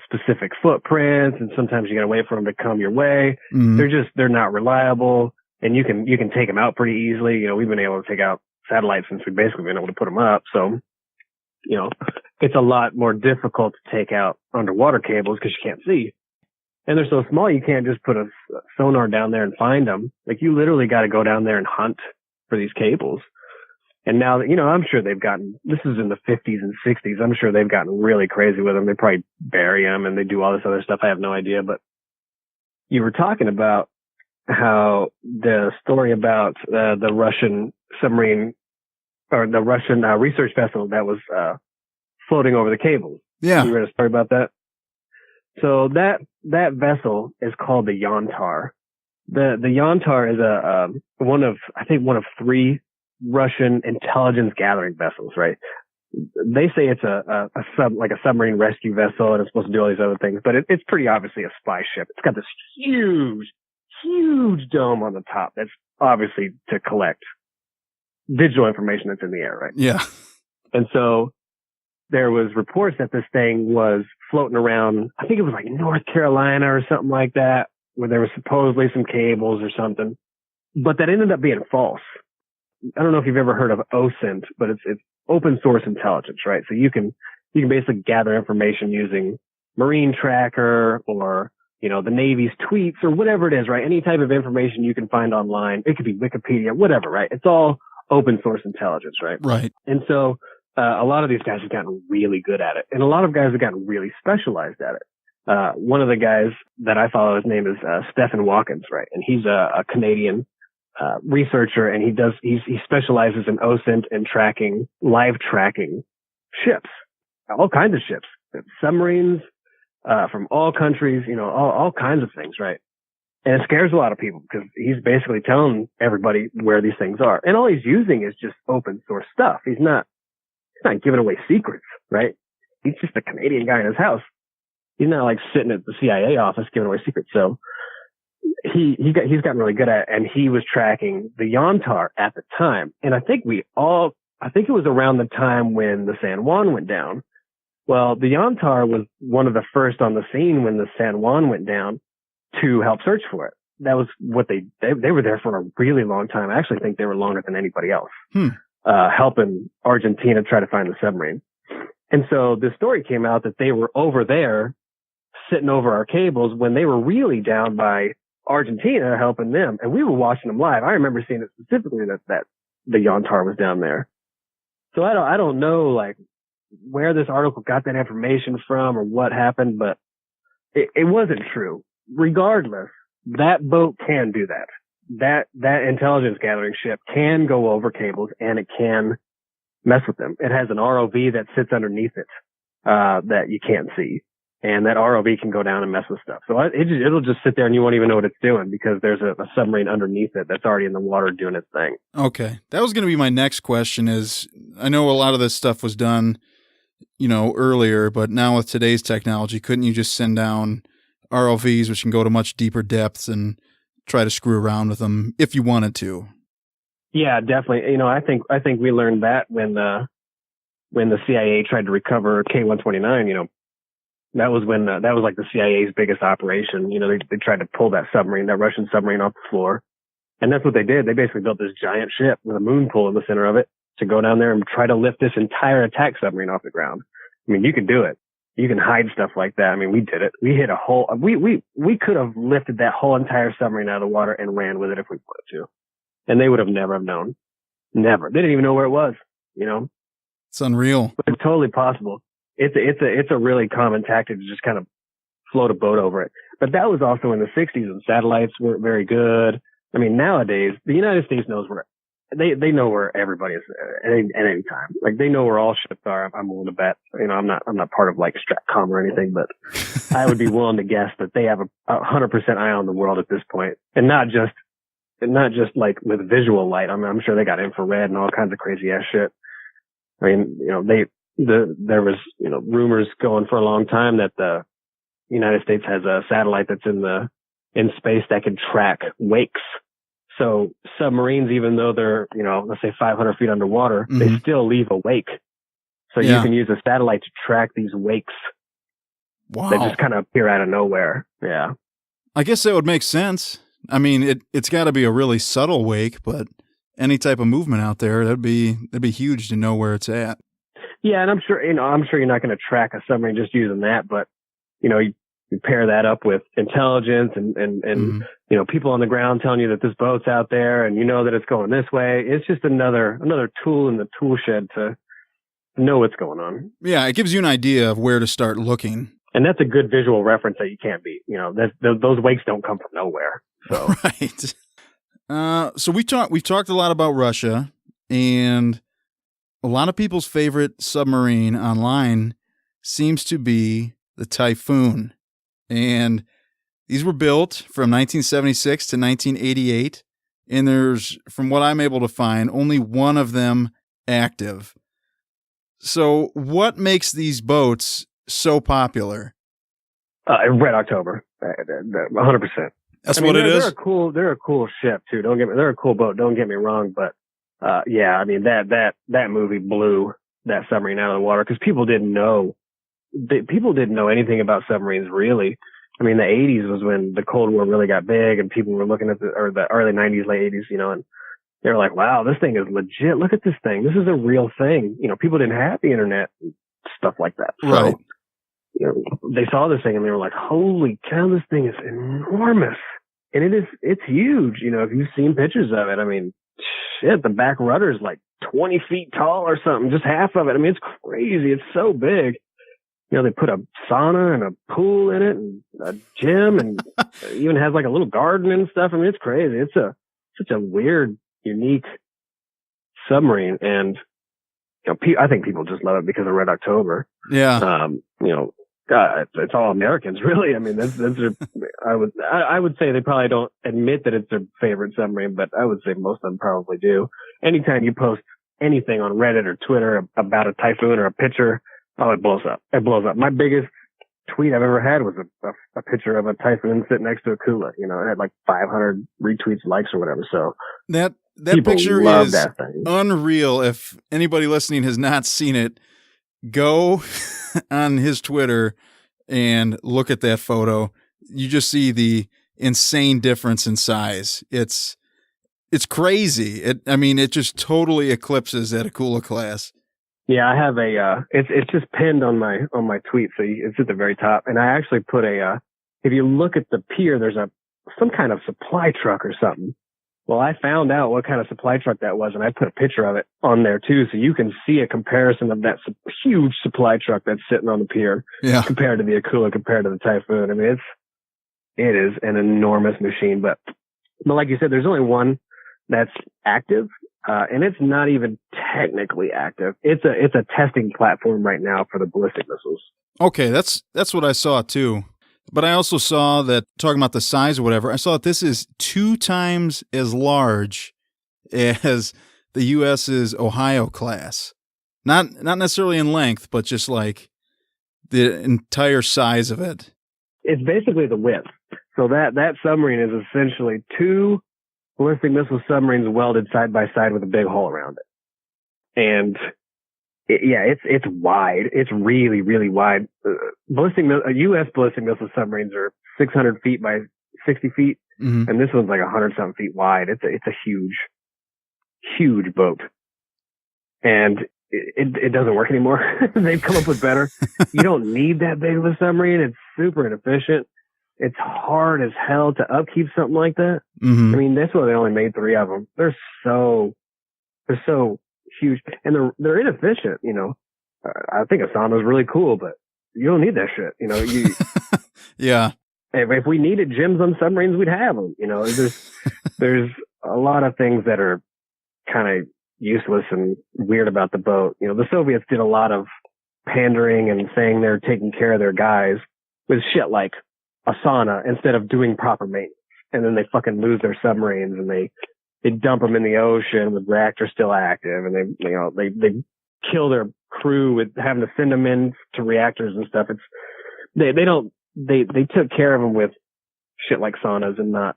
specific footprints, and sometimes you got to wait for them to come your way. Mm-hmm. They're not reliable, and you can take them out pretty easily. We've been able to take out satellites since we've basically been able to put them up. So, it's a lot more difficult to take out underwater cables because you can't see. And they're so small, you can't just put a sonar down there and find them. Like, you literally got to go down there and hunt for these cables. And now that, I'm sure they've gotten, this is in the 50s and 60s, I'm sure they've gotten really crazy with them. They probably bury them and they do all this other stuff. I have no idea. But you were talking about how the story about the Russian submarine or the Russian research vessel that was floating over the cables. Yeah. You read a story about that? So that vessel is called the Yantar. The Yantar is one of 3 Russian intelligence gathering vessels, right? They say it's a submarine rescue vessel, and it's supposed to do all these other things, but it's pretty obviously a spy ship. It's got this huge dome on the top that's obviously to collect digital information that's in the air, right? Yeah. And so there was reports that this thing was floating around, I think it was like North Carolina or something like that, where there was supposedly some cables or something, but that ended up being false. I don't know if you've ever heard of OSINT, but it's open source intelligence, right? So you can basically gather information using Marine Tracker or, the Navy's tweets or whatever it is, right? Any type of information you can find online. It could be Wikipedia, whatever, right? It's all open source intelligence, right? Right. And so a lot of these guys have gotten really good at it, and a lot of guys have gotten really specialized at it. One of the guys that I follow, his name is Stephen Watkins, right? And he's a Canadian researcher, and he specializes in OSINT and live tracking ships, all kinds of ships, submarines, from all countries, all kinds of things, right? And it scares a lot of people because he's basically telling everybody where these things are. And all he's using is just open source stuff. He's not giving away secrets, right? He's just a Canadian guy in his house. He's not like sitting at the CIA office giving away secrets. So he's gotten really good at it, and he was tracking the Yantar at the time. And I think it was around the time when the San Juan went down. Well, the Yantar was one of the first on the scene when the San Juan went down to help search for it. That was what they were there for a really long time. I actually think they were longer than anybody else, helping Argentina try to find the submarine. And so the story came out that they were over there sitting over our cables when they were really down by Argentina helping them. And we were watching them live. I remember seeing it specifically that the Yantar was down there. So I don't know like where this article got that information from or what happened, but it wasn't true. Regardless, that boat can do that. That intelligence gathering ship can go over cables, and it can mess with them. It has an ROV that sits underneath it, that you can't see. And that ROV can go down and mess with stuff. So it'll just sit there and you won't even know what it's doing because there's a submarine underneath it that's already in the water doing its thing. Okay. That was going to be my next question is, I know a lot of this stuff was done, earlier, but now with today's technology, couldn't you just send down ROVs, which can go to much deeper depths and try to screw around with them if you wanted to? Yeah, definitely. I think we learned that when the CIA tried to recover K-129, that was when that was like the CIA's biggest operation. They tried to pull that Russian submarine off the floor. And that's what they did. They basically built this giant ship with a moon pool in the center of it to go down there and try to lift this entire attack submarine off the ground. I mean, you can do it. You can hide stuff like that. I mean, we did it. We hit we could have lifted that whole entire submarine out of the water and ran with it if we wanted to. And they would have never have known. Never. They didn't even know where it was, It's unreal. But it's totally possible. It's a really common tactic to just kind of float a boat over it. But that was also in the 60s when satellites weren't very good. I mean, nowadays, the United States knows where they know where everybody is at any time. Like they know where all ships are. I'm willing to bet. I'm not part of like Stratcom or anything, but I would be willing to guess that they have 100% eye on the world at this point, and not just like with visual light. I'm sure they got infrared and all kinds of crazy ass shit. I mean, there was rumors going for a long time that the United States has a satellite that's in space that can track wakes. So submarines, even though they're, let's say 500 feet underwater, they still leave a wake. So you can use a satellite to track these wakes. Wow. That just kind of appear out of nowhere. Yeah. I guess that would make sense. I mean, it's got to be a really subtle wake, but any type of movement out there, that'd be huge to know where it's at. Yeah, and I'm sure you're not going to track a submarine just using that, but you pair that up with intelligence and people on the ground telling you that this boat's out there and that it's going this way. It's just another tool in the tool shed to know what's going on. Yeah, it gives you an idea of where to start looking. And that's a good visual reference that you can't beat. Those wakes don't come from nowhere. So. Right. So we've talked a lot about Russia, and a lot of people's favorite submarine online seems to be the Typhoon. And these were built from 1976 to 1988. And there's, from what I'm able to find, only one of them active. So what makes these boats so popular? Red October, 100%. That's what it is? They're a cool ship too. They're a cool boat. Don't get me wrong. But, yeah, I mean, that movie blew that submarine out of the water because people didn't know anything about submarines really. I mean, the 80s was when the Cold War really got big and people were looking at the early 90s, late 80s, and they were like, wow, this thing is legit. Look at this thing. This is a real thing. People didn't have the internet and stuff like that. So, right. They saw this thing and they were like, holy cow, this thing is enormous. And it's huge. If you've seen pictures of it, I mean, shit, the back rudder is like 20 feet tall or something, just half of it. I mean, it's crazy. It's so big. They put a sauna and a pool in it and a gym and it even has like a little garden and stuff. I mean, it's crazy. It's such a weird, unique submarine. And, I think people just love it because of Red October. Yeah. It's all Americans, really. I mean, I would say they probably don't admit that it's their favorite submarine, but I would say most of them probably do. Anytime you post anything on Reddit or Twitter about a typhoon or a picture, oh, it blows up. It blows up. My biggest tweet I've ever had was a picture of a typhoon sitting next to a Kula. It had like 500 retweets, likes, or whatever. So that people picture love is that thing. Unreal. If anybody listening has not seen it, go on his Twitter and look at that photo. You just see the insane difference in size. It's crazy. It just totally eclipses that Akula class. Yeah, I have it's just pinned on my tweet, so it's at the very top. And I actually put if you look at the pier, there's some kind of supply truck or something. Well, I found out what kind of supply truck that was, and I put a picture of it on there too, so you can see a comparison of that huge supply truck that's sitting on the pier compared to the Akula, compared to the Typhoon. I mean, it is an enormous machine, but like you said, there's only one that's active. And it's not even technically active. It's a testing platform right now for the ballistic missiles. Okay, that's what I saw too. But I also saw that, talking about the size or whatever, I saw that this is 2 times as large as the U.S.'s Ohio class. Not necessarily in length, but just like the entire size of it. It's basically the width. So that submarine is essentially 2 ballistic missile submarines welded side by side with a big hole around it. And it's wide. It's really, really wide. U.S. ballistic missile submarines are 600 feet by 60 feet. Mm-hmm. And this one's like 100-something feet wide. It's a huge, huge boat. And it doesn't work anymore. They've come up with better. You don't need that big of a submarine. It's super inefficient. It's hard as hell to upkeep something like that. Mm-hmm. I mean, that's why they only made 3 of them. They're so huge, and they're inefficient. I think a sauna is really cool, but you don't need that shit. Yeah. If we needed gyms on submarines, we'd have them. There's a lot of things that are kind of useless and weird about the boat. The Soviets did a lot of pandering and saying they're taking care of their guys with shit like a sauna instead of doing proper maintenance. And then they fucking lose their submarines and they dump them in the ocean with reactors still active, and they kill their crew with having to send them in to reactors and stuff. They took care of them with shit like saunas and not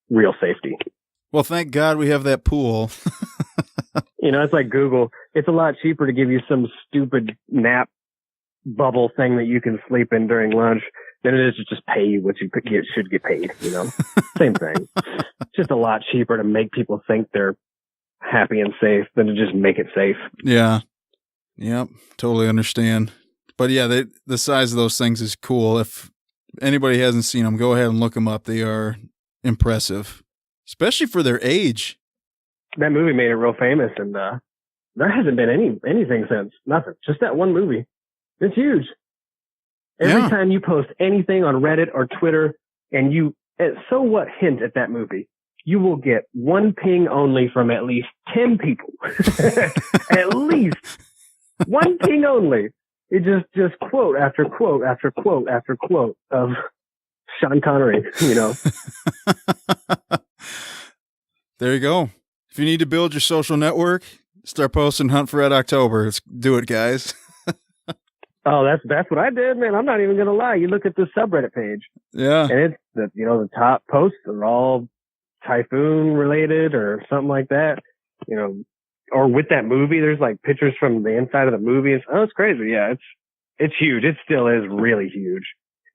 real safety. Well, thank God we have that pool. It's like Google. It's a lot cheaper to give you some stupid nap bubble thing that you can sleep in during lunch than it is to just pay you what you should get paid. Same thing. It's just a lot cheaper to make people think they're happy and safe than to just make it safe. Yeah. Yep. Totally understand. But yeah, the size of those things is cool. If anybody hasn't seen them, go ahead and look them up. They are impressive, especially for their age. That movie made it real famous, and there hasn't been anything since. Nothing. Just that one movie. It's huge. Every time you post anything on Reddit or Twitter and so what hint at that movie, you will get one ping only from at least 10 people. At least one ping only. It just quote after quote after quote after quote of Sean Connery, you know. There you go. If you need to build your social network, start posting Hunt for Red October. Let's do it, guys. Oh, that's what I did, man. I'm not even gonna lie. You look at the subreddit page, Yeah. and it's the top posts are all typhoon related or something like that. You know, or with that movie, there's like pictures from the inside of the movie. It's crazy. Yeah, it's huge. It still is really huge.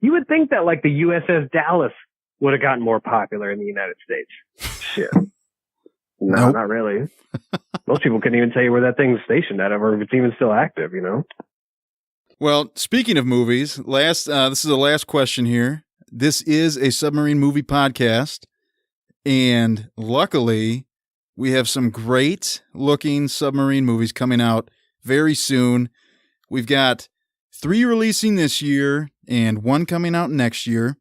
You would think that like the USS Dallas would have gotten more popular in the United States. Shit. No, Nope. not really. Most people couldn't even tell you where that thing's stationed at or if it's even still active, you know? Well, speaking of movies, this is the last question here. This is a submarine movie podcast, and luckily, we have some great looking submarine movies coming out very soon. We've got 3 releasing this year and 1 coming out next year.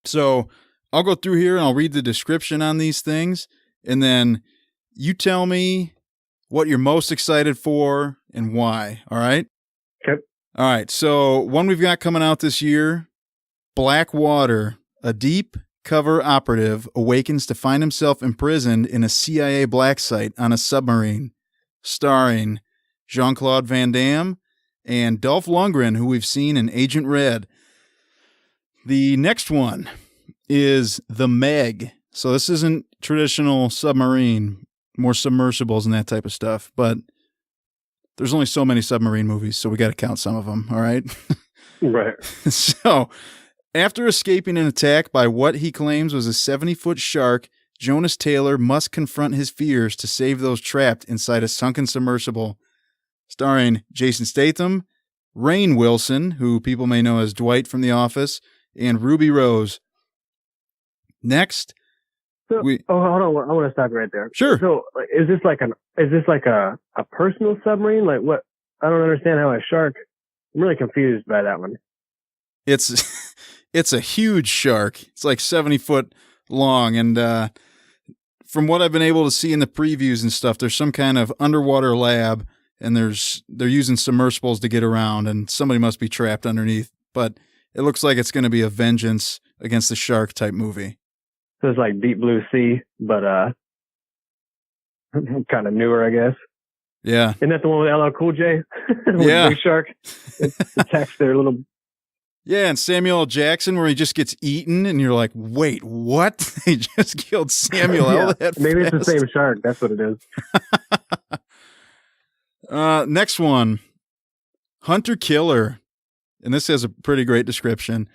So I'll go through here and I'll read the description on these things, and then you tell me what you're most excited for and why. All right? Okay. All right. So one we've got coming out this year, Blackwater, a deep cover operative awakens to find himself imprisoned in a CIA black site on a submarine, starring Jean-Claude Van Damme and Dolph Lundgren, who we've seen in Agent Red. The next one is The Meg. So this isn't traditional submarine, more submersibles and that type of stuff, but there's only so many submarine movies, so we got to count some of them, all right? Right. So, after escaping an attack by what he claims was a 70-foot shark, Jonas Taylor must confront his fears to save those trapped inside a sunken submersible. Starring Jason Statham, Rainn Wilson, who people may know as Dwight from The Office, and Ruby Rose. Next, So, hold on. I want to stop you right there. Sure. So, is this like a personal submarine? Like what? I don't understand how a shark. I'm really confused by that one. It's a huge shark. It's like 70 foot long, and from what I've been able to see in the previews and stuff, there's some kind of underwater lab, and they're using submersibles to get around, and somebody must be trapped underneath. But it looks like it's going to be a vengeance against the shark type movie. So it's like Deep Blue Sea, but kind of newer, I guess. Yeah. Isn't that the one with LL Cool J? With Yeah. Big Shark. It attacks their little. Yeah, and Samuel L. Jackson, where he just gets eaten, and you're like, wait, what? They just killed Samuel L. that Maybe fast? it's the same shark. That's what it is. Next one, Hunter Killer. And this has a pretty great description.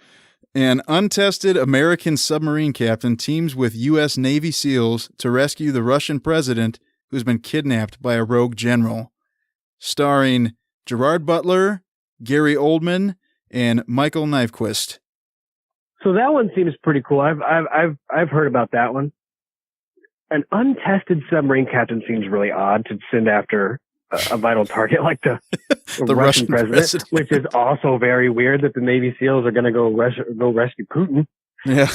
An untested American submarine captain teams with U.S. Navy SEALs to rescue the Russian president who's been kidnapped by a rogue general. Starring Gerard Butler, Gary Oldman, and Michael Nyqvist. So that one seems pretty cool. I've heard about that one. An untested submarine captain seems really odd to send after a vital target like the Russian president, which is also very weird that the Navy SEALs are going to go rescue Putin. Yeah.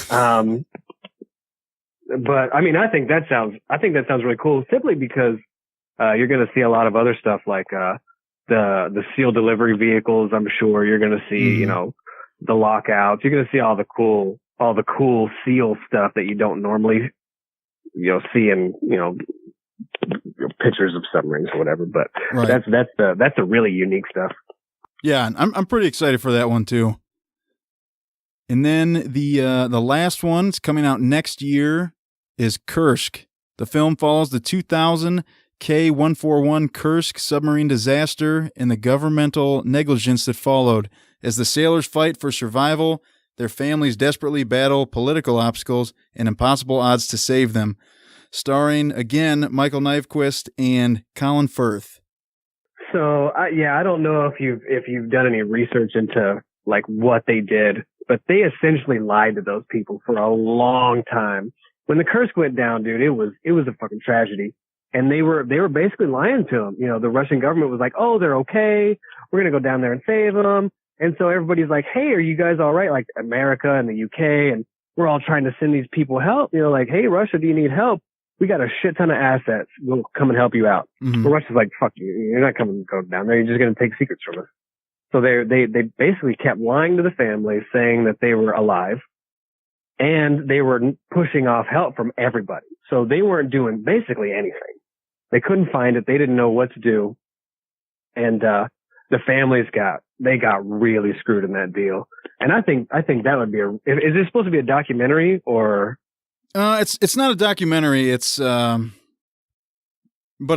But I mean, I think that sounds really cool simply because you're going to see a lot of other stuff like the SEAL delivery vehicles. I'm sure you're going to see, the lockouts. You're going to see all the cool SEAL stuff that you don't normally, see in, pictures of submarines or whatever. But Right. that's the really unique stuff. Yeah, I'm pretty excited for that one too. And then the last one, it's coming out next year, is Kursk. The film follows the 2000 K-141 Kursk submarine disaster and the governmental negligence that followed. As the sailors fight for survival, their families desperately battle political obstacles and impossible odds to save them. Starring, again, Michael Nyqvist and Colin Firth. So, I don't know if you've done any research into like what they did, but they essentially lied to those people for a long time. When the Kursk went down, dude, it was a fucking tragedy. And they were basically lying to them. The Russian government was like, oh, they're okay. We're going to go down there and save them. And so everybody's like, hey, are you guys all right? Like America and the UK. And we're all trying to send these people help. Like, hey, Russia, do you need help? We got a shit ton of assets. We'll come and help you out. Mm-hmm. But Russia's like, fuck you. You're not coming to go down there. You're just going to take secrets from us. So they basically kept lying to the family, saying that they were alive, and they were pushing off help from everybody. So they weren't doing basically anything. They couldn't find it. They didn't know what to do. And, the families got really screwed in that deal. And I think that would be is this supposed to be a documentary or? It's not a documentary. It's, but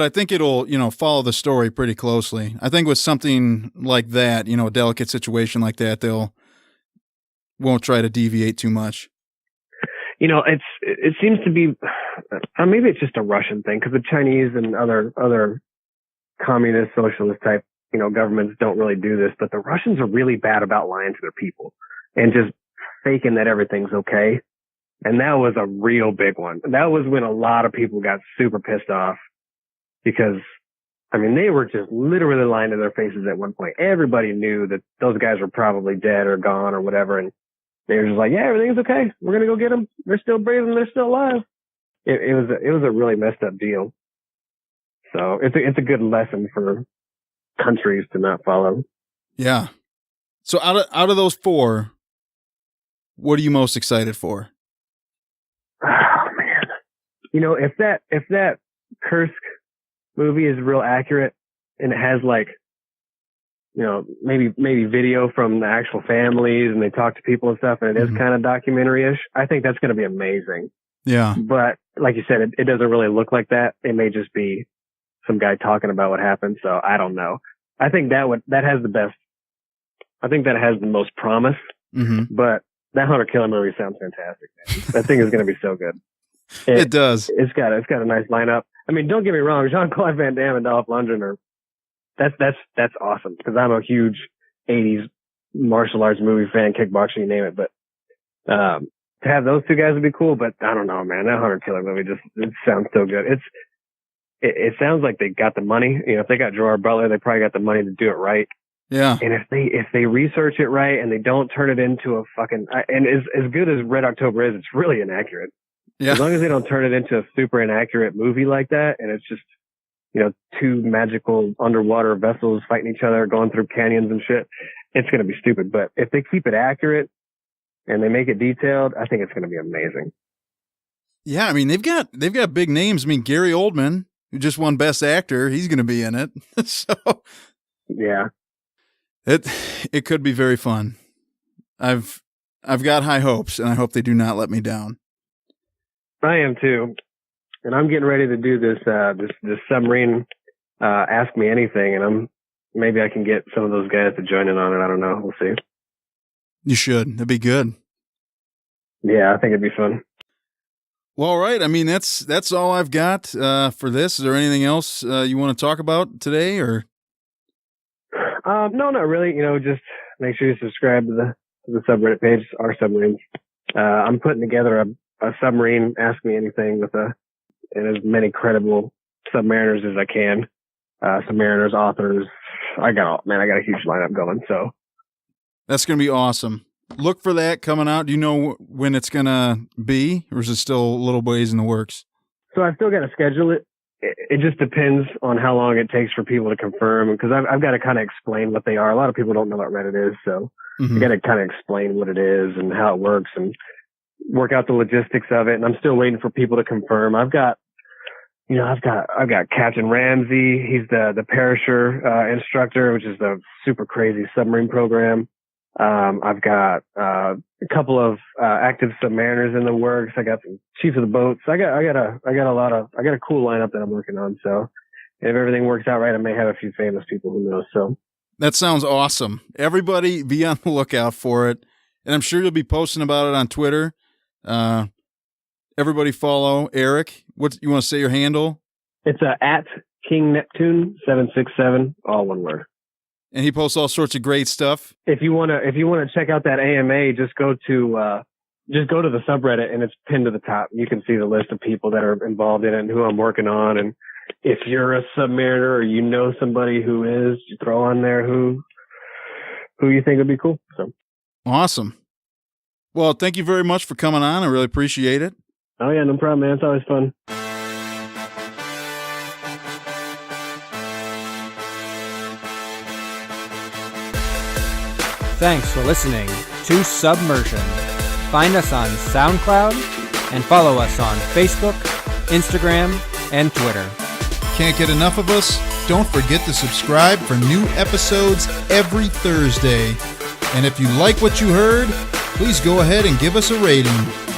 I think it'll, follow the story pretty closely. I think with something like that, a delicate situation like that, won't try to deviate too much. It seems to be, maybe it's just a Russian thing, because the Chinese and other communist, socialist type, governments don't really do this, but the Russians are really bad about lying to their people and just faking that everything's okay. And that was a real big one. That was when a lot of people got super pissed off because, they were just literally lying to their faces at one point. Everybody knew that those guys were probably dead or gone or whatever. And they were just like, yeah, everything's okay. We're going to go get them. They're still breathing. They're still alive. It was a really messed up deal. So it's a good lesson for countries to not follow. Yeah. So out of those 4, what are you most excited for? Oh man. If that Kursk movie is real accurate and it has maybe video from the actual families and they talk to people and stuff and it is kind of documentary-ish, I think that's going to be amazing. Yeah. But like you said, it doesn't really look like that. It may just be some guy talking about what happened. So I don't know. I think that has the most promise, but that Hunter Killer movie sounds fantastic, man. That thing is going to be so good. It does. It's got a nice lineup. Don't get me wrong. Jean-Claude Van Damme and Dolph Lundgren that's awesome because I'm a huge 80s martial arts movie fan, kickboxing, you name it. But, to have those two guys would be cool, but I don't know, man. That Hunter Killer movie it sounds so good. It sounds like they got the money. If they got Gerard Butler, they probably got the money to do it right. Yeah. And if they research it right and they don't turn it into a fucking, and as good as Red October is, it's really inaccurate. Yeah. As long as they don't turn it into a super inaccurate movie like that, and it's just, two magical underwater vessels fighting each other, going through canyons and shit, it's going to be stupid. But if they keep it accurate and they make it detailed, I think it's going to be amazing. Yeah. They've got big names. Gary Oldman, who just won Best Actor, he's going to be in it. So yeah, it could be very fun. I've got high hopes, and I hope they do not let me down. I am too, and I'm getting ready to do this submarine Ask Me Anything, and maybe I can get some of those guys to join in on it. I don't know. We'll see. You should. That'd be good. Yeah, I think it'd be fun. Well, all right. That's all I've got for this. Is there anything else you want to talk about today, or? No, not really. Just make sure you subscribe to the subreddit page, Our Submarines. I'm putting together a submarine Ask Me Anything and as many credible submariners as I can. Submariners, authors. I got a huge lineup going. So that's going to be awesome. Look for that coming out. Do you know when it's going to be, or is it still a little ways in the works? So I've still got to schedule it. It just depends on how long it takes for people to confirm, because I've got to kind of explain what they are. A lot of people don't know what Reddit is, so I got to kind of explain what it is and how it works and work out the logistics of it. And I'm still waiting for people to confirm. I've got Captain Ramsey. He's the perisher instructor, which is the super crazy submarine program. I've got a couple of active submariners in the works. I got some chiefs of the boats. I got a cool lineup that I'm working on. So if everything works out right, I may have a few famous people, who knows. So that sounds awesome. Everybody be on the lookout for it. And I'm sure you'll be posting about it on Twitter. Everybody follow Eric. What you want to say your handle? It's at King Neptune 767, all one word. And he posts all sorts of great stuff. If you wanna check out that AMA, just go to the subreddit and it's pinned to the top. You can see the list of people that are involved in it and who I'm working on. And if you're a submariner or you know somebody who is, you throw on there who you think would be cool. So awesome. Well, thank you very much for coming on. I really appreciate it. Oh yeah, no problem, man. It's always fun. Thanks for listening to Submersion. Find us on SoundCloud and follow us on Facebook, Instagram, and Twitter. Can't get enough of us? Don't forget to subscribe for new episodes every Thursday. And if you like what you heard, please go ahead and give us a rating.